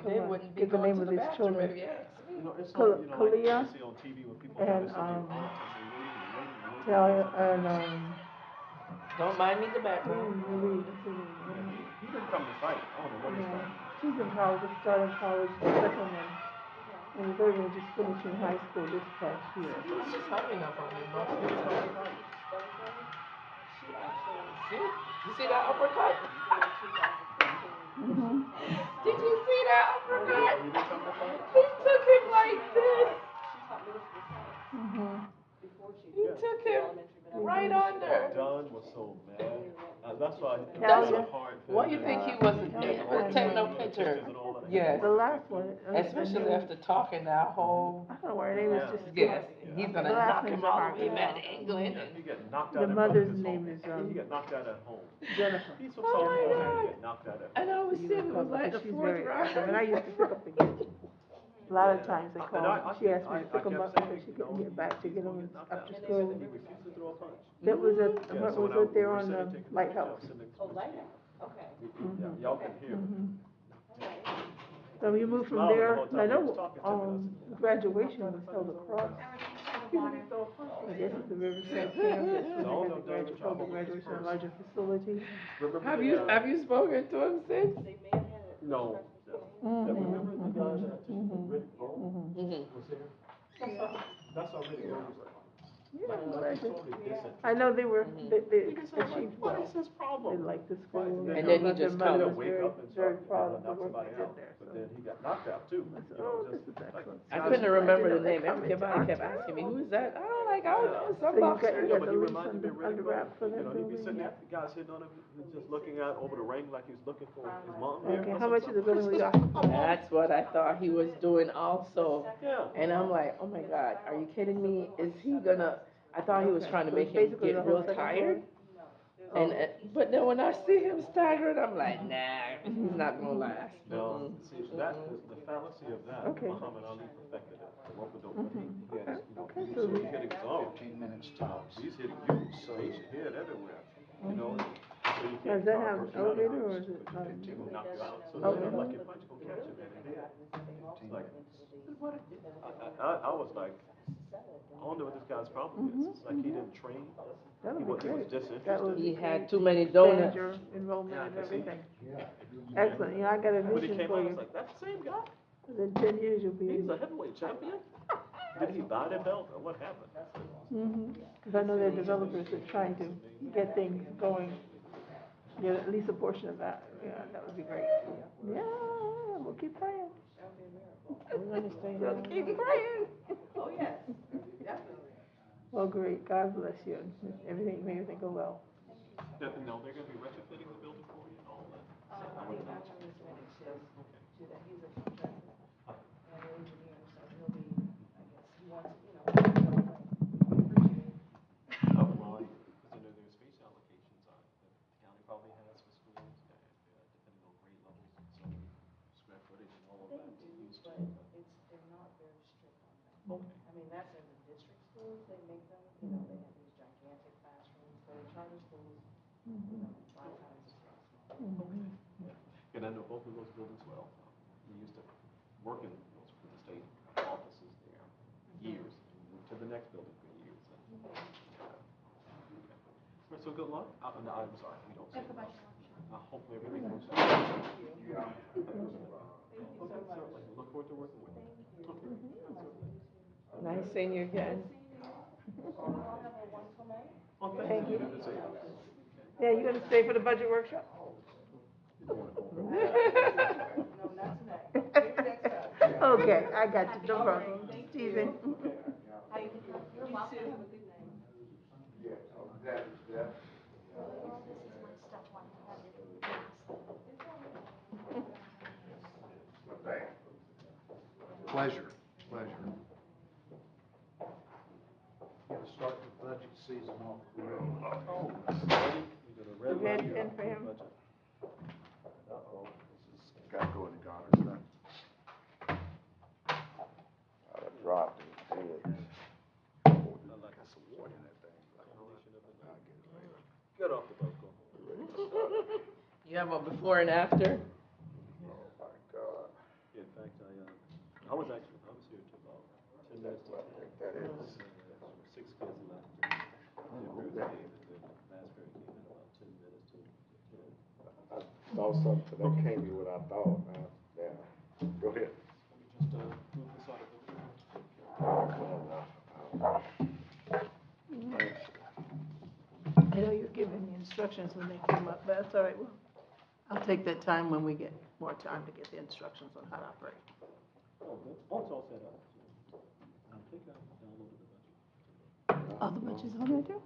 They wouldn't be Get the going name to of the these bathroom children. if you ask me. you know, it's Kal- so, you know, like Kalia you see on TV when people and, have this in their aunt and they waiting. Yeah, and, Don't mind me in the background. Marie, what's her name? He didn't come to fight, I don't know what he's Yeah, done. she's in college, just started college, the second one. And the third one just finishing high school this past year. He's just hung enough on me most of the time. See? You see that uppercut? Mm-hmm. Did you see that uppercut? He didn't come to fight? He took him like this. Mm-hmm. He took him right under. Don was so mad, that's why it That's was a hard thing. What you think he wasn't Yeah, taking no the picture? pictures and all that. Yes. The last one. Especially after talking that whole, I don't know why her name is just. yes, he's gonna The last knock him name's all hard the way to back spell. to England. He got knocked The out in front of mother's his name home. is, He got knocked out at home. Jennifer. He's from Oh South my Florida, God. he got knocked out at home. And I was sitting, it was like the She's fourth very round. active, and I used to pick up the kids. A lot of times they And call, I- she asked me to I pick them kept up saying, because she you know, couldn't get back to get them he's gonna get knocked after out. school. He refused to throw a punch. That was at, Yeah, what so was when it there we were on sitting the taking lighthouse? pictures, I was sitting next to him. Okay. Yeah, y'all can hear me. Mm-hmm. So you moved from Smiling the there, whole time I he was know, talking to me, I said, graduation was held across. The water. I guess it's the Riverside campus, No, when they no, had the David, held the graduation in a larger facility. Remember Have the, you spoken to him since? No. Remember the guy that I took, Rick Bone, was there? That's how Rick Bone was like. Yeah, Like he totally disinterested. I know they were, they He just had like, achieved what well. is his They problem? liked the school. And then their he just mother come. was Wake very, up and very start, proud of the knock work somebody they did out. there, But so. then he got knocked out too. I said, You know, oh, just this is excellent. I So couldn't was remember glad the to name. know they Everybody come kept to asking me, who's that? I don't like, I don't know, So some you boxer. got Yeah, the but he lease reminded me of Riddick under Bowe. wrap for You that know, he'd be sitting building? there, the guys hitting on him, he's just looking out over the ring like he's looking for his mom here. Okay, I how said, much is the "What building we this got? That's what I thought he was doing also. Yeah. And I'm like, oh my God, are you kidding me? Is he gonna, I thought he was Okay, trying to so make it's him basically the get whole real second tired. floor? And, but then when I see him staggering, I'm like, nah, he's not gonna last. No, see, that, the fallacy of that, Okay. Muhammad Ali perfected it, the rope-a-dope, but he has, you know, Okay, he's so we- hitting his own. 15 minutes tops. He's hitting you, so he's hit everywhere, you know? So you Does can't that start have an working out elevator of or it, is it, but he will knock you out. So Okay. then, like, your punch gonna catch him, and it did. It's like, what? I was like, I don't know what this guy's problem is. It's like he didn't train. That He would be was great. That disinterested. would He be had great. too many Expand donuts. your enrollment and Yeah, see? everything. Excellent, yeah, I got a When he vision came for out, I you. was like, that's the same guy? In 10 years, you'll be. He's a heavyweight champion? Did he buy that belt or what happened? Because I know their developers are trying to get things going, get at least a portion of that. Yeah, that would be great. Yeah, we'll keep praying. We're gonna stay We'll here. keep praying. Well, great, God bless you, and may everything go well. No, they're gonna be retrofitting the building for you and all that. Oh, well, because I know there's space allocations on it that the county probably has for schools, depending on grade levels and so square footage and all of that. to use to, They're not very strict on that. Okay. I mean, that's in the district schools, they make them, you know, they have these gigantic classrooms, but in charter schools, you know, a lot of times it's not small. And I know both of those buildings well. We used to work in those with the state offices there years, and moved to the next building for years. And, okay. So good luck. No, I'm sorry, we don't say much. Hopefully everything works out. Look forward to working with you. Nice seeing you again. Thank you. Yeah, you gonna stay for the budget workshop? Okay, I got you, no problem. Teasing. You're welcome. This is my stuff one. Pleasure, pleasure. Gotta start the budget season off correctly. The red pen for him. Uh-oh, this has got to go in the garbage, right? I dropped it. I like some water in that thing. I'll get it later. Get off the boat, You have a before and after? Oh, my God. In fact, I was here till about 10 minutes to What I think that is. 6 kids left. Last period came in about 10 minutes to 10. I saw something, but that can't be what I thought, man. Yeah. Go ahead. Just move this out of the way. I know you're giving the instructions when they come up, but that's all right. Well, I'll take that time when we get more time to get the instructions on how to operate. Oh, it's all set up. I think I downloaded the budget. Oh, the budget's on there too?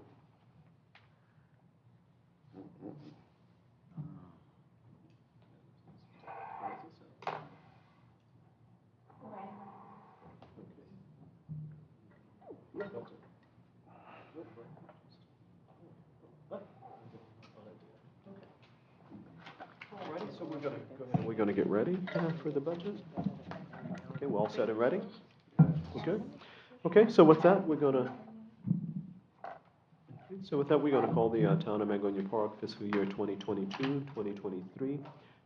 Alrighty, so we're gonna get ready for the budget. Okay, we're all set and ready? Okay. Okay, so with that, we're gonna call the Town of Mangonia Park fiscal year 2022-2023.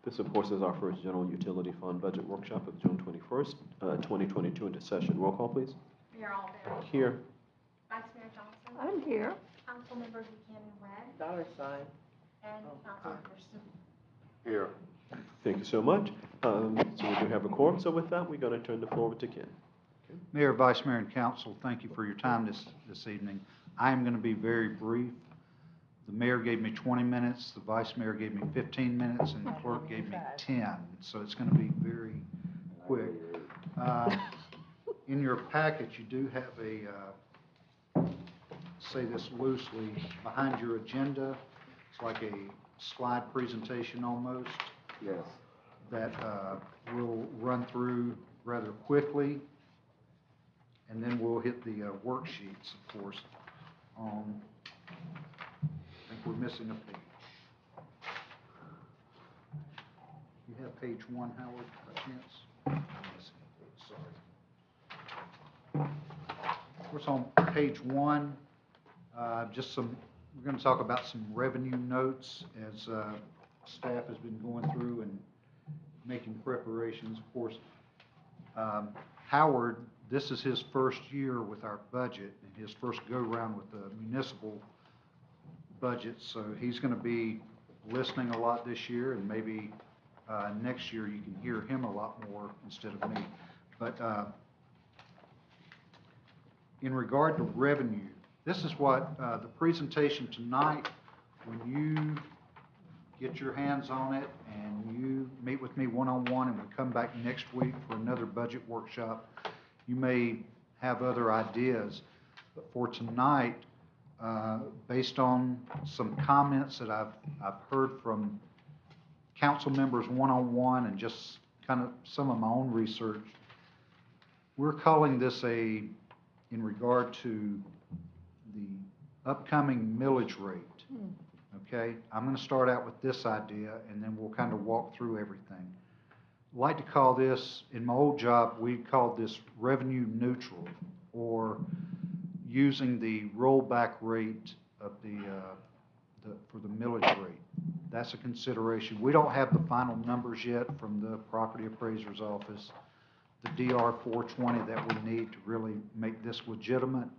This, of course, is our first general utility fund budget workshop of June 21st, 2022 into session. Roll call, please. Mayor Alberry. Here. Vice Mayor Johnson. I'm here. Councilmember Buchanan Webb. Dollar sign. And Councilmember Sue. Here. Thank you so much. So we do have a quorum. So with that, we're going to turn the floor over to Ken. Mayor, Vice Mayor, and Council, thank you for your time this evening. I am going to be very brief. The mayor gave me 20 minutes, the vice mayor gave me 15 minutes, and the clerk gave me 10. So it's going to be very quick. In your packet, you do have say this loosely, behind your agenda. It's like a slide presentation almost. Yes. That we'll run through rather quickly. And then we'll hit the worksheets, of course. I think we're missing a page. You have page 1, Howard, by chance? Sorry. Of course, on page 1, we're going to talk about some revenue notes as staff has been going through and making preparations. Of course, Howard, this is his first year with our budget and his first go-round with the municipal budget, so he's going to be listening a lot this year, and maybe next year you can hear him a lot more instead of me. But in regard to revenue, this is what the presentation tonight, when you get your hands on it and you meet with me one-on-one and we come back next week for another budget workshop, you may have other ideas. But for tonight, based on some comments that I've heard from council members one-on-one and just kind of some of my own research, we're calling this in regard to the upcoming millage rate. Okay, I'm going to start out with this idea and then we'll kind of walk through everything. I'd like to call this, in my old job, we called this revenue neutral, or using the rollback rate of for the millage rate. That's a consideration. We don't have the final numbers yet from the property appraiser's office, the DR 420 that we need to really make this legitimate.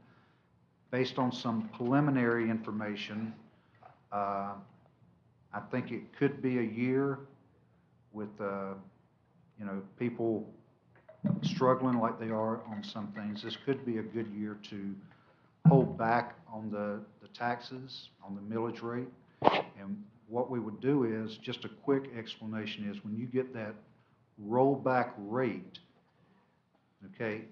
Based on some preliminary information, I think it could be a year with you know, people struggling like they are on some things, this could be a good year to hold back on the taxes, on the millage rate. And what we would do is, just a quick explanation is, when you get that rollback rate, okay,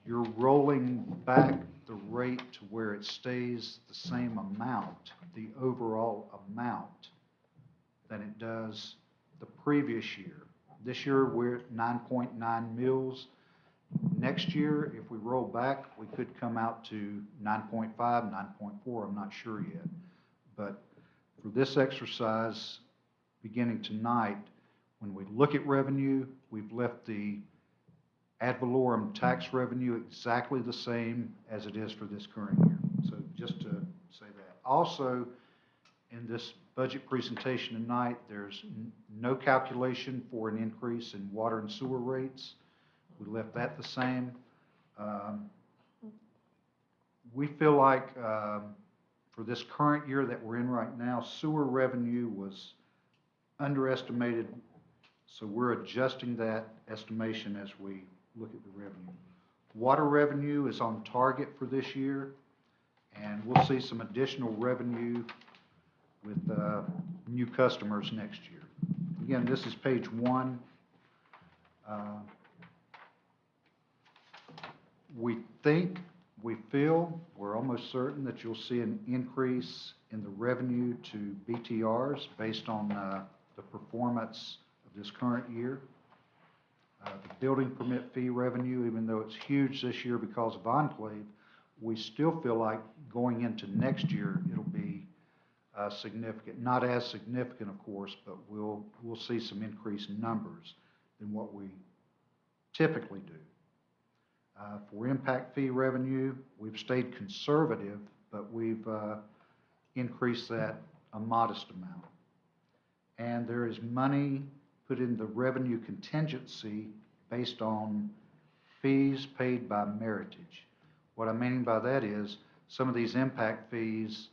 you're rolling back the rate to where it stays the same amount, the overall amount, than it does the previous year. This year, we're at 9.9 mils. Next year, if we roll back, we could come out to 9.5, 9.4, I'm not sure yet. But for this exercise, beginning tonight, when we look at revenue, we've left the ad valorem tax revenue exactly the same as it is for this current year. So just to say that. Also, in this budget presentation tonight, there's no calculation for an increase in water and sewer rates. We left that the same. We feel like for this current year that we're in right now, sewer revenue was underestimated, so we're adjusting that estimation as we look at the revenue. Water revenue is on target for this year, and we'll see some additional revenue with new customers next year. Again, this is page 1. We feel, we're almost certain that you'll see an increase in the revenue to BTRs based on the performance of this current year. The building permit fee revenue, even though it's huge this year because of Enclave, we still feel like going into next year, it'll be significant. Not as significant, of course, but we'll see some increased numbers than what we typically do. For impact fee revenue, we've stayed conservative, but we've increased that a modest amount. And there is money put in the revenue contingency based on fees paid by Meritage. What I'm meaning by that is some of these impact fees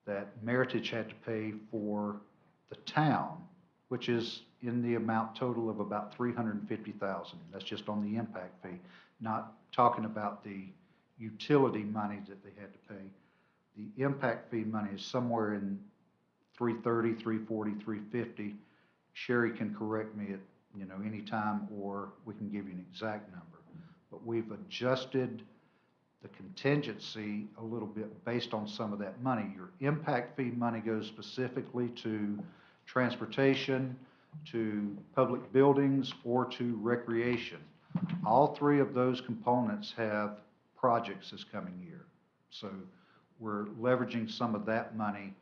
that Meritage had to pay for the town, which is in the amount total of about $350,000. That's just on the impact fee, not talking about the utility money that they had to pay. The impact fee money is somewhere in $330,000, $340,000, $350,000. Sherry can correct me at any time, or we can give you an exact number. But we've adjusted the contingency a little bit based on some of that money. Your impact fee money goes specifically to transportation, to public buildings, or to recreation. All 3 of those components have projects this coming year. So we're leveraging some of that money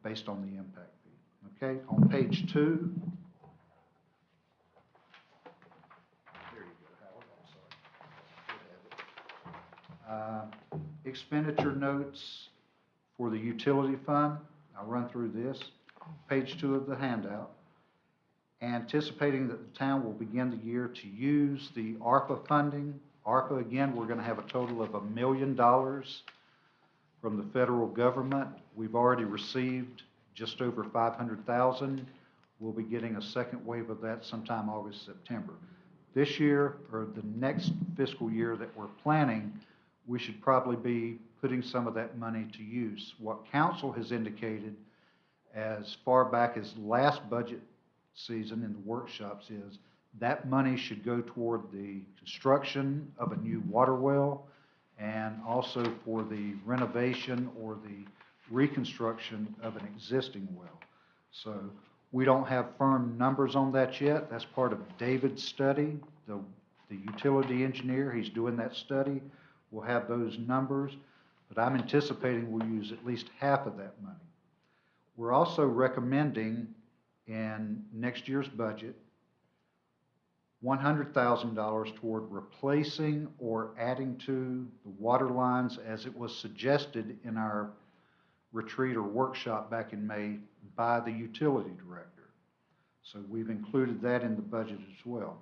based on the impact fee. Okay, on page 2. There you go, Howard, I'm sorry. Expenditure notes for the utility fund. I'll run through this. Page 2 of the handout. Anticipating that the town will begin the year to use the ARPA funding. ARPA, again, we're going to have a total of $1 million from the federal government. We've already received just over $500,000. We'll be getting a second wave of that sometime August, September. This year, or the next fiscal year that we're planning, we should probably be putting some of that money to use. What council has indicated as far back as last budget season in the workshops is that money should go toward the construction of a new water well, and also for the renovation or the reconstruction of an existing well. So we don't have firm numbers on that yet. That's part of David's study, the utility engineer. He's doing that study. We'll have those numbers, but I'm anticipating we'll use at least half of that money. We're also recommending in next year's budget $100,000 toward replacing or adding to the water lines as it was suggested in our retreat or workshop back in May by the utility director. So we've included that in the budget as well.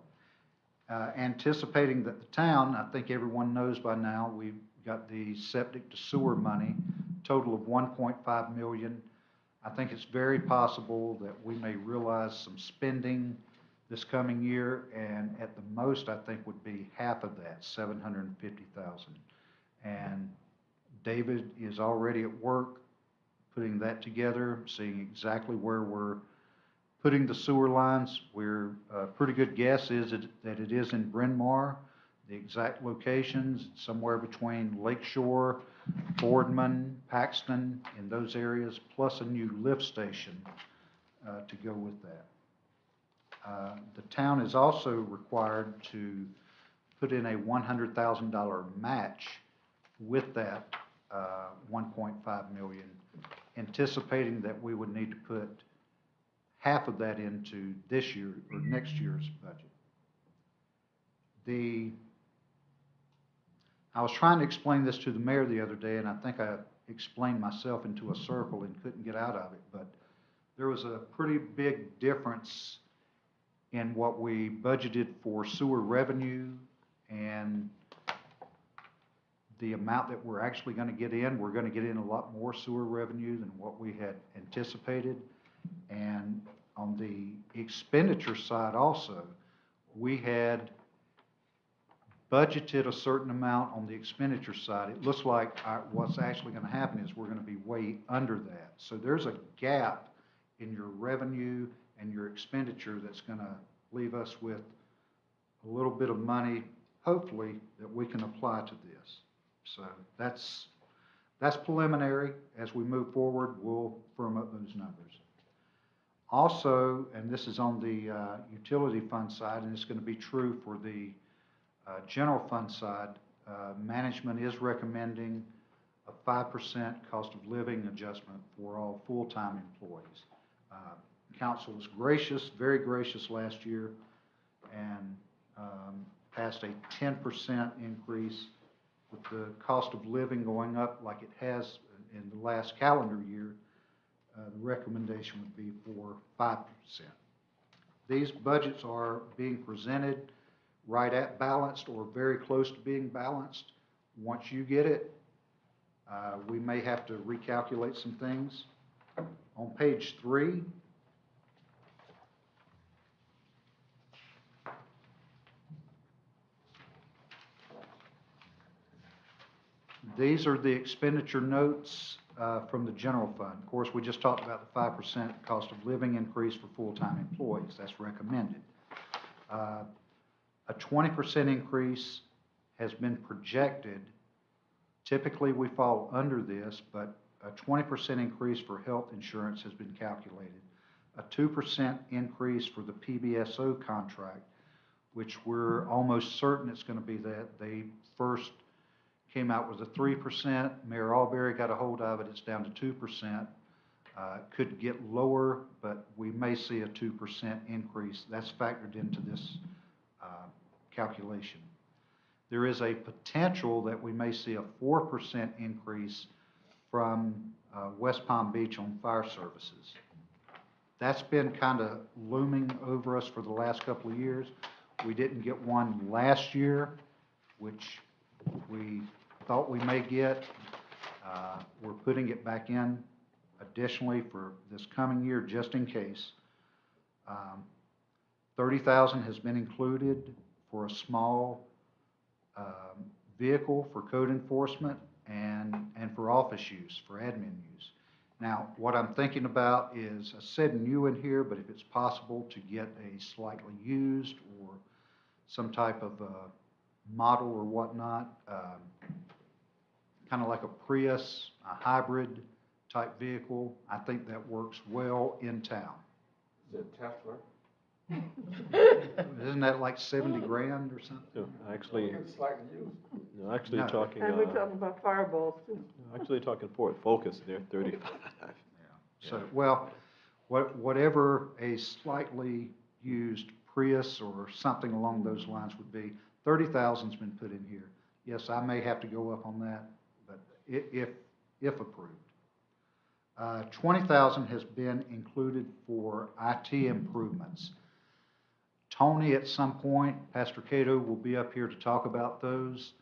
Anticipating that the town, I think everyone knows by now, we've got the septic to sewer money, total of $1.5 million. I think it's very possible that we may realize some spending this coming year, and at the most, I think would be half of that, 750,000. And David is already at work putting that together, seeing exactly where we're putting the sewer lines. A pretty good guess is that it is in Bryn Mawr. The exact locations, somewhere between Lakeshore, Boardman, Paxton, in those areas, plus a new lift station to go with that. The town is also required to put in a $100,000 match with that 1.5 million, anticipating that we would need to put half of that into this year or next year's budget. I was trying to explain this to the mayor the other day, and I think I explained myself into a circle and couldn't get out of it, but there was a pretty big difference in what we budgeted for sewer revenue and the amount that we're actually going to get in. We're going to get in a lot more sewer revenue than what we had anticipated. And on the expenditure side also, we had budgeted a certain amount on the expenditure side. It looks like what's actually going to happen is we're going to be way under that. So there's a gap in your revenue and your expenditure that's going to leave us with a little bit of money, hopefully, that we can apply to this. So that's preliminary. As we move forward, we'll firm up those numbers. Also, and this is on the utility fund side, and it's going to be true for the general fund side, management is recommending a 5% cost of living adjustment for all full-time employees. Council was gracious, very gracious last year, and passed a 10% increase. With the cost of living going up like it has in the last calendar year, the recommendation would be for 5%. These budgets are being presented right at balanced or very close to being balanced. Once you get it, we may have to recalculate some things. On page 3, these are the expenditure notes from the general fund. Of course, we just talked about the 5% cost of living increase for full-time employees. That's recommended. A 20% increase has been projected. Typically, we fall under this, but a 20% increase for health insurance has been calculated. A 2% increase for the PBSO contract, which we're almost certain it's going to be that. They first came out with a 3%. Mayor Alberry got a hold of it. It's down to 2%. Could get lower, but we may see a 2% increase. That's factored into this calculation. There is a potential that we may see a 4% increase from West Palm Beach on fire services. That's been kind of looming over us for the last couple of years. We didn't get one last year, which we thought we may get. We're putting it back in additionally for this coming year just in case. $30,000 has been included for a small vehicle for code enforcement and for office use, for admin use. Now, what I'm thinking about is, I said new in here, but if it's possible to get a slightly used or some type of model or whatnot, kind of like a Prius, a hybrid type vehicle, I think that works well in town. Is it Tesla? Isn't that like 70 grand or something? No, actually, It's like used. no, actually No. talking, And we're talking about fireballs too. actually talking Ford Focus, they're 35. So, well, whatever a slightly used Prius or something along those lines would be, 30,000's been put in here. Yes, I may have to go up on that, but if approved. 20,000 has been included for IT improvements. Tony, at some point, Pastor Cato will be up here to talk about those.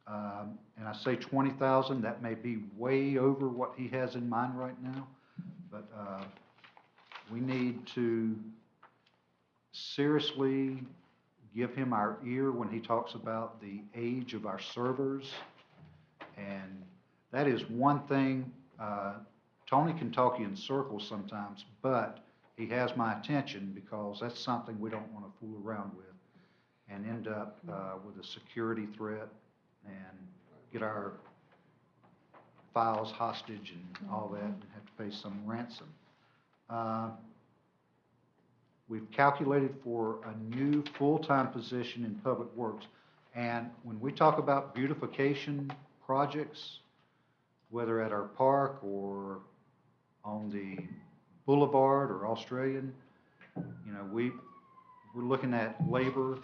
And I say 20,000, that may be way over what he has in mind right now, but we need to seriously give him our ear when he talks about the age of our servers. And that is one thing, Tony can talk you in circles sometimes, but he has my attention because that's something we don't want to fool around with and end up with a security threat and get our files hostage and all that and have to pay some ransom. We've calculated for a new full-time position in Public Works. And when we talk about beautification projects, whether at our park or on the Boulevard or Australian, you know, we're looking at labor,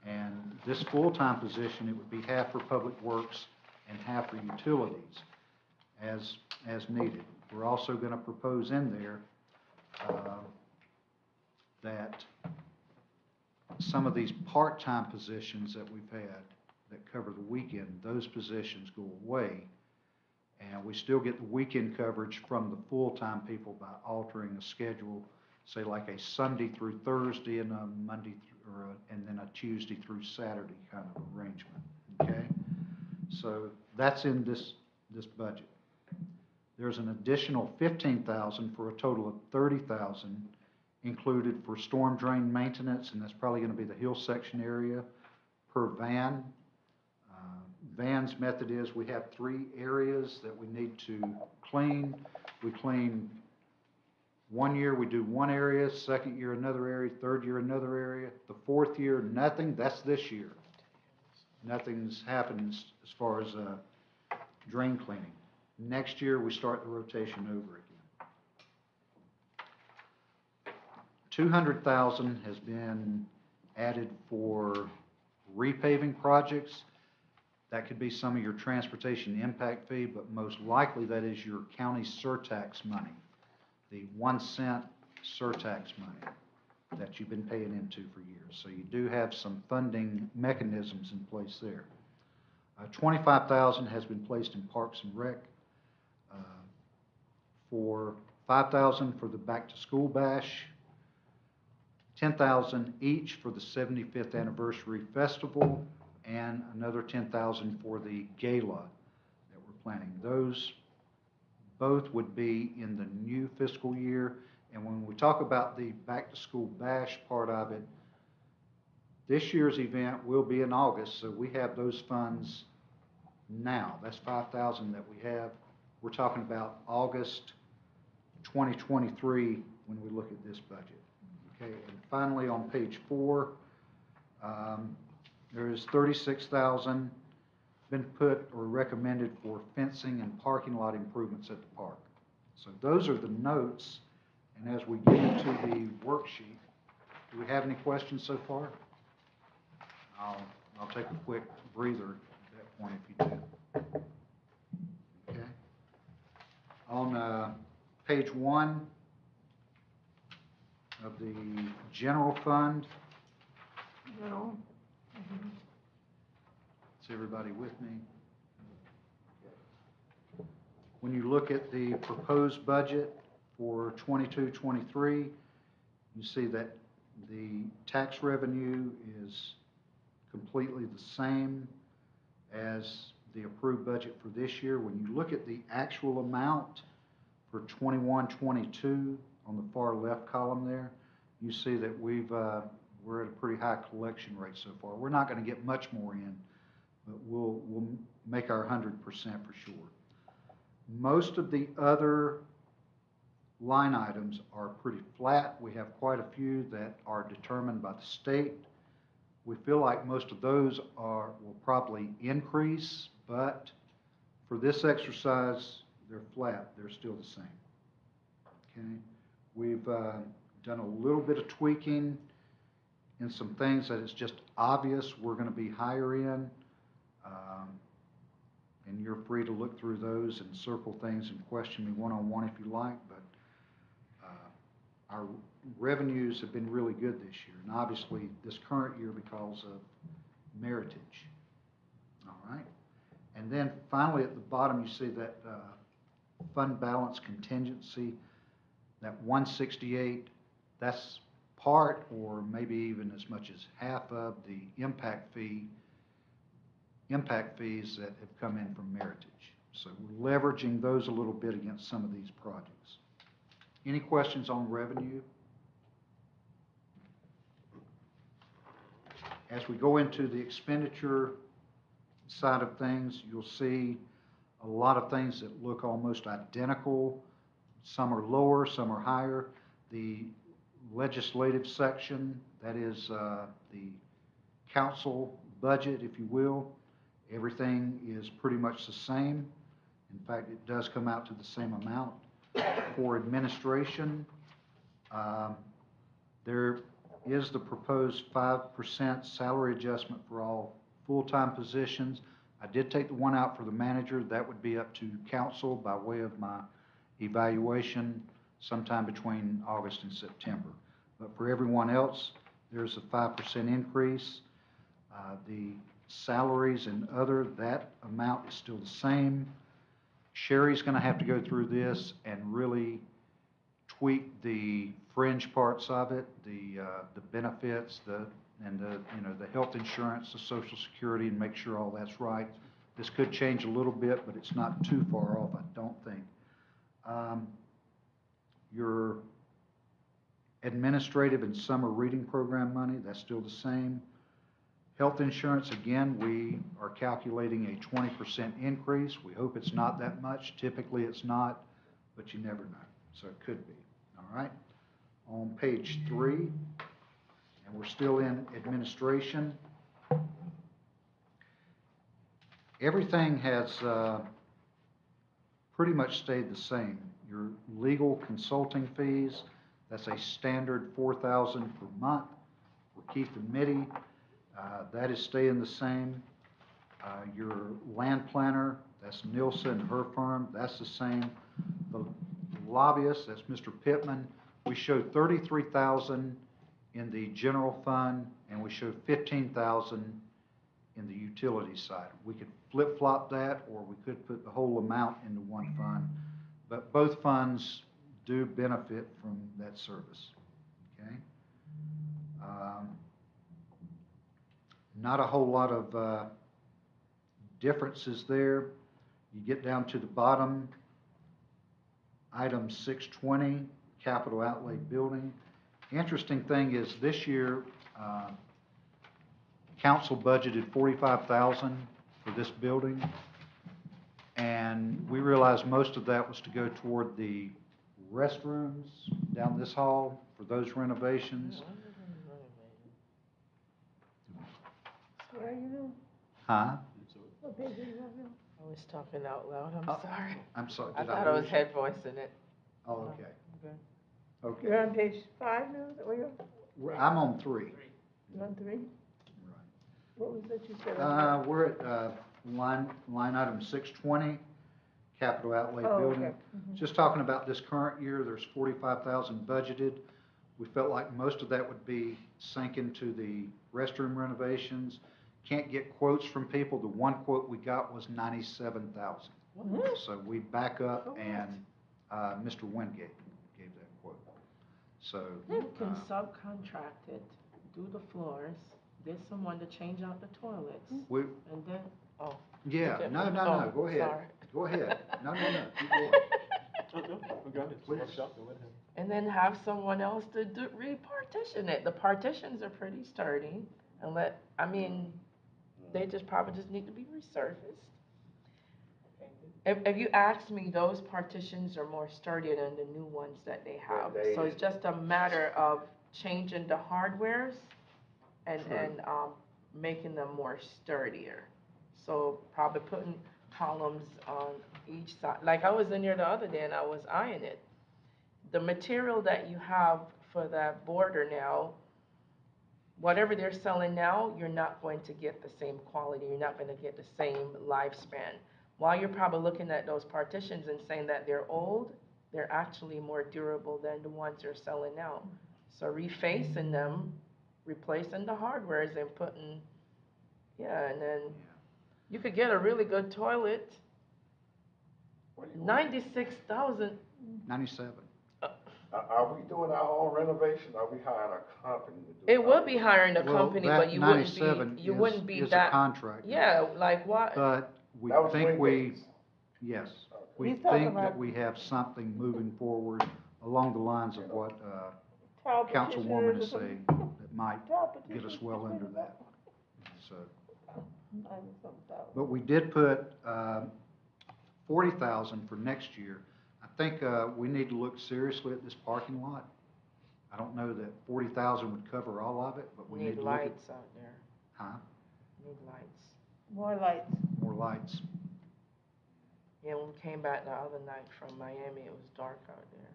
and this full-time position, it would be half for Public Works and half for utilities as needed. We're also going to propose in there that some of these part-time positions that we've had that cover the weekend, those positions go away, and we still get the weekend coverage from the full-time people by altering the schedule, say like a Sunday through Thursday and a Monday and then a Tuesday through Saturday kind of arrangement. Okay, so that's in this budget. There's an additional $15,000 for a total of $30,000 included for storm drain maintenance, and that's probably going to be the hill section area per van. Van's method is we have 3 areas that we need to clean. We clean 1 year, we do 1 area, 2nd year another area, 3rd year another area. The 4th year, nothing. That's this year. Nothing's happened as far as drain cleaning. Next year, we start the rotation over again. $200,000 has been added for repaving projects. That could be some of your transportation impact fee, but most likely that is your county surtax money, the 1 cent surtax money that you've been paying into for years. So you do have some funding mechanisms in place there. $25,000 has been placed in Parks and Rec. For $5,000 for the Back to School Bash, $10,000 each for the 75th Anniversary Festival, and another $10,000 for the gala that we're planning. Those both would be in the new fiscal year. And when we talk about the Back to School Bash part of it, this year's event will be in August, so we have those funds now. That's $5,000 that we have. We're talking about August 2023 when we look at this budget. Okay, and finally on page 4, there is $36,000 been put or recommended for fencing and parking lot improvements at the park. So those are the notes, and as we get into the worksheet, do we have any questions so far? I'll take a quick breather at that point if you do. Okay. On page 1 of the general fund. No. Is everybody with me? When you look at the proposed budget for 22-23, you see that the tax revenue is completely the same as the approved budget for this year. When you look at the actual amount for 21-22 on the far left column there, you see that we're at a pretty high collection rate so far. We're not going to get much more in, but we'll make our 100% for sure. Most of the other line items are pretty flat. We have quite a few that are determined by the state. We feel like most of those will probably increase, but for this exercise, they're flat. They're still the same. Okay? We've done a little bit of tweaking in some things that it's just obvious we're going to be higher in. And you're free to look through those and circle things and question me one-on-one if you like, but our revenues have been really good this year, and obviously this current year because of Meritage. All right. And then finally at the bottom you see that fund balance contingency, that 168, that's part or maybe even as much as half of the impact fees that have come in from Meritage. So we're leveraging those a little bit against some of these projects. Any questions on revenue? As we go into the expenditure side of things, you'll see a lot of things that look almost identical. Some are lower, some are higher. The legislative section, that is the council budget, if you will, everything is pretty much the same. In fact, it does come out to the same amount. For administration, there is the proposed 5% salary adjustment for all full-time positions. I did take the one out for the manager. That would be up to council by way of my evaluation sometime between August and September. But for everyone else, there's a 5% increase. The salaries and other, that amount is still the same. Sherry's going to have to go through this and really tweak the fringe parts of it, the benefits, the health insurance, the Social Security, and make sure all that's right. This could change a little bit, but it's not too far off, I don't think. Your administrative and summer reading program money, that's still the same. Health insurance, again, we are calculating a 20% increase. We hope it's not that much. Typically it's not, but you never know. So it could be. All right. On page 3, and we're still in administration. Everything has pretty much stayed the same. Your legal consulting fees, that's a standard $4,000 per month. For Keith and Mitty, that is staying the same. Your land planner, that's Nilsa and her firm, that's the same. The lobbyist, that's Mr. Pittman. We show $33,000 in the general fund, and we show $15,000 in the utility side. We could flip-flop that, or we could put the whole amount into one fund. But both funds do benefit from that service. Okay. Not a whole lot of differences there. You get down to the bottom, item 620, capital outlay building. Interesting thing is this year, council budgeted $45,000 for this building, and we realized most of that was to go toward the restrooms down this hall for those renovations. Where are you now? Huh? What page are you on now? I was talking out loud, I'm Oh, sorry. I'm sorry. I Did thought I was lose you? head voicing it. Oh, okay. Okay. Okay. You're on page 5 now, is that where you're on? I'm on 3. You're on 3? Right. What was that you said? We're at line item 620, capital outlay Oh, building. okay. Just talking about this current year, there's $45,000 budgeted. We felt like most of that would be sank into the restroom renovations. Can't get quotes from people. The one quote we got was $97,000. So we back up, and Mr. Wingate gave that quote. So You can subcontract it, do the floors, get someone to change out the toilets, we, and then, oh. yeah, Okay. no, Oh, go ahead. sorry. Go ahead. No, keep going. Please. And then have someone else to repartition it. The partitions are pretty sturdy, and they probably just need to be resurfaced. If you ask me, those partitions are more sturdier than the new ones that they have. So it's just a matter of changing the hardwares and making them more sturdier. So probably putting columns on each side. Like I was in there the other day and I was eyeing it. The material that you have for that border now, whatever they're selling now, you're not going to get the same quality. You're not going to get the same lifespan. While you're probably looking at those partitions and saying that they're old, they're actually more durable than the ones they're selling now. So refacing them, replacing the hardwares and putting, and then you could get a really good toilet. 96,000. 97. Are we doing our own renovation? Are we hiring a company to do It would be hiring a Well, company, that but you wouldn't 97 be, you wouldn't be is a that. contract. Yeah, like what? But we That was think Twin we, Peaks. yes, we He's talking think that about- we have something moving forward along the lines of what, Child Councilwoman petitioners is or saying, something. that might Child get us petitions. well under that, so. 97,000. But we did put, 40,000 for next year. I think, we need to look seriously at this parking lot. I don't know that 40,000 would cover all of it, but we need Need to look at. lights out there, Huh? need lights. More lights. More lights. Yeah, when we came back the other night from Miami, it was dark out there.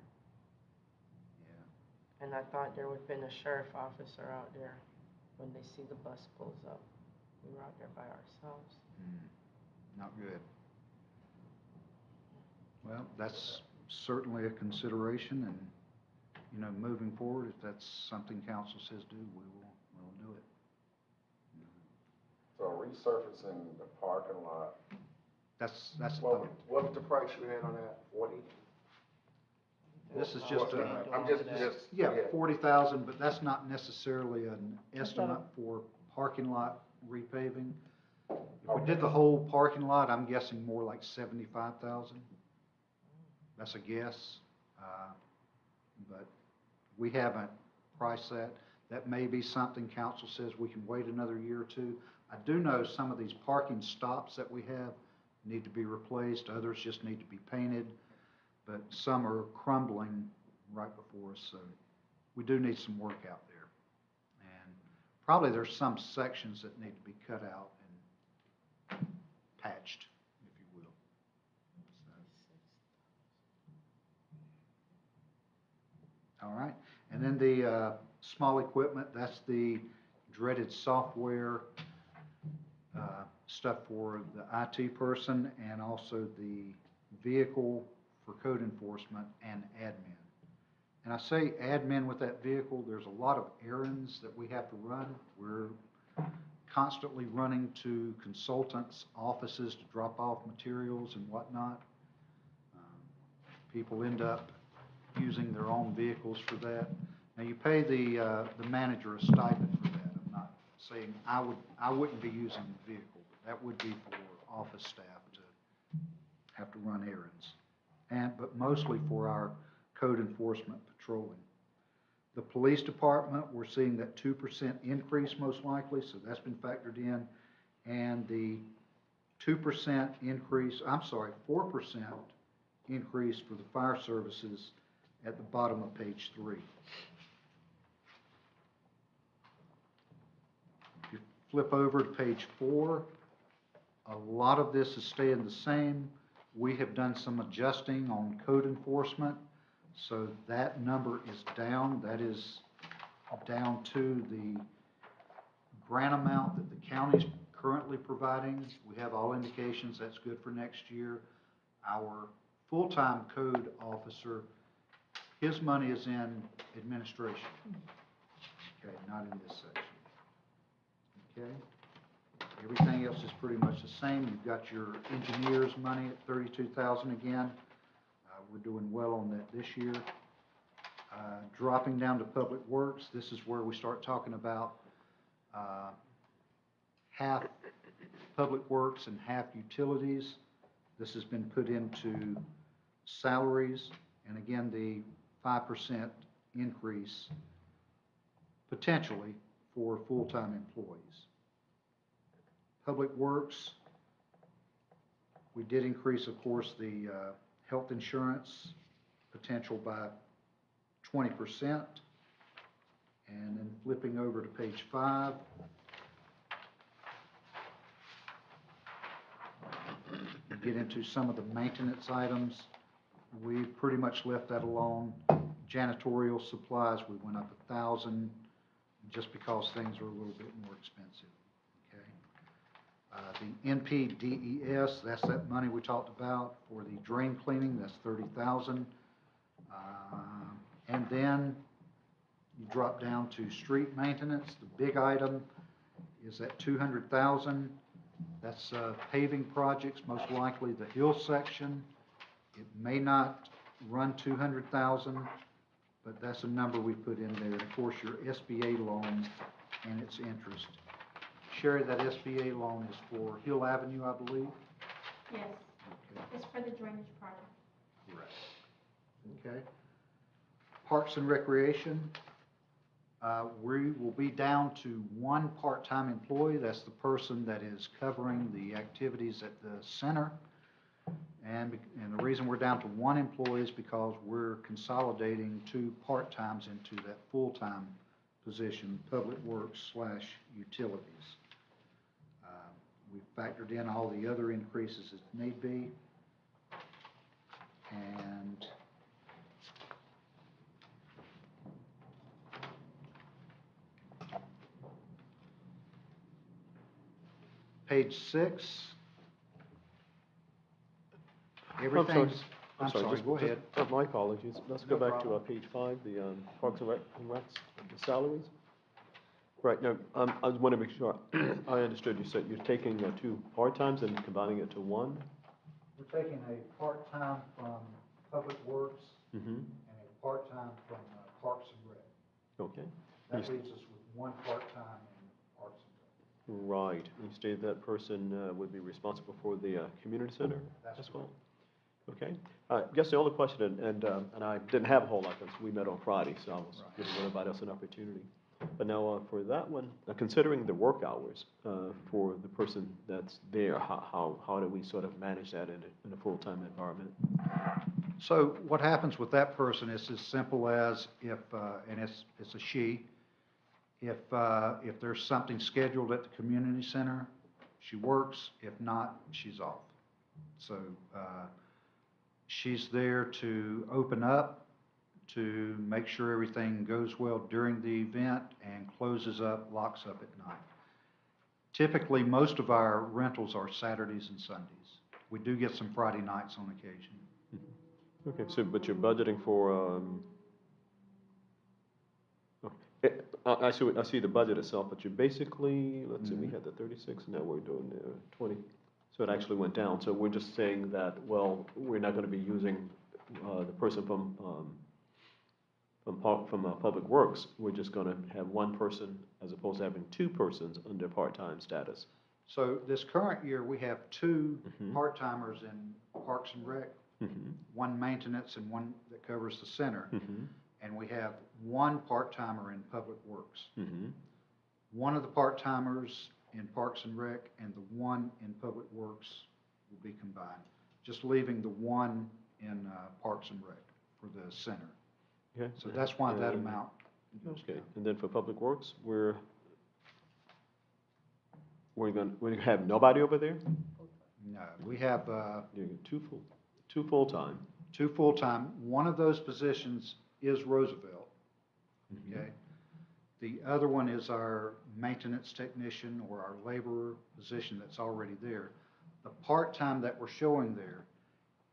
Yeah. And I thought there would've been a sheriff officer out there when they see the bus pulls up. We were out there by ourselves. Not good. Well, that's certainly a consideration, and, you know, moving forward, if that's something council says do, we'll do it. So resurfacing the parking lot, That's the what, thought. what was the price you had on that, 40? This is just I'm just, yeah, 40,000, but that's not necessarily an estimate for parking lot repaving. If we did the whole parking lot, I'm guessing more like 75,000. That's a guess, but we haven't priced that. That may be something council says we can wait another year or two. I do know some of these parking stops that we have need to be replaced, others just need to be painted, but some are crumbling right before us, so we do need some work out there. And probably there's some sections that need to be cut out and patched, if you will. So. All right, and then the small equipment, that's the dreaded software stuff for the IT person, and also the vehicle for code enforcement and admin. And I say admin with that vehicle, there's a lot of errands that we have to run. We're constantly running to consultants' offices to drop off materials and whatnot. People end up using their own vehicles for that. Now, you pay the manager a stipend for that. I'm not saying I wouldn't be using the vehicle, but that would be for office staff to have to run errands. But mostly for our code enforcement patrolling. The police department, we're seeing that 2% increase most likely, so that's been factored in. And the 2% increase, 4% increase for the fire services at the bottom of page 3. If you flip over to page 4, a lot of this is staying the same. We have done some adjusting on code enforcement, so that number is down. That is down to the grant amount that the county's currently providing. We have all indications that's good for next year. Our full-time code officer, his money is in administration. Okay, not in this section. Okay? Everything else is pretty much the same. You've got your engineer's money at $32,000 again. We're doing well on that this year. Dropping down to Public Works, this is where we start talking about half Public Works and half utilities. This has been put into salaries, and again, the 5% increase potentially for full-time employees. Public Works, we did increase, of course, the health insurance potential by 20%. And then flipping over to page 5, we get into some of the maintenance items. We pretty much left that alone. Janitorial supplies, we went up 1,000 just because things are a little bit more expensive. The NPDES, that's that money we talked about for the drain cleaning, that's $30,000. And then you drop down to street maintenance. The big item is at $200,000. That's paving projects, most likely the hill section. It may not run $200,000. but that's a number we put in there. And of course, your SBA loan and its interest. Sherry, that SBA loan is for Hill Avenue, I believe? Yes, Okay. it's for the drainage project. Okay. Parks and Recreation, we will be down to one part-time employee. That's the person that is covering the activities at the center. And the reason we're down to one employee is because we're consolidating two part-times into that full-time position, Public Works/Utilities. We factored in all the other increases as need be. And page 6. Everything's, I'm sorry, just- go ahead. My apologies. Let's go No back to problem. page 5, the Parks and Recs, the salaries. Right, now, I just want to make sure I understood. You said you're taking two part-times and combining it to one? We're taking a part-time from Public Works Mm-hmm. and a part-time from Parks and Rec. Okay. That leaves us with one part-time in Parks and Rec. Right. You stated that person would be responsible for the community center That's as well? Okay. I guess the only question, and I didn't have a whole lot because we met on Friday, so I was giving everybody else an opportunity. But now for that one, considering the work hours for the person that's there, how do we sort of manage that in a full-time environment? So what happens with that person is as simple as if, and it's a she, if there's something scheduled at the community center, she works. If not, she's off. So she's there to open up, to make sure everything goes well during the event, and closes up, locks up at night. Typically, most of our rentals are Saturdays and Sundays. We do get some Friday nights on occasion. Okay, so, but you're budgeting for, I see the budget itself, but you basically, let's see, we had the 36, now we're doing 20. So it actually went down. So we're just saying that, well, we're not going to be using the person from Public Works. We're just going to have one person as opposed to having two persons under part-time status. So this current year, we have two part-timers in Parks and Rec, one maintenance and one that covers the center. And we have one part-timer in Public Works. One of the part-timers in Parks and Rec and the one in Public Works will be combined, just leaving the one in Parks and Rec for the center. Okay. So that's why that amount goes Okay, down. and then for Public Works, we're going to have nobody over there? No, we have You're two full-time. two full-time. One of those positions is Roosevelt, okay? The other one is our maintenance technician or our laborer position that's already there. The part-time that we're showing there,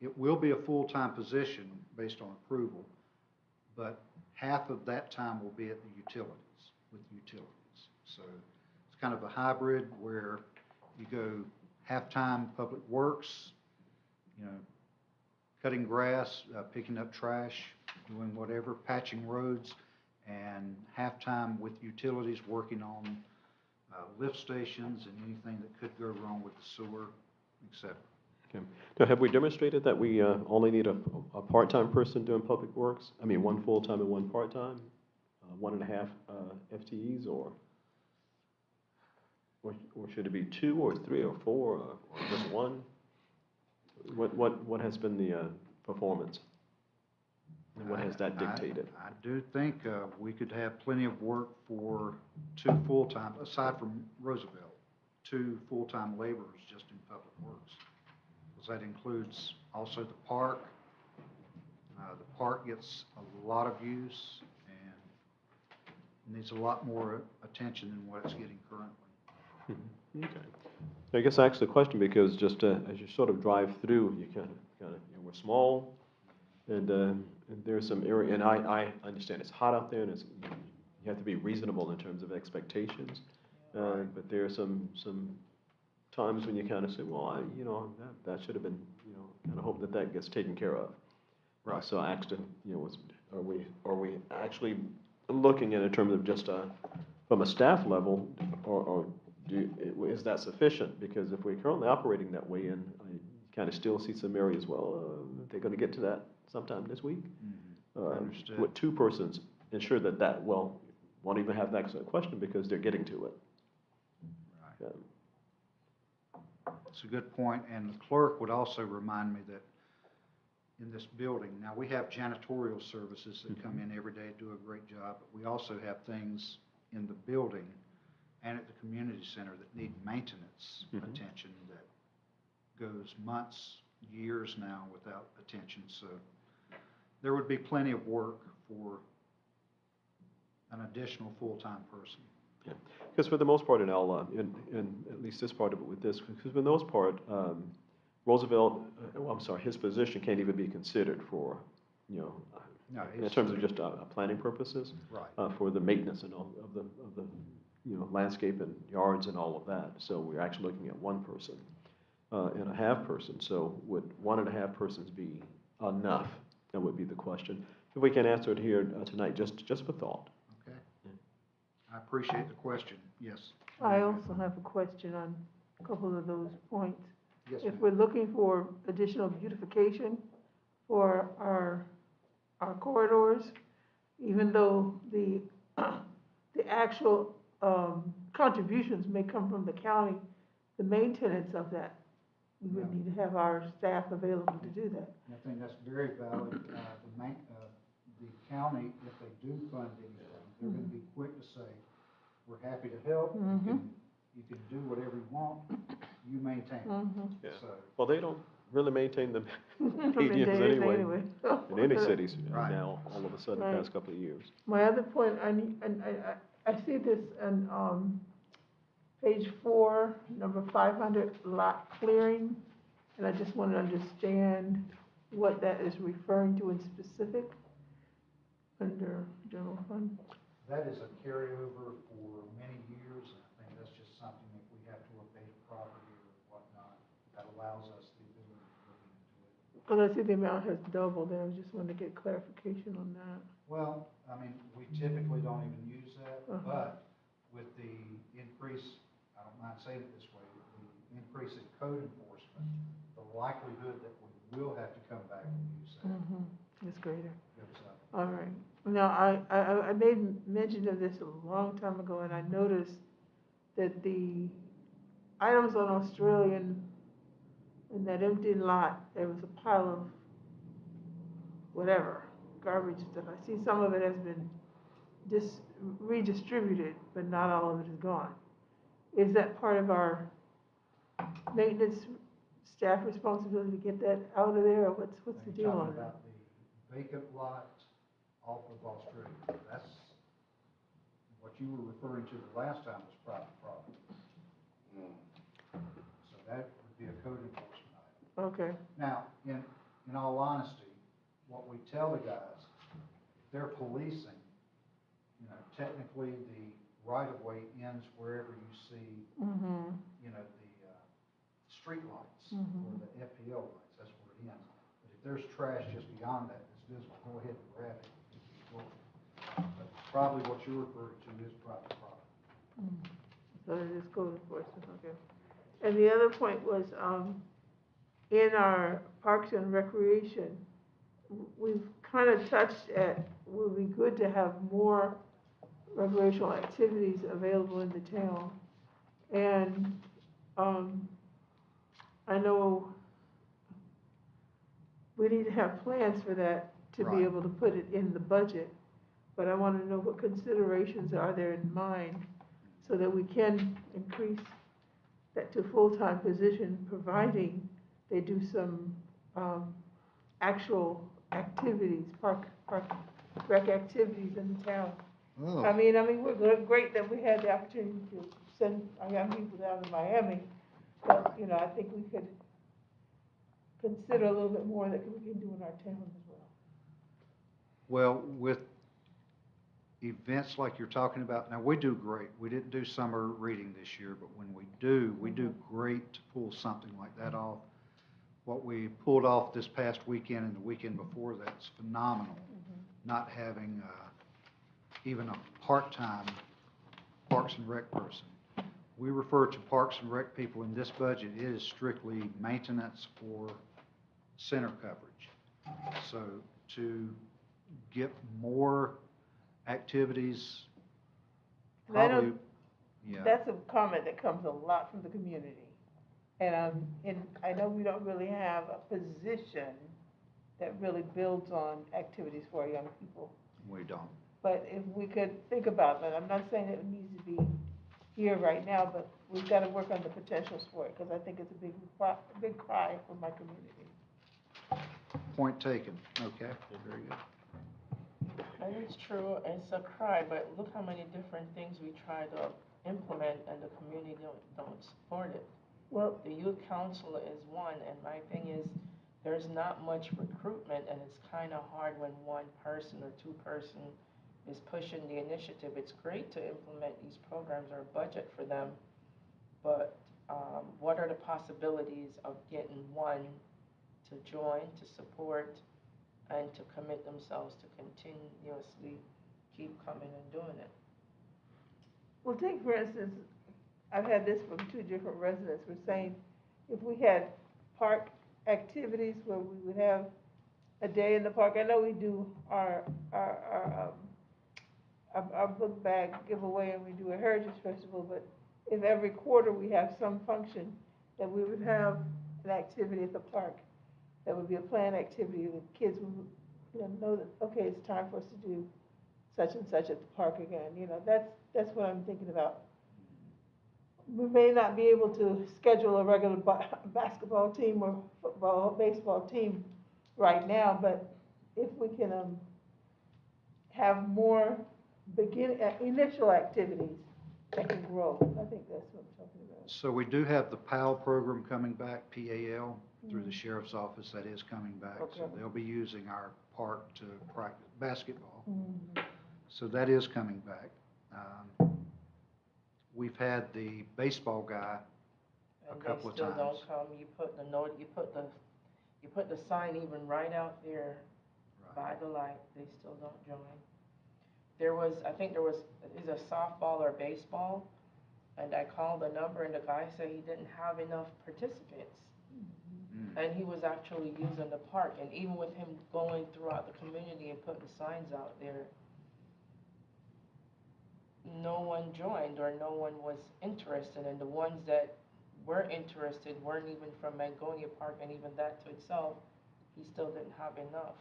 it will be a full-time position based on approval, but half of that time will be at the utilities, with utilities. So it's kind of a hybrid where you go half-time Public Works, you know, cutting grass, picking up trash, doing whatever, patching roads, and half-time with utilities working on lift stations and anything that could go wrong with the sewer, et cetera. Okay. Now, have we demonstrated that we only need a part-time person doing Public Works? I mean, one full-time and one part-time? 1.5 FTEs, or should it be 2 or 3 or 4 or just one? What has been the performance? And what has that dictated? I do think we could have plenty of work for two full-time, aside from Roosevelt, two full-time laborers just in Public Works. Because that includes also the park. The park gets a lot of use and needs a lot more attention than what it's getting currently. Okay. I guess I asked the question because just as you sort of drive through, you kind of, we're small, and there's some area, and I understand it's hot out there, and you have to be reasonable in terms of expectations, but there are some times when you kind of say, well, that should have been, kind of hope that gets taken care of. Right. So I asked him, are we actually looking at it in terms of just from a staff level, or is that sufficient? Because if we're currently operating that way, and I kind of still see some areas, well, they're going to get to that sometime this week. Understood. With two persons, ensure that, well, won't even have that question because they're getting to it. Right. It's a good point, and the clerk would also remind me that in this building, now we have janitorial services that come in every day, do a great job, but we also have things in the building and at the community center that need maintenance attention that goes months, years now without attention. So there would be plenty of work for an additional full-time person. Yeah, because for the most part, in at least this part of it with this, because for the most part, Roosevelt, his position can't even be considered for, No, in terms of just planning purposes. Right. For the maintenance and all of the landscape and yards and all of that. So we're actually looking at one person and a half person. So would 1.5 persons be enough? That would be the question. If we can answer it here tonight, just for thought. Okay. I appreciate the question. Yes. I also have a question on a couple of those points. Yes, If ma'am. we're looking for additional beautification for our corridors, even though the actual contributions may come from the county, the maintenance of that, we would need to have our staff available to do that. I think that's very valid. The county, if they do fund anything, they're going to be quick to say, we're happy to help. You can do whatever you want. You maintain it. Yeah. So, Well, they don't really maintain the From the medians days anyway, in any cities Right. now, all of a sudden, the past couple of years. My other point, I see this on page 4, number 500, lot clearing, and I just want to understand what that is referring to in specific under general fund. that is a carryover for many years, and I think that's just something if we have to abate a property or whatnot, that allows us the ability to look into it. Well, I see the amount has doubled, and I just wanted to get clarification on that. Well, I mean, we typically don't even use that, but with the increase, I don't mind saying it this way, the increase in code enforcement, the likelihood that we will have to come back and use that It's greater. goes up. All right. Now, I made mention of this a long time ago, and I noticed that the items on Australian, in that empty lot, there was a pile of whatever, garbage stuff. I see some of it has been redistributed, but not all of it is gone. Is that part of our maintenance staff responsibility to get that out of there, or what's the Are you deal on talking that? about the vacant lot off of Australia? That's what you were referring to the last time was private property. So that would be a code enforcement item. Okay. Now, in all honesty, what we tell the guys, they're policing, technically the right-of-way ends wherever you see, the street lights or the FPL lights, that's where it ends. But if there's trash just beyond that that's visible, go ahead and grab it. But probably what you're referring to is private property. So it is code enforcement, okay. And the other point was, in our Parks and Recreation, we've kind of touched at, would be good to have more recreational activities available in the town. And, I know we need to have plans for that to be Right. able to put it in the budget. But I want to know what considerations are there in mind so that we can increase that to full-time position, providing they do some actual activities, park rec activities in the town. I mean, we're great that we had the opportunity to send our young people down to Miami, but, I think we could consider a little bit more that we can do in our town as well. Well, with events like you're talking about, now we do great. We didn't do summer reading this year, but when we do great to pull something like that off. What we pulled off this past weekend and the weekend before that's phenomenal. not having even a part-time Parks and Rec person. We refer to Parks and Rec people in this budget, it is strictly maintenance or center coverage. So to get more activities, And I know probably, yeah. that's a comment that comes a lot from the community. And I know we don't really have a position that really builds on activities for our young people. We don't. But if we could think about that, I'm not saying it needs to be here right now, but we've got to work on the potentials for it, because I think it's a big cry from my community. Point taken. Okay, very good. And it's true, it's a cry, but look how many different things we try to implement and the community don't support it. Well, The youth council is one, and my thing is, there's not much recruitment, and it's kind of hard when one person or two person is pushing the initiative. It's great to implement these programs or budget for them, but what are the possibilities of getting one to join, to support, and to commit themselves to continuously keep coming and doing it? well, take for instance, I've had this from two different residents. We're saying if we had park activities where we would have a day in the park. I know we do our book bag giveaway and we do a heritage festival, but if every quarter we have some function, that we would have an activity at the park, that would be a planned activity, the kids would know that, okay, it's time for us to do such and such at the park again. That's what I'm thinking about. We may not be able to schedule a regular basketball team or football, baseball team right now, but if we can have more initial activities that can grow, I think that's what I'm talking about. So we do have the PAL program coming back, PAL, through the sheriff's office, that is coming back. Okay. So they'll be using our park to practice basketball. Mhm. So that is coming back. We've had the baseball guy a couple of And they still times. don't come. You put the note, you put the sign even right out there by the light. They still don't join. I think there was either softball or baseball, and I called the number and the guy said he didn't have enough participants. And he was actually using the park, and even with him going throughout the community and putting signs out there, no one joined or no one was interested, and the ones that were interested weren't even from Mangonia Park, and even that to itself, he still didn't have enough.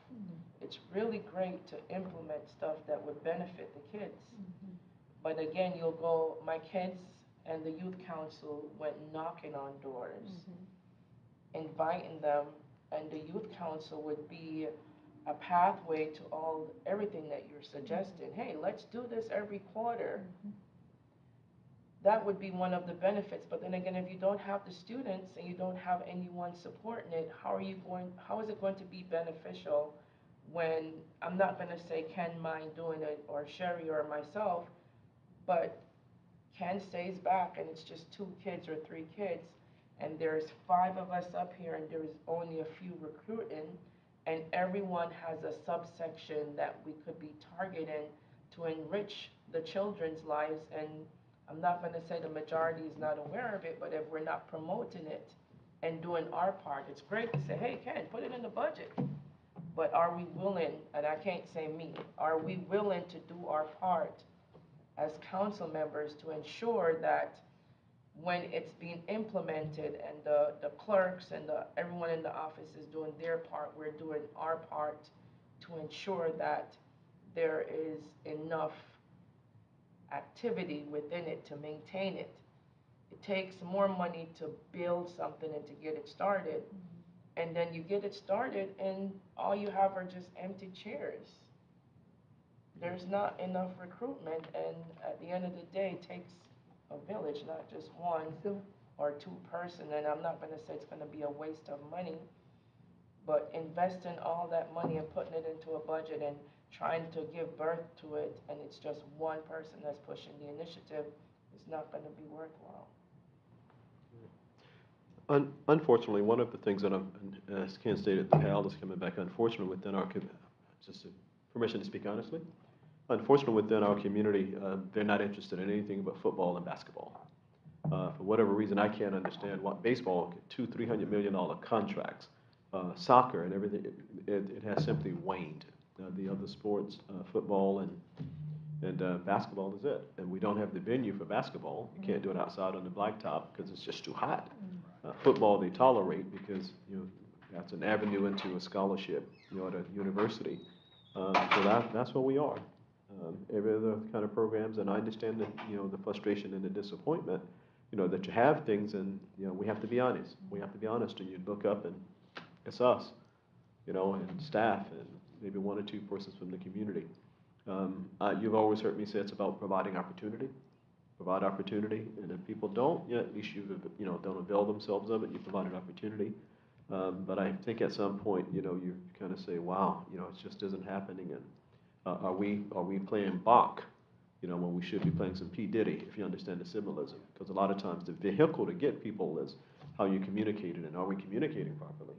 It's really great to implement stuff that would benefit the kids. But again, my kids and the youth council went knocking on doors, inviting them, and the youth council would be a pathway to everything that you're suggesting. Hey, let's do this every quarter. That would be one of the benefits. But then again, if you don't have the students and you don't have anyone supporting it, how is it going to be beneficial when, I'm not going to say Ken mind doing it or Sherry or myself, but Ken stays back and it's just 2 kids or 3 kids, and there's 5 of us up here and there's only a few recruiting, and everyone has a subsection that we could be targeting to enrich the children's lives. And I'm not going to say the majority is not aware of it, but if we're not promoting it and doing our part, it's great to say, hey, Ken, put it in the budget. But are we willing, and I can't say me, are we willing to do our part as council members to ensure that when it's being implemented and the clerks and everyone in the office is doing their part, we're doing our part to ensure that there is enough activity within it to maintain it. It takes more money to build something and to get it started. And then you get it started and all you have are just empty chairs. There's not enough recruitment, and at the end of the day, it takes a village, not just 1 or 2 person. And I'm not going to say it's going to be a waste of money, but investing all that money and putting it into a budget and trying to give birth to it, and it's just one person that's pushing the initiative, is not going to be worthwhile. Unfortunately, one of the things that as Ken stated, the PAL is coming back, unfortunately, within our, just permission to speak honestly. Unfortunately, within our community, they're not interested in anything but football and basketball. For whatever reason, I can't understand what baseball, $200-300 million contracts, soccer and everything, it has simply waned. The other sports, football and basketball is it. And we don't have the venue for basketball. You can't do it outside on the blacktop because it's just too hot. Football they tolerate because that's an avenue into a scholarship, at a university. So that's where we are. Every other kind of programs, and I understand that the frustration and the disappointment, that you have things, and we have to be honest. We have to be honest, and you look up and it's us, and staff, and maybe 1 or 2 persons from the community. You've always heard me say it's about providing opportunity. Provide opportunity, and if people don't, at least don't avail themselves of it. You provide an opportunity, but I think at some point, you kind of say, wow, it just isn't happening, and are we playing Bach, when we should be playing some P. Diddy, if you understand the symbolism? Because a lot of times the vehicle to get people is how you communicate it, and are we communicating properly,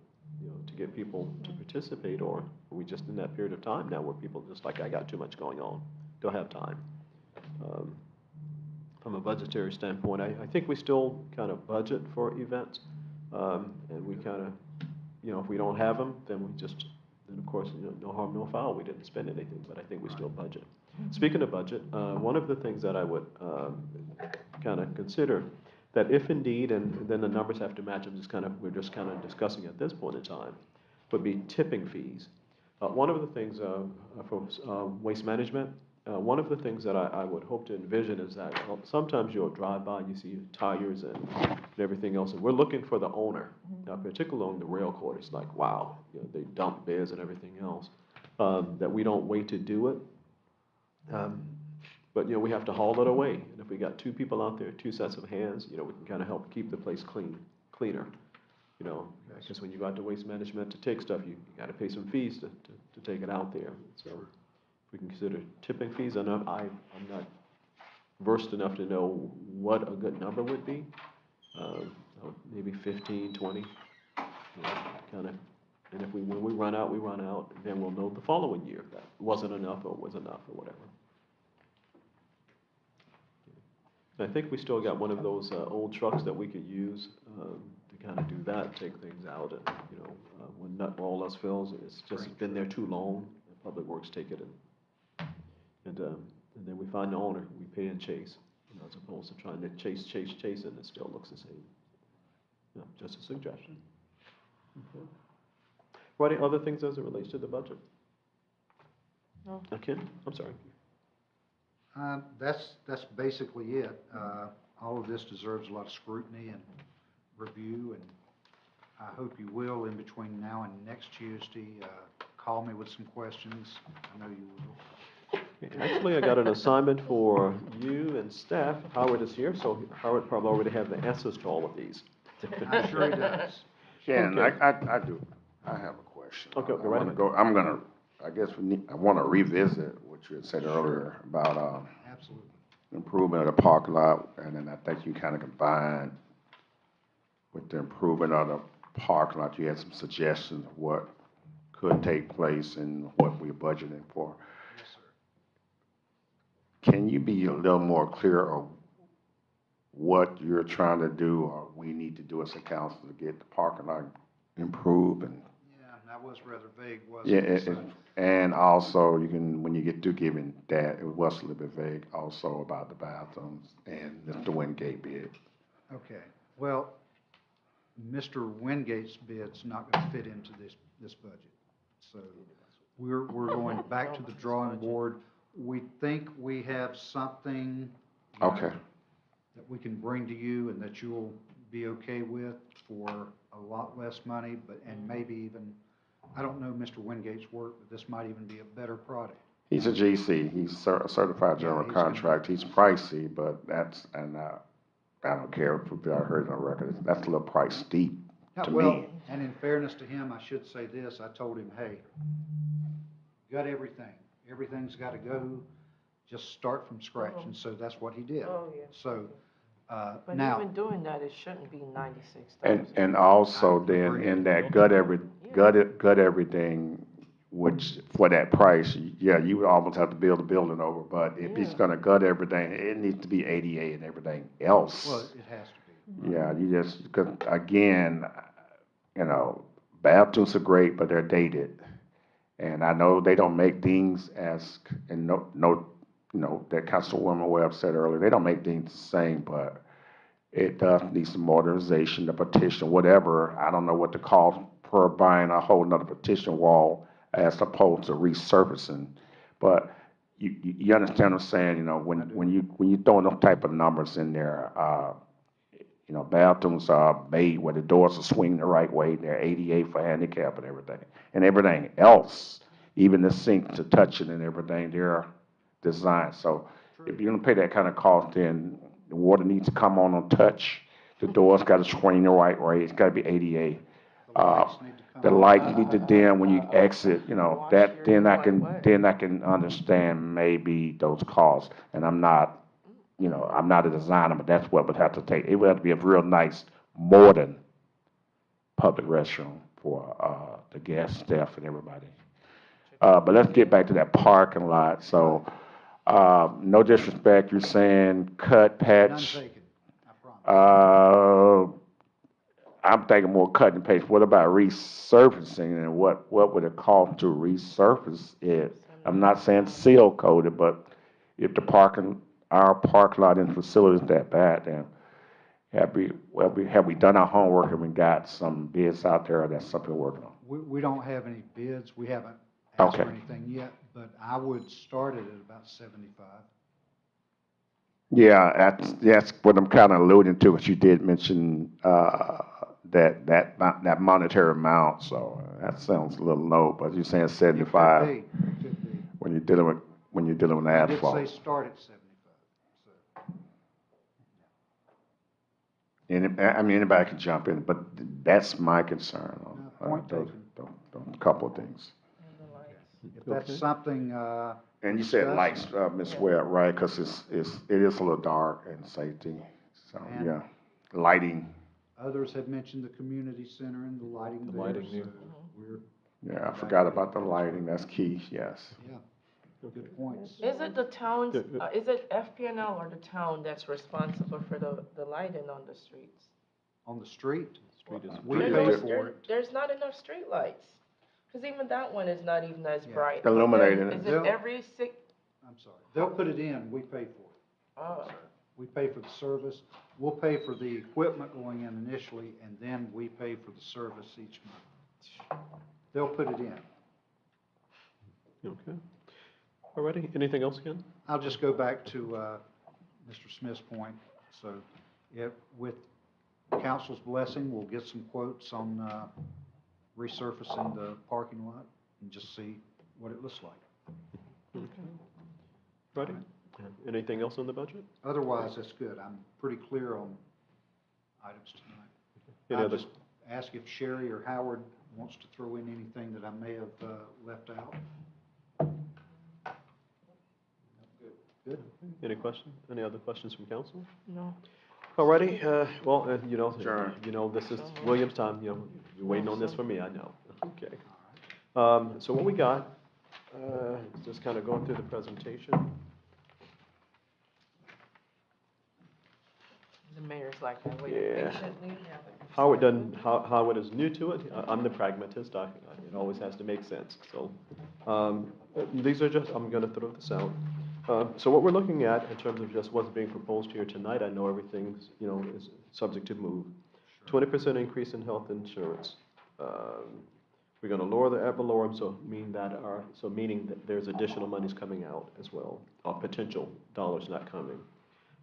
to get people to participate, or are we just in that period of time now where people just like, I got too much going on, don't have time. From a budgetary standpoint, I think we still kind of budget for events, and we kind of, if we don't have them, then of course, no harm, no foul. We didn't spend anything, but I think we still budget. Speaking of budget, one of the things that I would kind of consider, that if indeed, and then the numbers have to match, we're just kind of discussing at this point in time, would be tipping fees. One of the things for waste management, one of the things that I would hope to envision is that sometimes you'll drive by and you see tires and everything else, and we're looking for the owner, particularly along the rail corridors, like, wow, they dump beds and everything else, that we don't wait to do it. But we have to haul it away, and if we got 2 people out there, 2 sets of hands, we can kind of help keep the place cleaner. Because when you go out to waste management to take stuff, you got to pay some fees to take it out there. So if we can consider tipping fees, and I'm not versed enough to know what a good number would be. Maybe 15, 20, kind of. And if when we run out, we run out, and then we'll know the following year if that wasn't enough or was enough or whatever. I think we still got one of those old trucks that we could use to kind of do that, take things out, and when not all else fails, it's just been there too long. Public Works take it, and then we find the owner. We pay and chase, as opposed to trying to chase, and it still looks the same. Just a suggestion. Okay. What other things as it relates to the budget? No. Okay, I'm sorry. That's basically it. All of this deserves a lot of scrutiny and review, and I hope you will, in between now and next Tuesday, call me with some questions. I know you will. Actually, I got an assignment for you and staff. Howard is here, so Howard probably already have the answers to all of these. I'm sure he does. Ken, Okay. I do. I have a question. Okay, right ahead. I guess I want to revisit what you had said earlier about Absolutely. improvement of the parking lot, and then I think you kind of combined with the improvement of the parking lot. You had some suggestions of what could take place and what we're budgeting for. Yes, sir. Can you be a little more clear of what you're trying to do or we need to do as a council to get the parking lot improved? And Yeah, that was rather vague, wasn't yeah, it? and also when you get to giving that, it was a little bit vague also about the bathrooms and Mr. Wingate bid. Okay, well, Mr. Wingate's bid's not gonna fit into this budget. So we're going back to the drawing board. We think we have something Okay. that we can bring to you and that you'll be okay with for a lot less money, and maybe even, I don't know Mr. Wingate's work, but this might even be a better product. He's a GC. He's a certified general he's contract. He's pricey, but I don't care if I heard it on record. That's a little price steep to Well, me. and in fairness to him, I should say this, I told him, hey, got everything. Everything's gotta go, just start from scratch, and so that's what he did. Oh, yeah. So, But now, even doing that, it shouldn't be 96,000. And also I then agree. in that gut everything, which for that price, yeah, you would almost have to build a building over, but if he's Yeah. gonna gut everything, it needs to be ADA and everything else. Well, it has to be. Yeah, you just, 'cause again, you know, bathrooms are great, but they're dated. And I know they don't make things as, and you know, that Councilwoman Webb said earlier, they don't make things the same, but it does need some modernization, the petition, whatever. I don't know what the cost per buying a whole nother petition wall as opposed to resurfacing. But you understand what I'm saying, you know, when you throw those type of numbers in there, you know, bathrooms are made where the doors are swinging the right way, they're ADA for handicap and everything. And everything else, even the sink to touch it and everything, they're designed. So if you're gonna pay that kind of cost, then the water needs to come on touch. The doors gotta swing the right way, it's gotta be ADA. The lights need to dim when you exit, you know, that, then I can understand maybe those costs. And I'm not, you know, I'm not a designer, but that's what would have to take. It would have to be a real nice, modern public restroom for, the guests, staff, and everybody. But let's get back to that parking lot. So, no disrespect, you're saying cut, None patch. taken, I promise. I'm thinking more cut and paste. What about resurfacing and what would it cost to resurface it? I'm not saying seal coated, but if our parking lot and facility is that bad, then have we done our homework and we got some bids out there, or that's something we're working on? We don't have any bids, we haven't asked for Okay. anything yet, but I would start it at about 75. Yeah, that's what I'm kind of alluding to, because you did mention, that monetary amount, so that sounds a little low, but you're saying 75 It could be. when you're dealing with I did asphalt. say start at 75, so. And I mean, anybody can jump in, but that's my concern on Point those taken. couple of things. If that's Okay. something, And you said discuss. lights, Ms. Webb, right, because it is a little dark and safety, so, And- yeah. Lighting, Others have mentioned the community center and the lighting The there, lighting, so yeah. we're, yeah, I forgot about the lighting, that's key, yes. yeah, good points. Is it the town's, Good, good. is it FPNL or the town that's responsible for the lighting on the streets? On the street, Street is. we There pay goes- for it. There's not enough streetlights, because even that one is not even as Yeah. bright. Illuminated. Is Yeah. it every six? I'm sorry, they'll put it in, we pay for it. Oh, We pay for the service, we'll pay for the equipment going in initially, and then we pay for the service each month. They'll put it in. Okay. Alrighty, anything else again? I'll just go back to Mr. Smith's point. So if, with council's blessing, we'll get some quotes on resurfacing the parking lot and just see what it looks like. Okay. Ready? Anything else on the budget? Otherwise, that's good. I'm pretty clear on items tonight. Any I'll other, just ask if Sherry or Howard wants to throw in anything that I may have left out. Good. any questions? Any other questions from council? no. Alrighty, well, Sure. this is William's time, you're waiting on this for me, I know. Okay. So what we got, just kind of going through the presentation. The mayor's like, I waited Yeah. patiently. Howard is new to it. I'm the pragmatist. It always has to make sense. So, these are just, I'm gonna throw this out. So what we're looking at in terms of just what's being proposed here tonight, I know everything's, is subject to move. 20% increase in health insurance. We're gonna lower the ad valorem, meaning that there's additional monies coming out as well, or potential dollars not coming.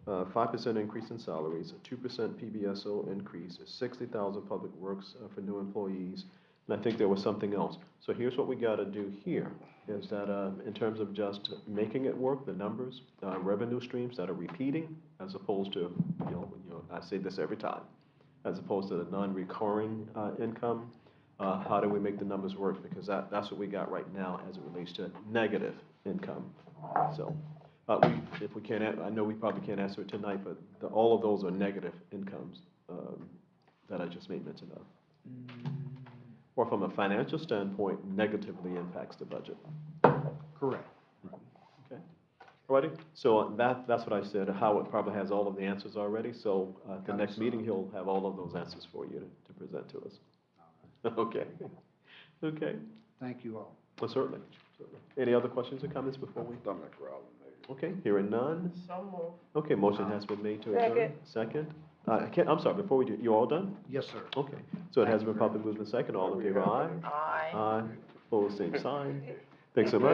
5% increase in salaries, a 2% PBSO increase, 60,000 public works for new employees, and I think there was something else. So here's what we got to do here, is that in terms of just making it work, the numbers, revenue streams that are repeating, as opposed to, I say this every time, as opposed to the non-recurring income, how do we make the numbers work? Because that's what we got right now as it relates to negative income. So. If we can't, I know we probably can't answer it tonight, but all of those are negative incomes that I just made mention of. or from a financial standpoint, negatively impacts the budget. Correct. Okay. Alrighty, so that's what I said. Howard probably has all of the answers already, so at the next meeting, he'll have all of those answers for you to present to us. Okay. Okay. Thank you all. Well, certainly. Any other questions or comments before we? Okay, hearing none. So moved. Okay, motion has been made to adjourn. Second. I'm sorry, before we do, you all done? Yes, sir. Okay, so it has been properly moved in second. All in favor, aye? Aye. Aye. Opposed, same sign. Thanks so much.